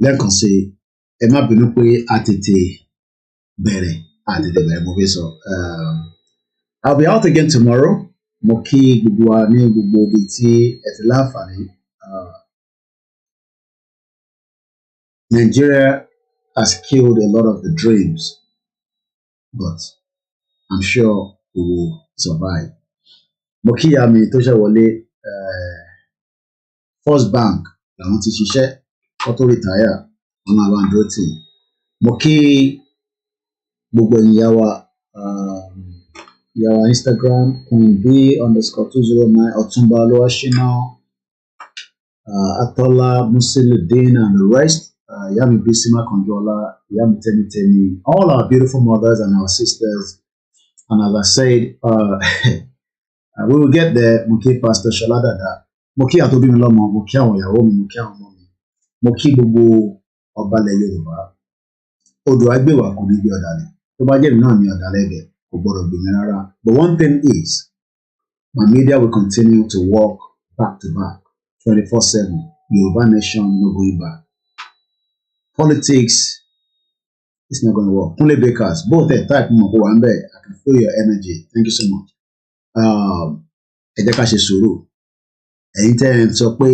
Lẹ́ẹ̀kan sí ẹ má bínú pé a tètè bẹ̀rẹ̀ mo fi sọ. I'll be out again tomorrow. Mo kí gbogbo wa ní gbogbo ibi tí ẹ ti láǹfààní. Nigeria has killed a lot of the dreams, but I'm sure we will survive. Mo kí ìyá mi tó ṣe wọlé First Bank làwọn ti ṣiṣẹ́ kó tó retire wọn máa bá ń dúró tì. Mo kí gbogbo ìyá wa Instagram Queen B_209 Ọ̀túnba Olúwaṣínà Atola Musiludeen and the rest. Ìyá mi Bísí Mákànjọ́lá, ìyá mi Tẹ́mítẹ́mí, all our beautiful mothers and our sisters. And as I said, we will get there. Mo kí Pastor Ṣọlá Dàda, mo kí àtòbí mi lọ́mọ, mo kí àwọn ìyàwó mi, mo kí àwọn ọmọ mi, mo kí gbogbo ọba ilẹ̀ Yorùbá. Odò agbèwà kò ní gbé ọ̀dàlẹ̀, tó bá jẹ́ mi náà ní ọ̀dàlẹ̀ ẹ̀gẹ̀ kò gbọ́dọ̀ gbé mi rárá. But one thing is, my media will continue to work back to back, 24/7. Yoruba nation no going back. Politics is not going to work. Only Bakers, both at type mo ko wa nbe. I can feel your energy. Thank you so much. Ẹ jẹ́ ká ṣe sùúrù. Ẹ̀yin tẹ́ ẹ sọ pé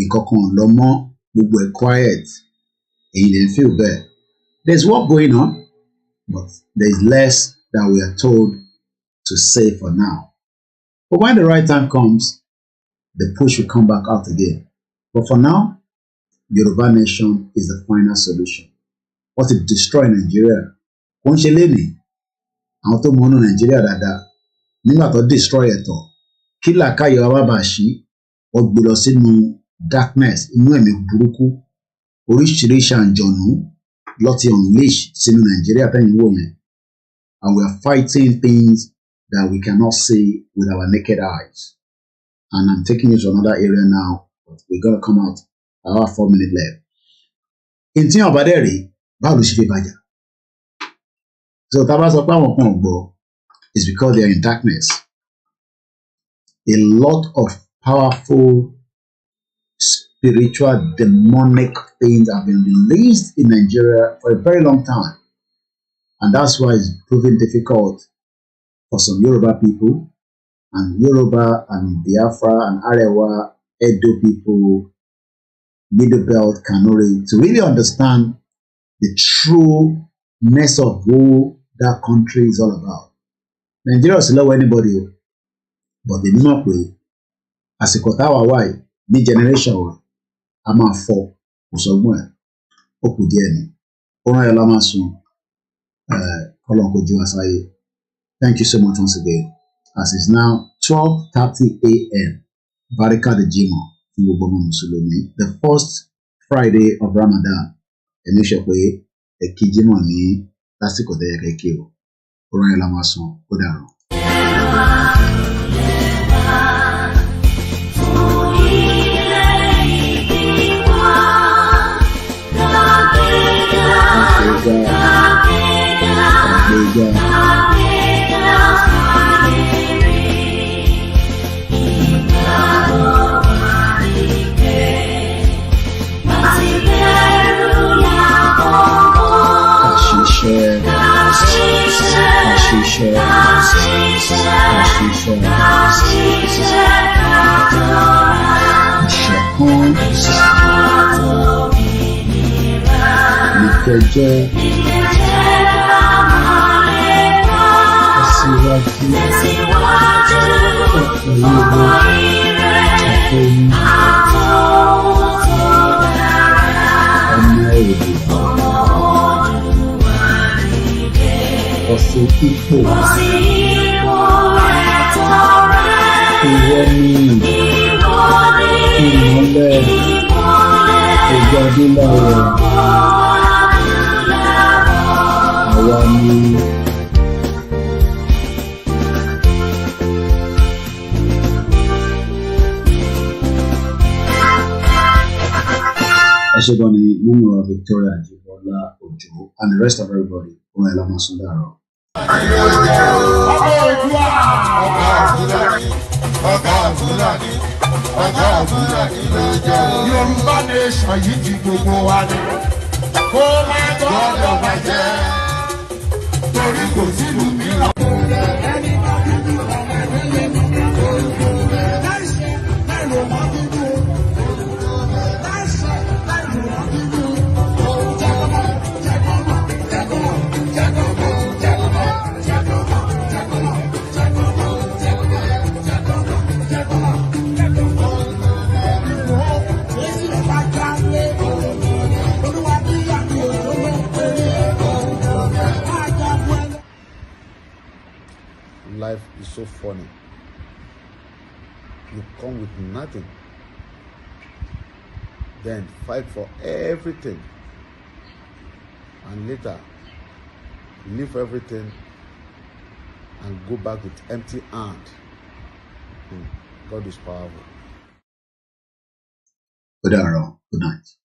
ìkọ̀kan lọ mọ́ gbogbo ẹ̀ quiet. Ẹ̀yin lè feel bad. There's work going on, but there's less than we are told to say for now. But when the right time comes, the push will come back out again. But for now, Yoruba nation is the final solution. What to destroy Nigeria? Wọ́n ṣe lénìí. Àwọn tó mọ̀ ọ́nà Nigeria dáadáa. Nígbà tó destroy ẹ̀tọ́. Kí làákàyè wa bá ṣí, wọ́n gbé lọ sínú darkness, inú ẹ̀mí burúkú. Oríṣiríṣi àǹjọ̀nú ló ti unleash sínú Nigeria tẹ́yìn wò yẹn. And we are fighting things that we cannot see with our naked eyes. And I'm taking you to another area now, but we're gonna come out. I have 4 minutes left. Ntí ọ̀bá dẹ̀ rí, báwo ló ṣe fi bàjá? So tá a bá sọ pé àwọn kan ò gbọ́, it's because they are in darkness. A lot of powerful spiritual demonic things have been released in Nigeria for a very long time. And that's why it's proving difficult for some Yoruba people and Yoruba and Biafra and Arewa, Edo people, Middle Belt, Kanuri, to really understand the trueness of who that country is all about. Nigeria is low anybody, but they do not pay. As a Kotawa why, the generation one, I'm a four, or somewhere, Okudieni, Ona Yalamasun, Kolonko Juasaye. Thank you so much once again. As it's now 12:30 a.m., Barika de Jimo, the first Friday of Ramadan. And make sure pé ẹ kí Jímọ̀ ní lásìkò tẹ́ yẹ kẹ́ kí o. Ọ̀rọ̀ yẹn la máa sùn, ó dàrú. Eshegoni, Nunu, Victoria, Jibola, Ojo, and the rest of everybody. OLAMILEKAN Sundaro. Yorùbá nation yìí ti gbogbo wa ni kó má gbọ́dọ̀ bàjẹ́ torí kò sílùú mìíràn. Life is so funny. You come with nothing, then fight for everything, and later leave everything and go back with empty hand. God is powerful. Good night.